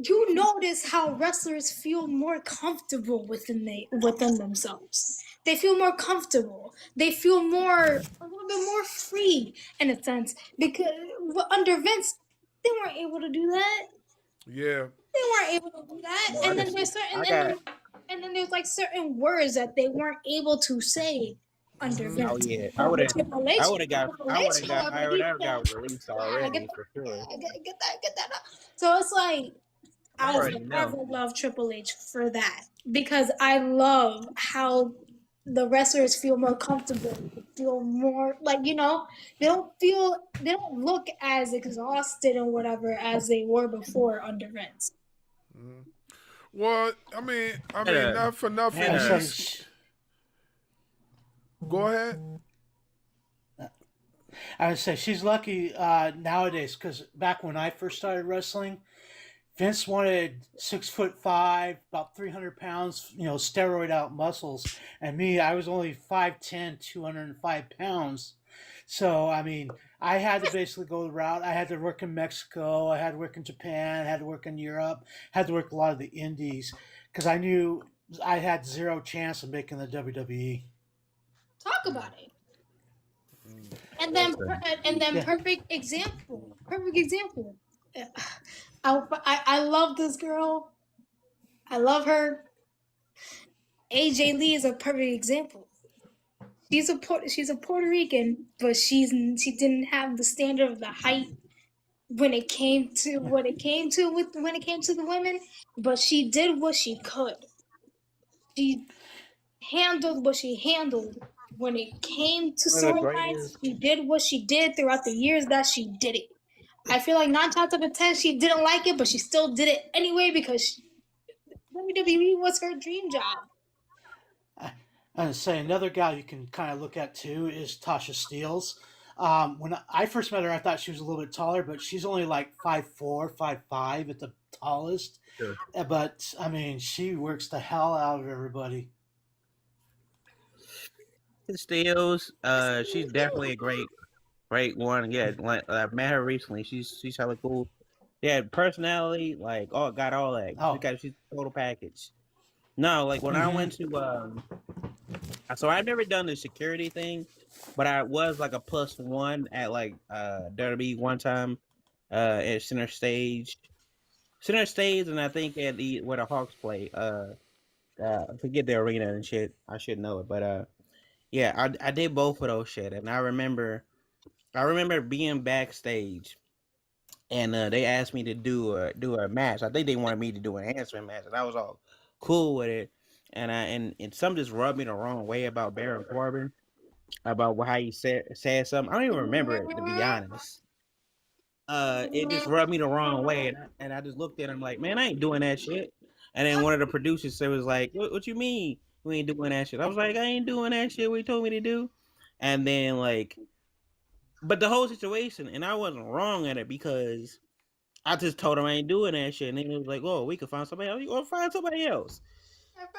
you notice how wrestlers feel more comfortable within themselves. They feel more comfortable. They feel a little bit more free in a sense because under Vince, they weren't able to do that. Yeah. They weren't able to do that. Well, And then there's certain and then there's like certain words that they weren't able to say under oh Vince. yeah, But with Triple H, I would have got released yeah, already for sure. get that. So it's like I I will already forever know. love Triple H for that because I love how the wrestlers feel more comfortable, feel more like they don't look as exhausted and whatever as they were before under Vince. Well, I mean, not for nothing. Go ahead. I would say she's lucky nowadays because back when I first started wrestling, Vince wanted 6'5", about 300 pounds, steroid out muscles, and me, I was only 5'10", 205 pounds. So I mean, I had to basically go the route. I had to work in Mexico, I had to work in Japan, I had to work in Europe, had to work a lot of the indies because I knew I had zero chance of making the WWE. Talk about it. And then perfect example. I love this girl. I love her. AJ Lee is a perfect example. She's a Puerto Rican, but she didn't have the standard of the height when it came to the women, but she did what she could. She handled what she handled. When it came to storylines, she did what she did throughout the years that she did it. I feel like 9 times out of 10 she didn't like it, but she still did it anyway because WWE was her dream job. And say another gal you can kind of look at too is Tasha Steelz. When I first met her, I thought she was a little bit taller, but she's only like 5'4", 5'5" at the tallest. Sure. But I mean, she works the hell out of everybody. Steels, she's definitely a great one. Yeah, like I've met her recently. She's hella cool. Yeah, personality, like got all that. She's a total package. No, like when I went to so I've never done the security thing, but I was like a +1 at like WWE one time at Center Stage, and I think at where the Hawks play. I forget the arena and shit. I should know it, but yeah, I did both of those shit, and I remember being backstage, and they asked me to do a match. I think they wanted me to do an answering match, and I was all cool with it. And some just rubbed me the wrong way about Baron Corbin, about how he said something. I don't even remember it, to be honest. It just rubbed me the wrong way, and I just looked at him like, man, I ain't doing that shit. And then one of the producers was like, what you mean we ain't doing that shit? I was like, I ain't doing that shit. What you told me to do? And then but the whole situation, and I wasn't wrong at it because I just told him I ain't doing that shit, and then he was like, "Oh, we could find somebody else. You gonna find somebody else?"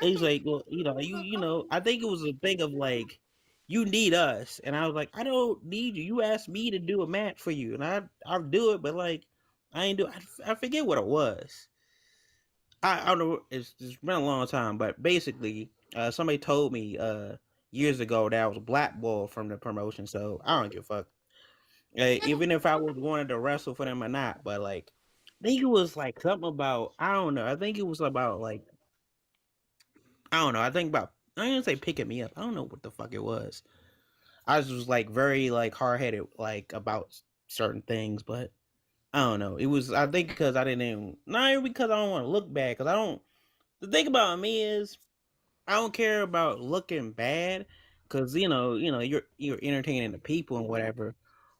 And he's like, "Well, you know." I think it was a thing of like, you need us, and I was like, "I don't need you. You asked me to do a match for you, and I'll do it, but like, I ain't do. I forget what it was. I don't know. It's been a long time, but basically, somebody told me years ago that I was blackballed from the promotion, so I don't give a fuck. Even if I was wanted to wrestle for them or not, but like, I think it was like something about, I don't know. I think it was about like, I don't know. I think about, I didn't say picking me up. I don't know what the fuck it was. I was like very like hard headed like about certain things, but I don't know. It was, I think because I didn't even, not even because I don't want to look bad, because I don't. The thing about me is I don't care about looking bad, because you're entertaining the people and whatever.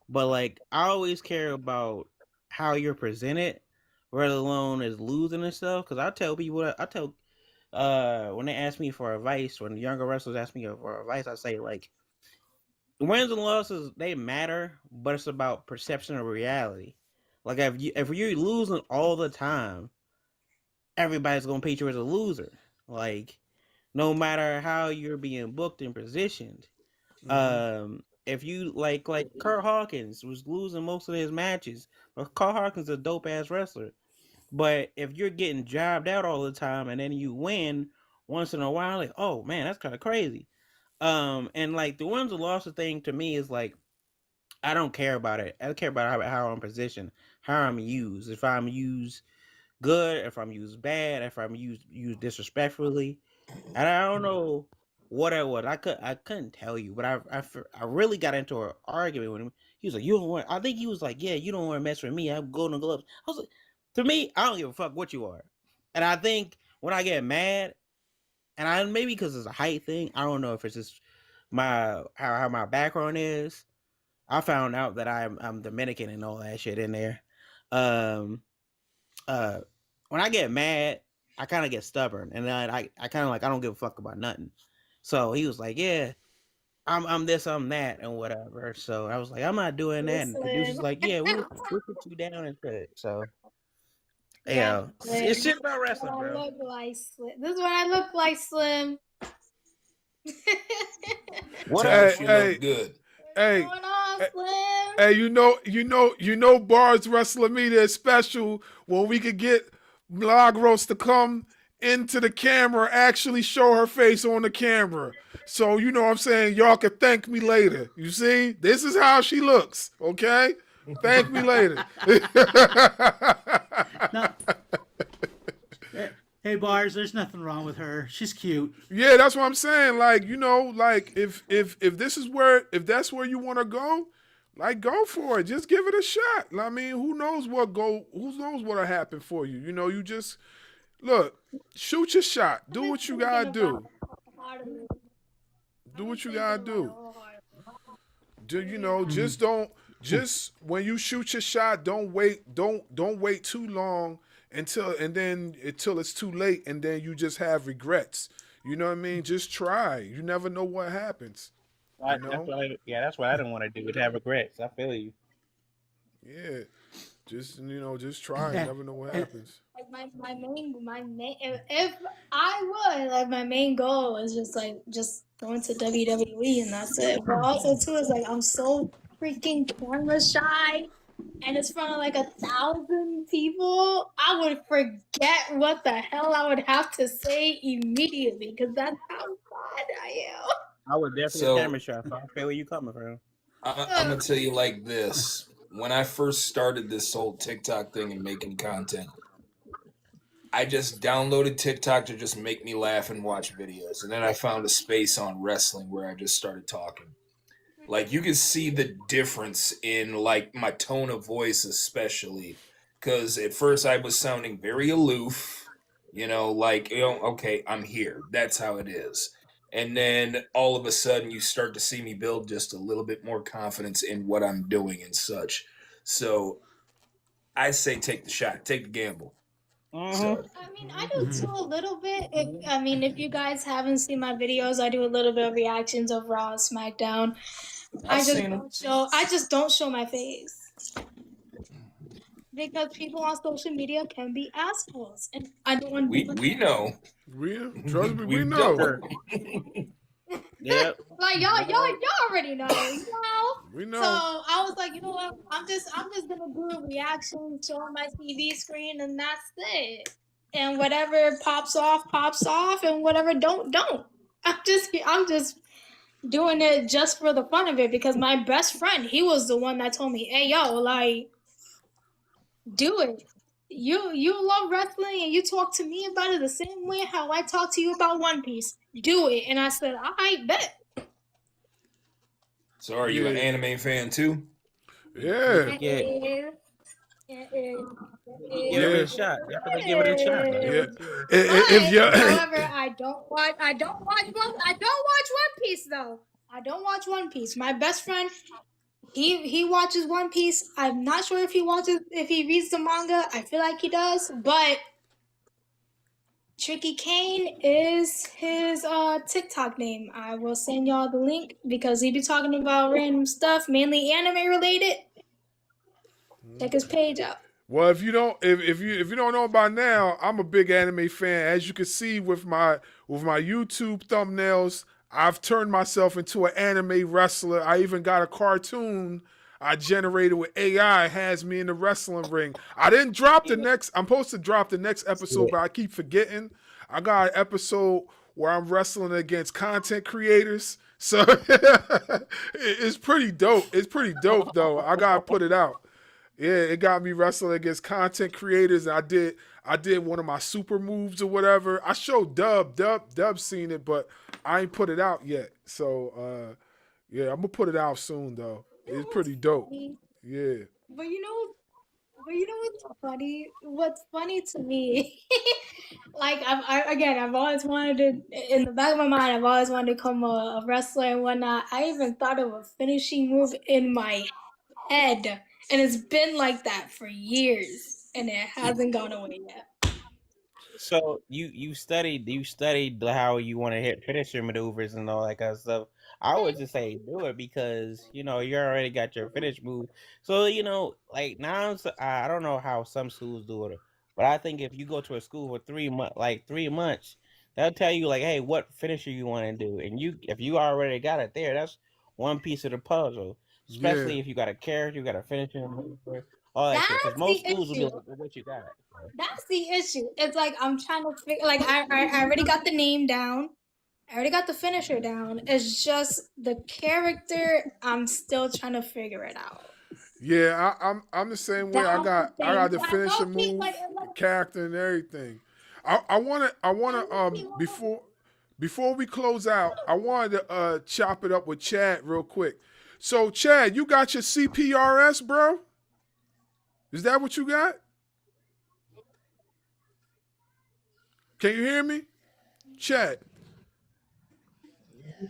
But like, I always care about how you're presented, rather alone as losing and stuff. Because I tell people, when they ask me for advice, when younger wrestlers ask me for advice, I say like, wins and losses, they matter, but it's about perception of reality. Like if you're losing all the time, everybody's gonna paint you as a loser. Like no matter how you're being booked and positioned. If you like Kurt Hawkins was losing most of his matches, but Kurt Hawkins is a dope ass wrestler. But if you're getting jobbed out all the time and then you win once in a while, like, oh man, that's kind of crazy. And like the wins and losses thing to me is like, I don't care about it. I care about how I'm positioned, how I'm used. If I'm used good, if I'm used bad, if I'm used disrespectfully, and I don't know what it was. I couldn't tell you, but I really got into an argument with him. He was like, "You don't want." I think he was like, "Yeah, you don't want to mess with me. I have golden gloves." I was like, to me, I don't give a fuck what you are. And I think when I get mad, and I maybe because it's a height thing, I don't know if it's just my how my background is. I found out that I'm Dominican and all that shit in there. Um, when I get mad, I kind of get stubborn, and then I kind of like I don't give a fuck about nothing. So he was like, "Yeah, I'm this, I'm that, and whatever." So I was like, "I'm not doing that." And the producer's Listen. like, "Yeah, we'll put you down and shit." So Yeah, yeah, it's shit about I wrestling, bro. look like Slim. This is what I look like, Slim. What Hey, up? hey, Good. hey, Going on, Slim? hey, Barz Wrestling Media is special when we could get Milagros to come into the camera, actually show her face on the camera. So, you know what I'm saying? Y'all can thank me later. You see? This is how she looks, okay? Thank me later. No. Hey, Barz, there's nothing wrong with her. She's cute. Yeah, that's what I'm saying. Like, you know, like if that's where you want to go, like go for it. Just give it a shot. I mean, who knows what'll happen for you. You know, you just look, shoot your shot. Do what you gotta do. Do what you gotta do. Just when you shoot your shot, don't wait too long until it's too late and then you just have regrets. You know what I mean? Just try. You never know what happens. You know? That's what I didn't want to do. Would have regrets. I feel you. Yeah. Just try. You never know what happens. Like my main if I would like my main goal is just going to WWE and that's it. But also too is like I'm so freaking camera shy and it's front of like 1,000 people, I would forget what the hell I would have to say immediately because that's how bad I am. I would definitely So- camera shot. So I feel where you coming from. I'm gonna tell you like this. When I first started this whole TikTok thing and making content, I just downloaded TikTok to just make me laugh and watch videos. And then I found a space on wrestling where I just started talking. Like you can see the difference in like my tone of voice, especially because at first I was sounding very aloof, okay, I'm here. That's how it is. And then all of a sudden you start to see me build just a little bit more confidence in what I'm doing and such. So I say take the shot, take the gamble. So, I mean, I do too a little bit. If you guys haven't seen my videos, I do a little bit of reactions of Raw, SmackDown. I just don't show my face because people on social media can be assholes, and I don't want to. we know. Trust me, we know. Yep. Like y'all already know. We know. So I was like, you know what? I'm just gonna do a reaction, show on my TV screen, and that's it. And whatever pops off, and whatever don't. I'm just doing it just for the fun of it because my best friend, he was the one that told me, "Hey, yo, like, do it. You love wrestling and you talk to me about it the same way how I talk to you about One Piece. Do it." And I said, "I bet." So are you an anime fan too? Yeah. Give it a shot. Definitely give it a shot. However, I don't watch One Piece though. I don't watch One Piece. My best friend, he watches One Piece. I'm not sure if he reads the manga. I feel like he does, but Tricky Kane is his TikTok name. I will send y'all the link because he be talking about random stuff, mainly anime related. Check his page out. Well, if you don't know by now, I'm a big anime fan. As you can see with my YouTube thumbnails, I've turned myself into an anime wrestler. I even got a cartoon I generated with AI has me in the wrestling ring. I didn't drop the next. I'm supposed to drop the next episode, but I keep forgetting. I got an episode where I'm wrestling against content creators. So it's pretty dope. It's pretty dope though. I gotta put it out. Yeah, it got me wrestling against content creators. And I did one of my super moves or whatever. I showed Dub seen it, but I ain't put it out yet. So yeah, I'm gonna put it out soon though. It's pretty dope. Yeah. But you know what's funny? What's funny to me, like I've always wanted to. In the back of my mind, I've always wanted to become a wrestler and whatnot. I even thought of a finishing move in my head, and it's been like that for years, and it hasn't gone away yet. So you studied how you want to hit finisher maneuvers and all that kind of stuff. I would just say do it because you already got your finish move. So like now I don't know how some schools do it, but I think if you go to a school for 3 months, they'll tell you like, hey, what finisher you want to do, and if you already got it there, that's one piece of the puzzle. Especially if you got a character, you got a finisher maneuver, all that shit. Because most schools will be like, well, what you got? That's the issue. It's like I'm trying to figure. Like I already got the name down. I already got the finisher down. It's just the character. I'm still trying to figure it out. Yeah, I'm the same way. I got the finisher move, the character, and everything. I wanna before we close out, I wanted to chop it up with Chad real quick. So Chad, you got your CPRS, bro? Is that what you got? Can you hear me, Chad?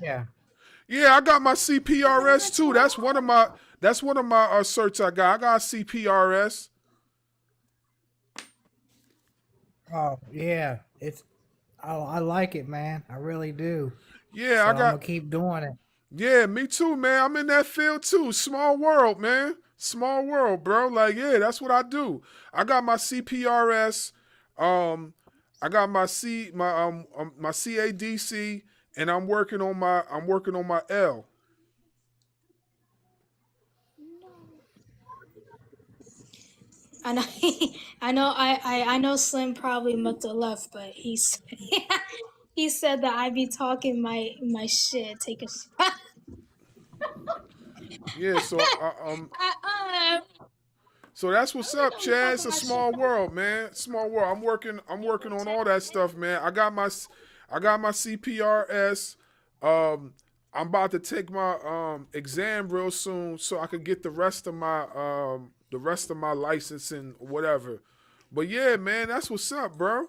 Yeah. Yeah, I got my CPRS too. That's one of my certs I got. I got CPRS. Oh yeah, I like it, man. I really do. Yeah, So I I'm got. gonna keep doing it. Yeah, me too, man. I'm in that field too. Small world, man. Small world, bro. Like, yeah, that's what I do. I got my CPRS. I got my my CADC, and I'm working on my L. I know. I know. Slim probably must have left, but he's he said that I be talking my shit. Take a shot. Yeah, so so that's what's up, Chad. It's a small world, man. Small world. I'm working on all that stuff, man. I got my CPRS. I'm about to take my exam real soon so I could get the rest of my licensing, whatever. But yeah, man, that's what's up, bro.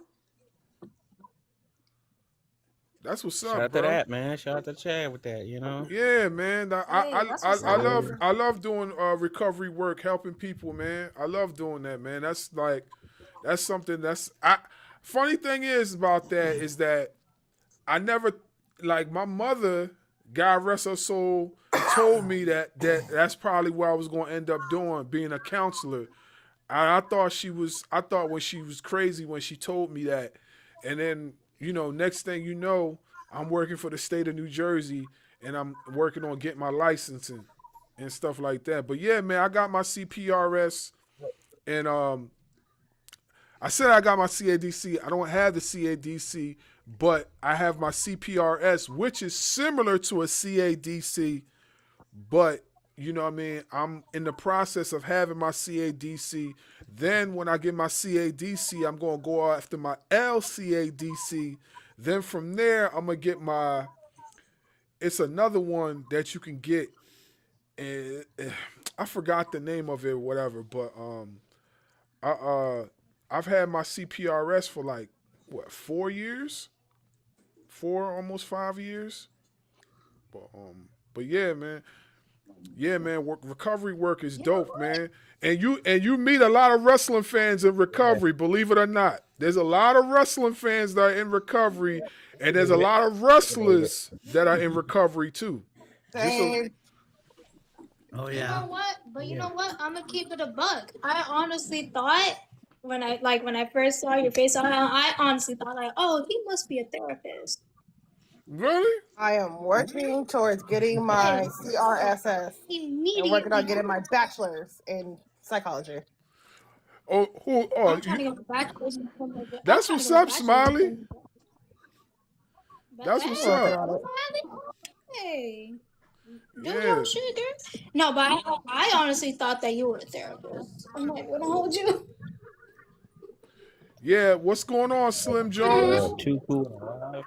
That's what's Shout up, out bro. to that, man. Shout out to Chad with that, Yeah, man. I love doing recovery work, helping people, man. I love doing that, man. That's something funny thing is about that is that I never, like, my mother, God rest her soul, told me that's probably what I was going to end up doing, being a counselor. I thought when she was crazy when she told me that. And then, next thing you know, I'm working for the state of New Jersey and I'm working on getting my licensing and stuff like that. But yeah, man, I got my CPRS and I said I got my CADC. I don't have the CADC, but I have my CPRS, which is similar to a CADC, but you know what I mean? I'm in the process of having my CADC. Then when I get my CADC, I'm going to go after my LCADC. Then from there, I'm going to get it's another one that you can get. And I forgot the name of it or whatever, but I've had my CPRS for like, 4 years? 4, almost 5 years? But yeah, man. Yeah, man, recovery work is dope, man. And you meet a lot of wrestling fans in recovery, believe it or not. There's a lot of wrestling fans that are in recovery, and there's a lot of wrestlers that are in recovery too. Just so, Same. Oh You yeah. know what? But you know what? I'm gonna keep it a buck. I honestly thought when I first saw your face on him, I honestly thought like, oh, he must be a therapist. Really? I am working towards getting my CRSS and working on getting my bachelor's in psychology. Oh, who? Oh, I'm trying to get my bachelor's in something. That's what's up, Smiley. That's what's up. Hey, do Yeah. your shit, girl. No, but I honestly thought that you were a therapist. I'm not gonna hold you. Yeah, what's going on, Slim Jones? Too Cool and Live.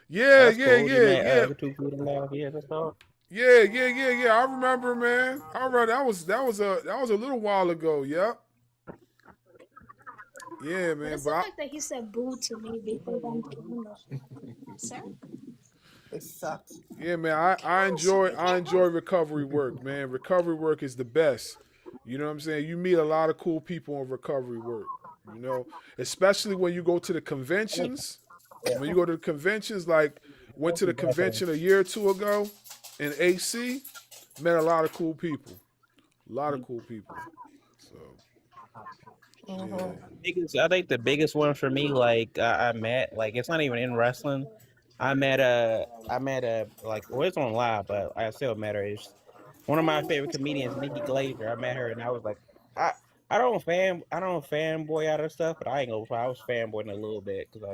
Yeah, That's yeah, cool. yeah, Met, yeah. Too Cool and Live. Yeah, that's all. Yeah. I remember, man. All right, that was a little while ago. Yep. Yeah, man. It's the fact that he said "boo" to me because I'm doing the sir. It sucks. Yeah, man. I enjoy recovery work, man. Recovery work is the best. You know what I'm saying? You meet a lot of cool people in recovery work. You know, especially when you go to the conventions. When you go to the conventions, like went to the convention a year or two ago in AC, met a lot of cool people. A lot of cool people. So, I think the biggest one for me, like I met, like it's not even in wrestling. I met like, well, it's on live, but I still met her. It's one of my favorite comedians, Nikki Glazer. I met her, and I was like, I don't fanboy out of stuff, but I ain't gonna lie, I was fanboying a little bit because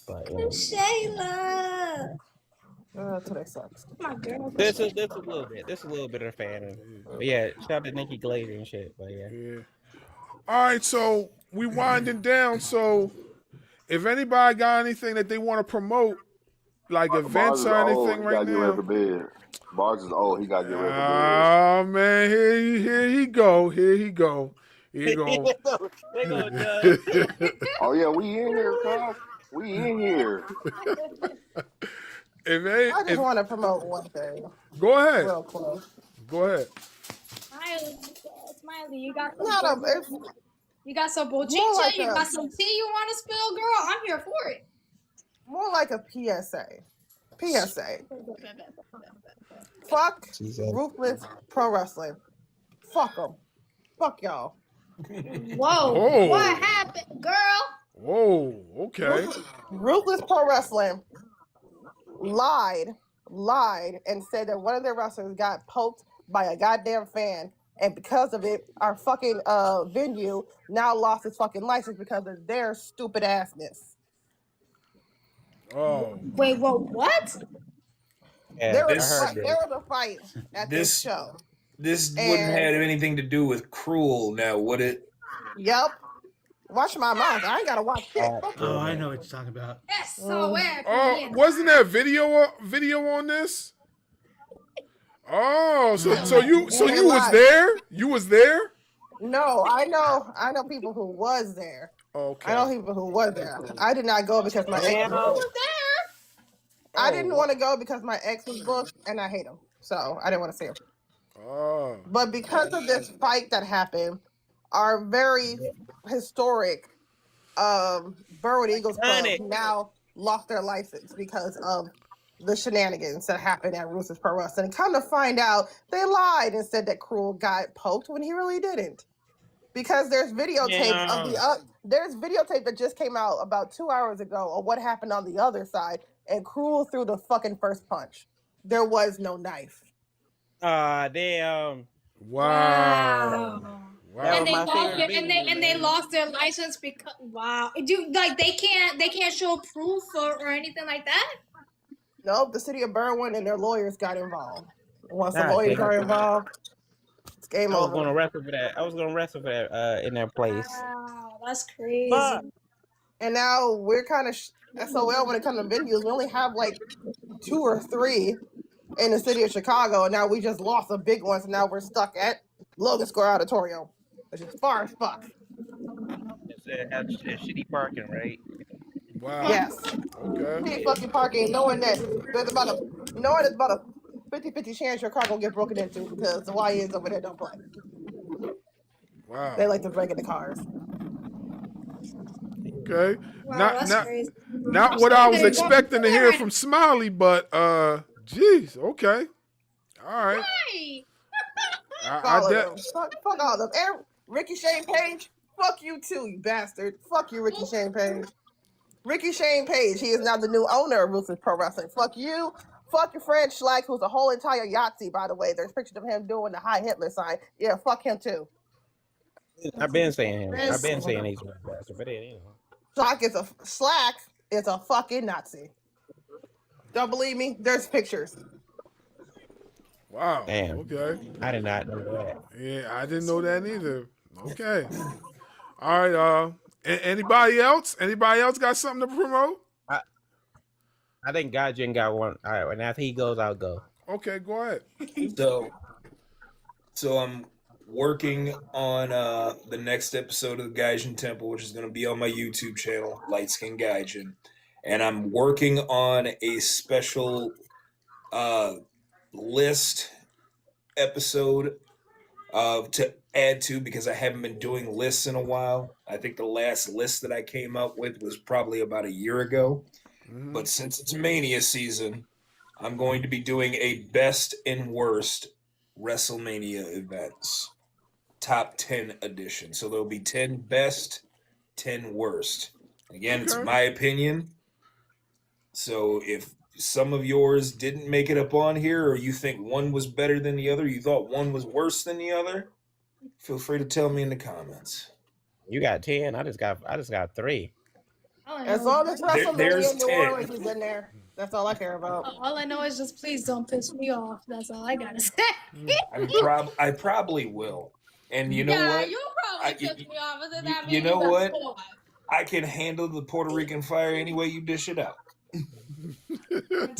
but Shayla. Today sucks. My girl. this is a little bit of a fan. But yeah, shout out to Nikki Glazer and shit. But yeah. all right, so we winding down. So, if anybody got anything that they want to promote, like events or anything right now. Barz is old. He got to get rid of the bed. Oh man, here he go. Oh yeah, we in here, cuz. We in here. I just want to promote one thing. Go ahead. Real quick. Go ahead. Smiley, you got some. No, it's you got some bochincha. like You a- got some tea you want to spill, girl. I'm here for it. more like a PSA. PSA. Fuck Ruthless Pro Wrestling. Fuck them. Fuck y'all. Whoa. Oh. What happened, girl? Whoa. Okay. Ruthless Pro Wrestling lied and said that one of their wrestlers got poked by a goddamn fan, and because of it, our fucking venue now lost its fucking license because of their stupid assness. Oh. Wait, what? Yeah, there I was heard a fight at this show. This wouldn't have anything to do with Cruel now, would it? Yep. Watch my mouth. I ain't gotta watch shit. Oh, I know what you're talking about. That's so weird. Oh, wasn't there video on this? Oh, so you was there? You was there? No, I know people who was there. Okay. I know people who was there. I did not go because my ex was there. I didn't want to go because my ex was booked and I hate him. So I didn't want to see him. Oh. But because of this fight that happened, our very historic Berwood Eagles Club now lost their license because of the shenanigans that happened at Ruthless Pro Wrestling. And come to find out, they lied and said that Cruel got poked when he really didn't. Because there's videotape of there's videotape that just came out about 2 hours ago of what happened on the other side, and Cruel threw the fucking first punch. There was no knife. Damn. Wow. And they lost their license because they can't show proof or anything like that. Nope, the city of Berwyn and their lawyers got involved. Once the lawyers got involved, it's game over. I was gonna wrestle for that in their place. Wow, that's crazy. And now we're kind of SOL when it comes to venues. We only have like 2 or 3 in the city of Chicago, and now we just lost a big one, so now we're stuck at Logan Square Auditorium, which is far as fuck. It's shitty parking, right? Wow. Yes. Okay. Shitty fucking parking, knowing that there's about a 50-50 chance your car gonna get broken into because the YNs over there don't play. Wow. They like to break into cars. Okay. Wow, that's crazy. Not what I was expecting to hear from Smiley, but geez, okay. All right. Fuck all of them. Fuck all of them. And Ricky Shane Page, fuck you too, you bastard. Fuck you, Ricky Shane Page. Ricky Shane Page, he is now the new owner of Ruthless Pro Wrestling. Fuck you. Fuck your friend Schleich, who's a whole entire Yahtzee, by the way. There's pictures of him doing the High Hitler sign. Yeah, fuck him too. I've been saying him. I've been saying he's a bastard, but you know. Slack is a fucking Nazi. Don't believe me? There's pictures. Wow. Damn. Okay. I did not know that. Yeah, I didn't know that either. Okay. All right. Anybody else? Anybody else got something to promote? I think Gaijin got one. All right, and after he goes, I'll go. Okay, go ahead. So I'm working on the next episode of the Gaijin Temple, which is going to be on my YouTube channel, Light Skin Gaijin, and I'm working on a special list episode to add to because I haven't been doing lists in a while. I think the last list that I came up with was probably about a year ago. But since it's Mania season, I'm going to be doing a best and worst WrestleMania events. Top 10 edition. So there'll be 10 best, 10 worst. Again, it's my opinion. So if some of yours didn't make it up on here, or you think one was better than the other, you thought one was worse than the other, feel free to tell me in the comments. You got 10. I just got 3. As long as WrestleMania there's in New 10. Orleans is in there, that's all I care about. All I know is just please don't piss me off. That's all I gotta say. I probably will. And you know what? You'll probably piss me off. You know what? I can handle the Puerto Rican fire any way you dish it out. What?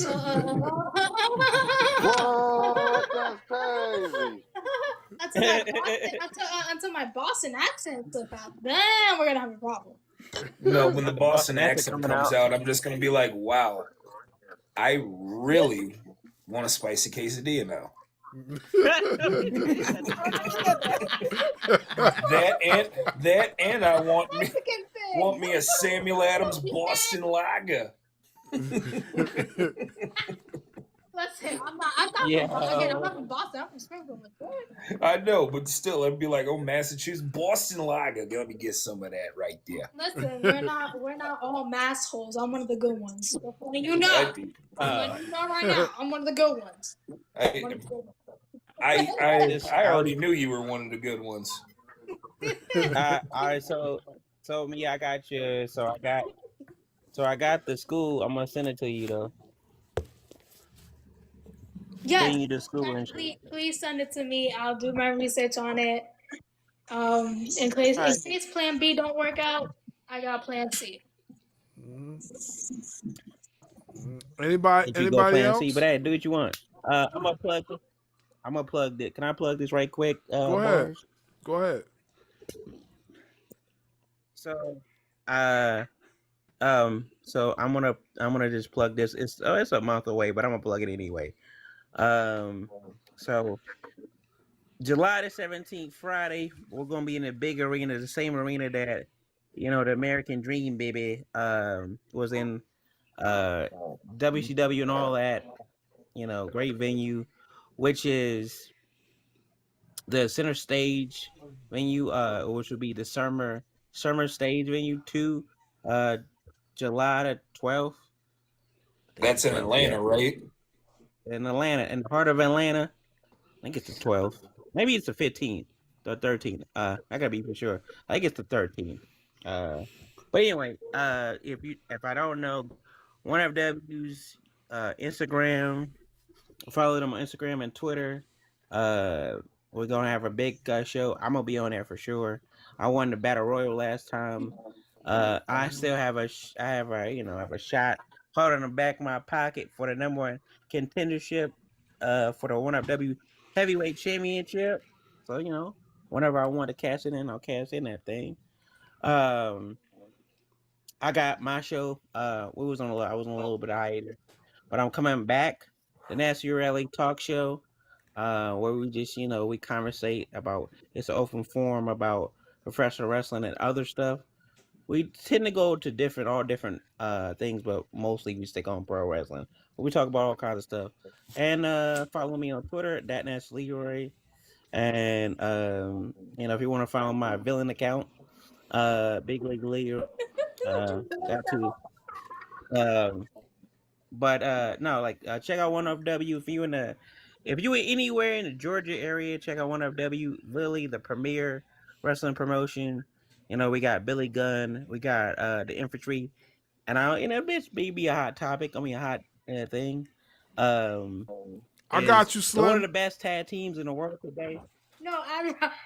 That's crazy. Until my Boston accent took out, then we're gonna have a problem. No, when the Boston accent comes out, I'm just going to be like, wow, I really want a spicy quesadilla now. that and I want me a Samuel Adams Boston Lager. Listen, I'm not from Boston. I'm from Springfield. I know, but still, I'd be like, oh, Massachusetts, Boston Lager. Let me get some of that right there. Listen, we're not all mass holes. I'm one of the good ones. You know, right now, I'm one of the good ones. I already knew you were one of the good ones. All right, so me, I got you. So I got the school. I'm gonna send it to you though. Yes. You to school and please send it to me. I'll do my research on it. In case Plan B don't work out, I got Plan C. Anybody else? C, but hey, do what you want. I'm gonna plug this. Can I plug this right quick? Go ahead. Barz? Go ahead. So, so I'm gonna just plug this. It's a month away, but I'm gonna plug it anyway. So July the 17th, Friday, we're gonna be in the big arena, the same arena that the American Dream baby was in WCW and all that. Great venue, which is the center stage venue, which would be the summer stage venue 2, July the 12th. That's in Atlanta, right? In Atlanta, in the heart of Atlanta. I think it's the 12th. Maybe it's the 15th, the 13th. I gotta be for sure. I think it's the 13th. But anyway, if I don't know, one of W's Instagram, follow them on Instagram and Twitter. We're gonna have a big show. I'm gonna be on there for sure. I won the Battle Royal last time. I still have a shot hard in the back of my pocket for the number 1 contendership for the One Up W Heavyweight Championship. So whenever I want to cash it in, I'll cash in that thing. I got my show. I was on a little bit of hiatus, but I'm coming back the Nasty Rally Talk Show, where we just we conversate about. It's an open forum about professional wrestling and other stuff. We tend to go to all different things, but mostly we stick on pro wrestling. We talk about all kinds of stuff. And follow me on Twitter at @NasLeroy. And if you want to follow my villain account, Big League Leo, that too. But no, check out One Up W if you anywhere in the Georgia area, check out One Up W. Literally the premier wrestling promotion. We got Billy Gunn, we got the Infantry, and bitch may be a hot topic. I mean, a hot thing. I got you, They're one Slim. of the best tag teams in the world today. No,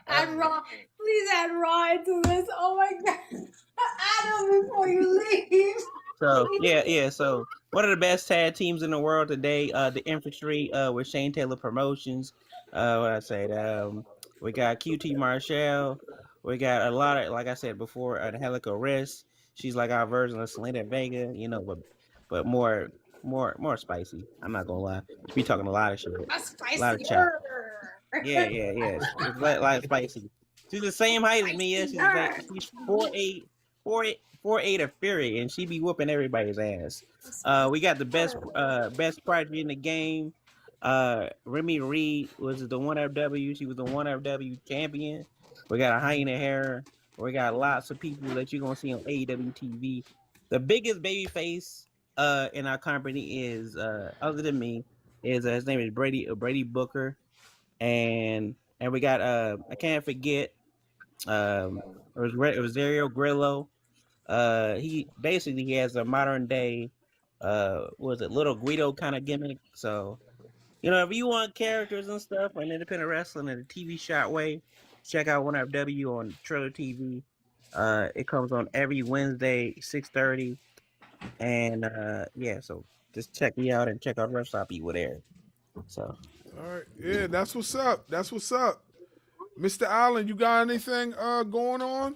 add Raw. Please add Raw into this. Oh my god. Add him before you leave. So yeah. So one of the best tag teams in the world today, the Infantry, with Shane Taylor Promotions. What I said, we got QT Marshall. We got a lot of, like I said before, Angelica Riss. She's like our version of Selena Vega, but more spicy. I'm not gonna lie. She be talking a lot of shit. A lot of chat. Yeah. It's a lot of spicy. She's the same height as me. Yeah, she's 4'8" of Fury, and she be whooping everybody's ass. We got the best prodigy in the game. Remy Reed was the 1FW. She was the 1FW champion. We got a hyena hair. We got lots of people that you're gonna see on AEW TV. The biggest babyface in our company is other than me is his name is Brady Booker, and we got I can't forget Rosario Grillo. He has a modern day Little Guido kind of gimmick. So if you want characters and stuff and independent wrestling in a TV shot way, check out One W on Triller TV. It comes on every Wednesday 6:30, and so just check me out and check out Ref Stop Eat with Eric. So all right, yeah, that's what's up. Mr. Allen, you got anything going on?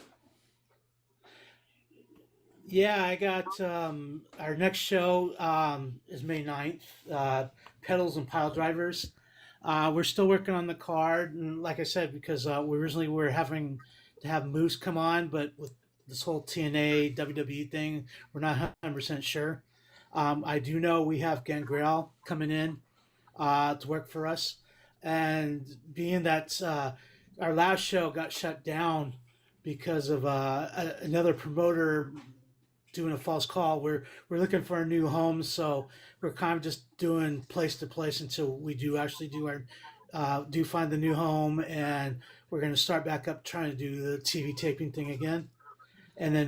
Yeah, I got our next show is May 9th, Pedals and Pile Drivers. We're still working on the card, and like I said, because we originally were having to have Moose come on, but with this whole TNA WWE thing, we're not 100% sure. I do know we have Gangrel coming in to work for us, and being that our last show got shut down because of another promoter doing a false call. We're looking for a new home, so we're kind of just doing place to place until we do actually do our find the new home, and we're going to start back up trying to do the TV taping thing again. And then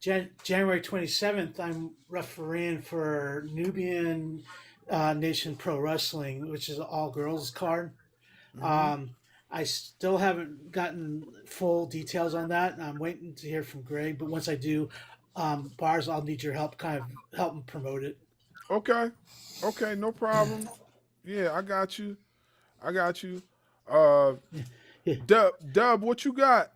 January 27th, I'm refereeing for Nubian Nation Pro Wrestling, which is an all girls card. I still haven't gotten full details on that. I'm waiting to hear from Greg, but once I do, Barz, I'll need your help, kind of help him promote it. Okay, no problem. Yeah, I got you. Dub, what you got?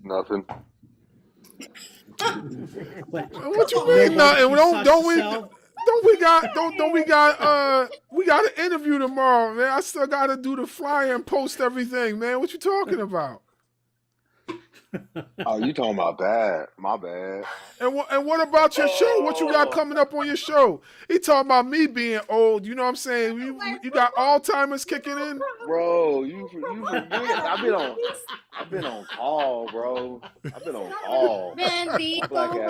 Nothing. What you mean nothing? We got an interview tomorrow, man. I still got to do the flyer and post everything, man. What you talking about? Oh, you talking about that? My bad. And what about your show? What you got coming up on your show? He talking about me being old. You know what I'm saying? You got Alzheimer's kicking in, bro. You forget? I've been on call, bro. I've been on call. Man, the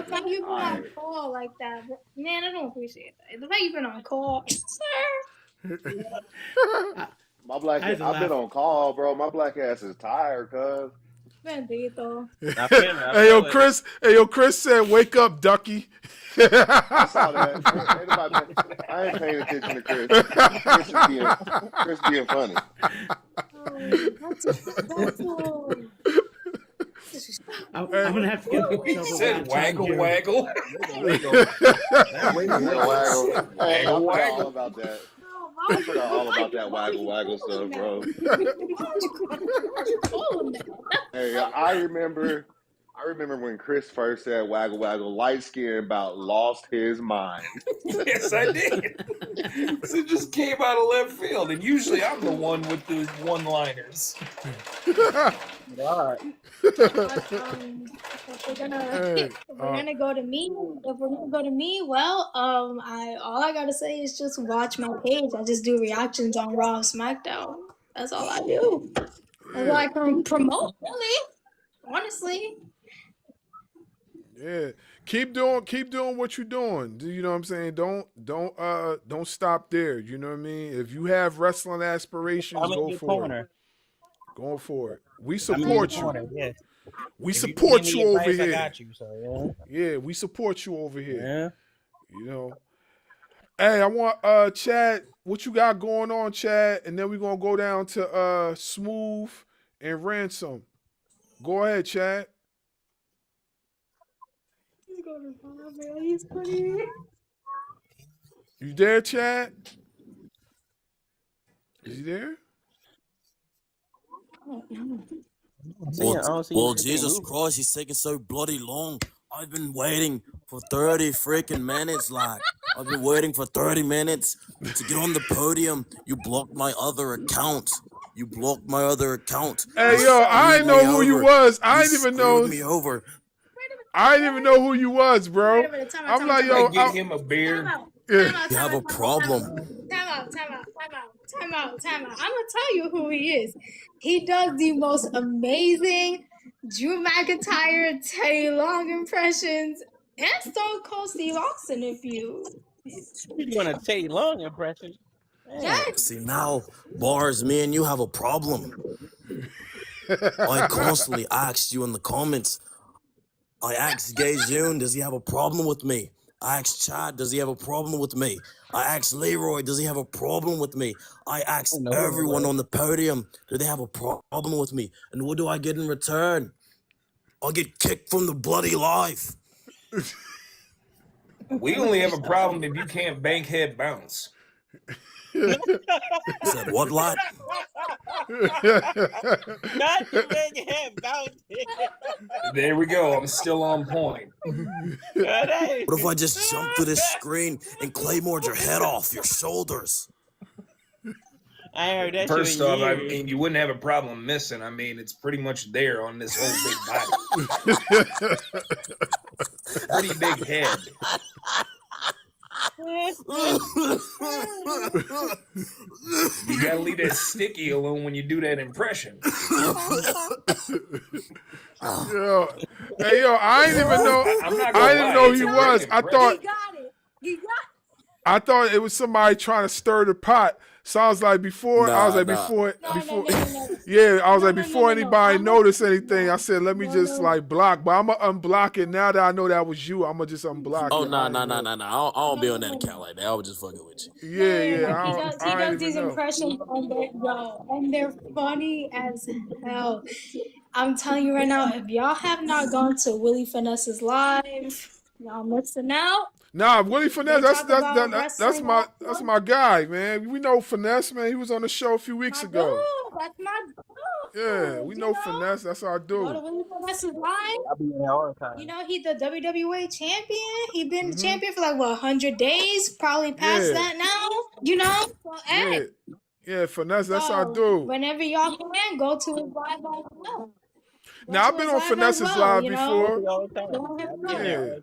fact you've been on call like that, man, I don't appreciate that. The fact you've been on call, My black ass, I've been on call, bro. My black ass is tired, cuz. Bendito. Hey, yo, Chris said, "Wake up, Ducky." I saw that. I ain't paying attention to Chris. Chris being funny. I'm gonna have to get. He said, "Waggle, waggle." Waggle. I forgot all about that. I forgot all about that waggle stuff, bro. Hey, I remember I remember when Chris first said "waggle waggle," light skin about lost his mind. Yes, I did. It just came out of left field, and usually I'm the one with the one-liners. God. If we're gonna if we're gonna go to me, well, all I gotta say is just watch my page. I just do reactions on Raw and SmackDown. That's all I do. That's all I can promote, really. Honestly. Yeah. Keep doing what you're doing. You know what I'm saying? Don't stop there. You know what I mean? If you have wrestling aspirations, I'm in go your for corner. it. Go for it. We I'm in your support you. corner, yes. We If you need support any you over advice, I here. got you. So Yeah, we support you over here. Yeah. You know. Hey, I want Chad, what you got going on, Chad? And then we're gonna go down to Smooth and Ransom. Go ahead, Chad. He's going to fall, man. He's funny. You there, Chad? Is he there? Well, Jesus Christ, he's taking so bloody long. I've been waiting for 30 freaking minutes, like. I've been waiting for 30 minutes to get on the podium. You blocked my other account. You blocked my other account. Hey, You yo, I screwed didn't know me who you over. was. I You didn't even screwed know. me over. I didn't even know who you was, bro. I'm like, yo, Get him a beer. You have a problem. Time out. I'm gonna tell you who he is. He does the most amazing Drew McIntyre, Teddy Long impressions, and Stone Cold Steve Austin. If you want to Teddy Long impression. Yes. See, now, Bars, me and you have a problem. I constantly asked you in the comments. I asked Gay June, does he have a problem with me? I asked Chad, does he have a problem with me? I asked Leroy, does he have a problem with me? I asked everyone on the podium, do they have a problem with me? And what do I get in return? I get kicked from the bloody life. We only have a problem if you can't bank head bounce. Said what, lad? Not the big head bounce. There we go. I'm still on point. What if I just jump to this screen and claymored your head off your shoulders? I heard that. First off, I mean, you wouldn't have a problem missing. I mean, it's pretty much there on this whole big body. Pretty big head. You gotta leave that sticky alone when you do that impression. Yo, hey, yo, I didn't even know. I didn't know who he was. I thought it was somebody trying to stir the pot. So I was like, before anybody noticed anything, I said, let me just like block. But I'm gonna unblock it now that I know that was you. I'm gonna just unblock Oh, it. no. I don't be on that account like that. I was just fucking with you. Yeah. He does these impressions, and they're funny as hell. I'm telling you right now, if y'all have not gone to Willie Finesse's live, y'all missing out. Nah, Willie Finesse, that's my guy, man. We know Finesse, man. He was on the show a few weeks ago. That's my dude. Yeah, we know Finesse. That's our dude. Go to Willie Finesse's live. I'll be there all the time. You know, he's the WWE champion. He's been the champion for like 100 days, probably past that now. You know, so, yeah, Finesse. That's our dude. Whenever y'all can, go to his live as well. Now I've been on Finesse's live before. Yeah.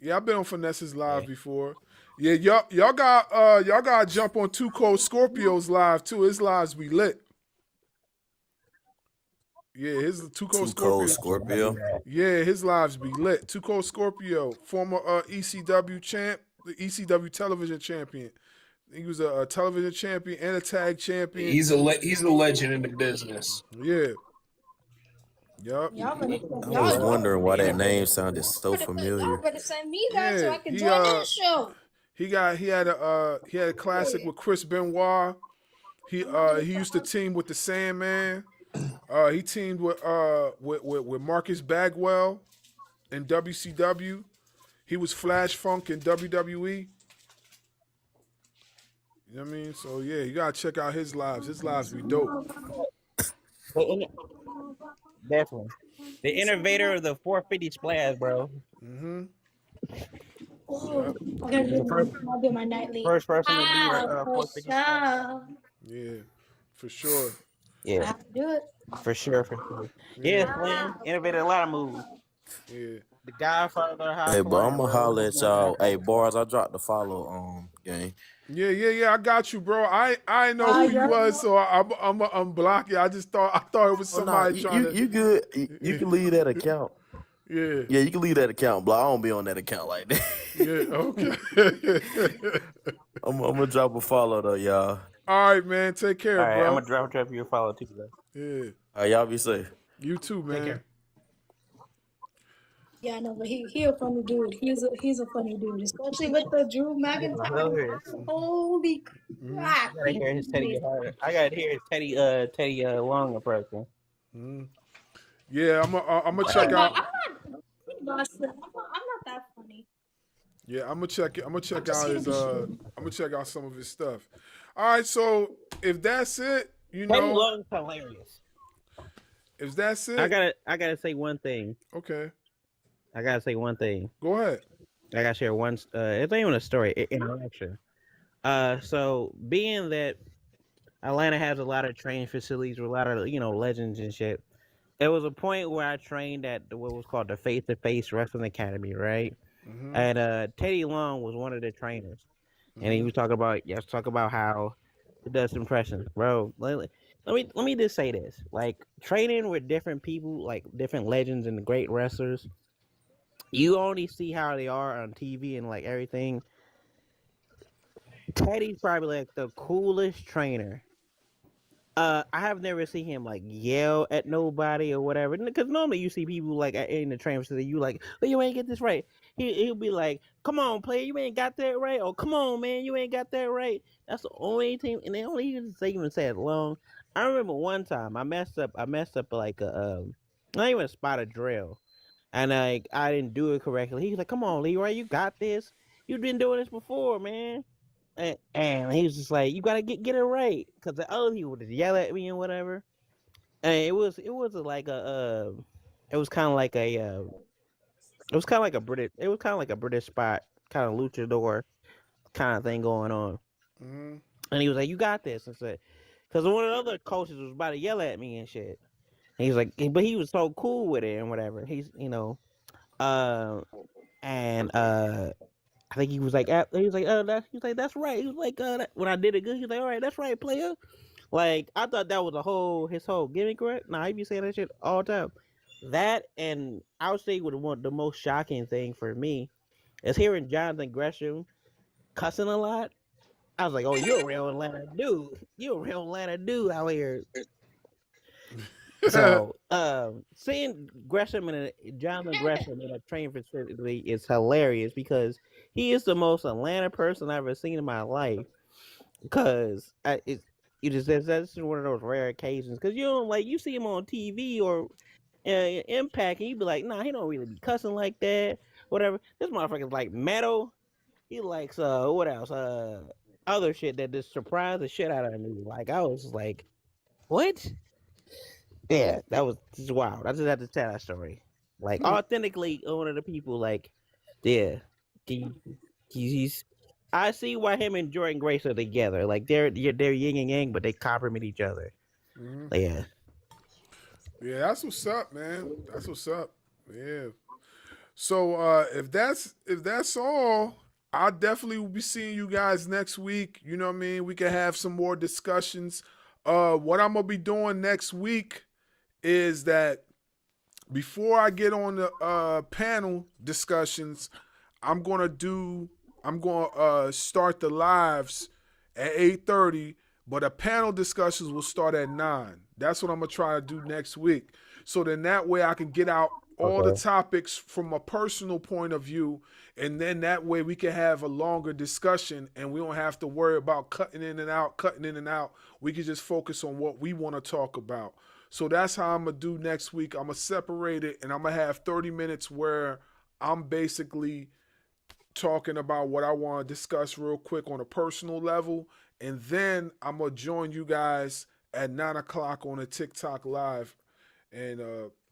Yeah, I've been on Finesse's live before. Yeah, y'all got to jump on Too Cold Scorpio's live too. His lives be lit. Yeah, his Too Cold Scorpio. Yeah, his lives be lit. Too Cold Scorpio, former ECW champ, the ECW television champion. He was a television champion and a tag champion. He's a legend in the business. Yeah. Yup. I was wondering why that name sounded so familiar. Y'all better send me that so I can join that show. He had a classic with Chris Benoit. He used to team with the Sandman. He teamed with Marcus Bagwell in WCW. He was Flash Funk in WWE. You know what I mean? So yeah, you gotta check out his lives. His lives be dope. Definitely. The innovator of the 450 splash, bro. Mm-hmm. Oh, Yep. I gotta The first do my nightly. first person to do Ah, the for 450 splash. sure. Yeah, for sure. I Yeah, have to do it. for sure, for sure. Yeah, Yeah, Slim innovated a lot of moves. yeah. The Godfather of high Hey, but I'm flying, gonna bro. holler at y'all. Hey, Bars, I dropped the follow game. Yeah. I got you, bro. I know who you was, so I'm unblock you. I thought it was Oh nah, somebody trying to. you good. You can leave that account. Yeah. Yeah, you can leave that account, but I don't be on that account like that. Yeah. Okay. I'm gonna drop a follow though, y'all. All right, man. Take care, All right, I'm bro. gonna drop your follow too, bro. Yeah. All right, y'all be safe. You too, Take man. care. Yeah, no, but he a funny dude. He's a funny dude, especially with the Drew McIntyre. Holy I crap! gotta hear his Teddy. I gotta hear his Teddy Long approach. Mm. Yeah, I'm gonna I'm check not, out. I'm not that funny. Yeah, I'm gonna check it. I'm gonna check Just out here his. to be sure. I'm gonna check out some of his stuff. All right, so if that's it, Teddy know, Long's hilarious. if that's it, I gotta say one thing. Okay. I gotta say one thing. Go ahead. I gotta share one. It's not even a story. Interaction. So being that Atlanta has a lot of training facilities with a lot of legends and shit. There was a point where I trained at what was called the Face to Face Wrestling Academy, right? Mhm. And Teddy Long was one of the trainers, and he was talking about how he does impressions, bro. Let me just say this: like training with different people, like different legends and great wrestlers, you only see how they are on TV and like everything. Teddy's probably like the coolest trainer. I have never seen him like yell at nobody or whatever. Because normally you see people like in the training facility, you like, oh, you ain't get this right. He'll be like, come on, player, you ain't got that right. Or come on, man, you ain't got that right. That's the only thing, and they only even say it long. I remember one time I messed up like not even a spot of drill, and like I didn't do it correctly. He was like, come on, Leroy, you got this. You've been doing this before, man. And he was just like, you gotta get it right, because the other people would just yell at me and whatever. And it was like it was kind of like a British spot, kind of luchador kind of thing going on. Mhm. And he was like, you got this, and said, because one of the other coaches was about to yell at me and shit. And he was like, but he was so cool with it and whatever. He's and I think he was like, that's right. He was like, when I did it good, he was like, all right, that's right, player. Like, I thought that was his whole gimmick, right? Nah, he be saying that shit all the time. That, and I would say the most shocking thing for me is hearing Jonathan Gresham cussing a lot. I was like, oh, you're a real Atlanta dude. You're a real Atlanta dude out here. So, seeing Jonathan Gresham in a training facility is hilarious because he is the most Atlanta person I've ever seen in my life. Because that's just one of those rare occasions. Because you see him on TV or Impact, and you be like, nah, he don't really be cussing like that. Whatever. This motherfucker's like metal. He likes what else? Other shit that just surprised the shit out of me. Like I was like, what? Yeah, that was just wild. I just had to tell that story. Like authentically, one of the people, like, yeah, he's. I see why him and Jordan Grace are together. Like they're yin and yang, but they compliment each other. Mhm. Like, yeah. Yeah, that's what's up, man. That's what's up. Yeah. So if that's all, I definitely will be seeing you guys next week. You know what I mean? We can have some more discussions. What I'm gonna be doing next week is that before I get on the panel discussions, I'm gonna start the lives at 8:30, but the panel discussions will start at 9. That's what I'm gonna try to do next week. So then that way I can get out all the topics from a personal point of view, and then that way we can have a longer discussion and we don't have to worry about cutting in and out. We can just focus on what we want to talk about. So that's how I'm going to do next week. I'm going to separate it, and I'm going to have 30 minutes where I'm basically talking about what I want to discuss real quick on a personal level, and then I'm going to join you guys at 9 o'clock on a TikTok live. and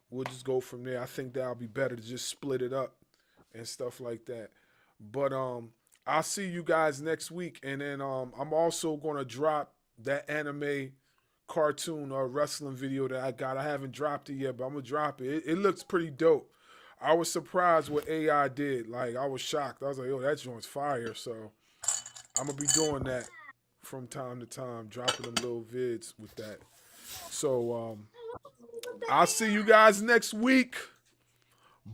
we'll just go from there. I think that'll be better to just split it up and stuff like that. But I'll see you guys next week, and then I'm also gonna drop that anime cartoon or wrestling video that I got. I haven't dropped it yet, but I'm gonna drop it. It looks pretty dope. I was surprised what AI did. Like, I was shocked. I was like, yo, that joint's fire. So I'm gonna be doing that from time to time, dropping them little vids with that. So I'll see you guys next week.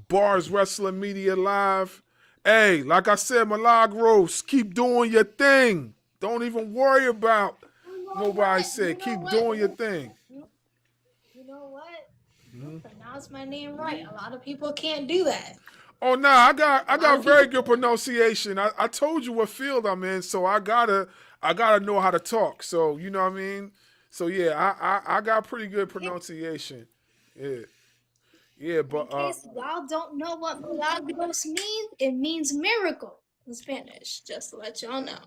Barz Wrestling Media Live. Hey, like I said, Milagros, keep doing your thing. Don't even worry about nobody said. Keep doing your thing. You know what? You pronounce my name right. A lot of people can't do that. Oh no, I got very good pronunciation. I told you what field I'm in, so I gotta know how to talk. So you know what I mean. So yeah, I got pretty good pronunciation. Yeah, but In case y'all don't know what milagros means, it means miracle in Spanish. Just to let y'all know.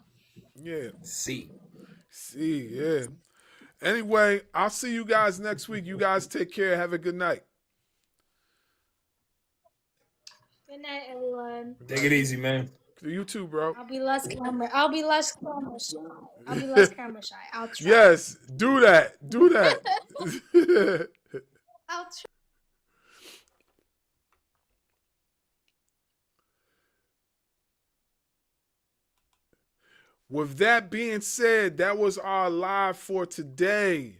yeah. See, yeah. Anyway, I'll see you guys next week. You guys take care. Have a good night. Good night, everyone. take it easy, man. You too, bro. I'll be less camera shy. I'll try. Yes, do that. Do that. I'll try. With that being said, that was our live for today.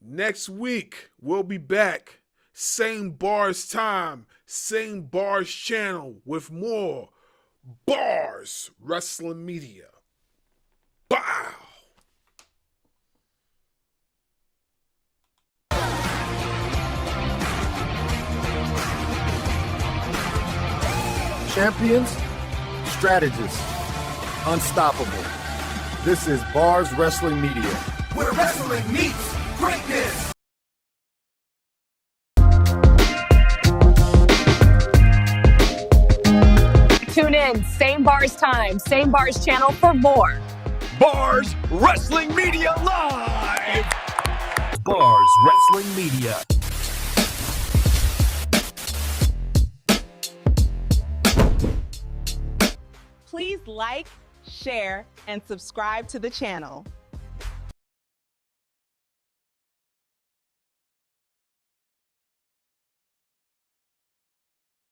Next week, we'll be back. Same Barz time, same Barz channel with more Barz Wrestling Media. Bow! Champions, strategists, unstoppable. This is Barz Wrestling Media. Where wrestling meets greatness. Tune in, same Barz time, same Barz channel for more. Barz Wrestling Media Live! Barz Wrestling Media. Please like, share, and subscribe to the channel.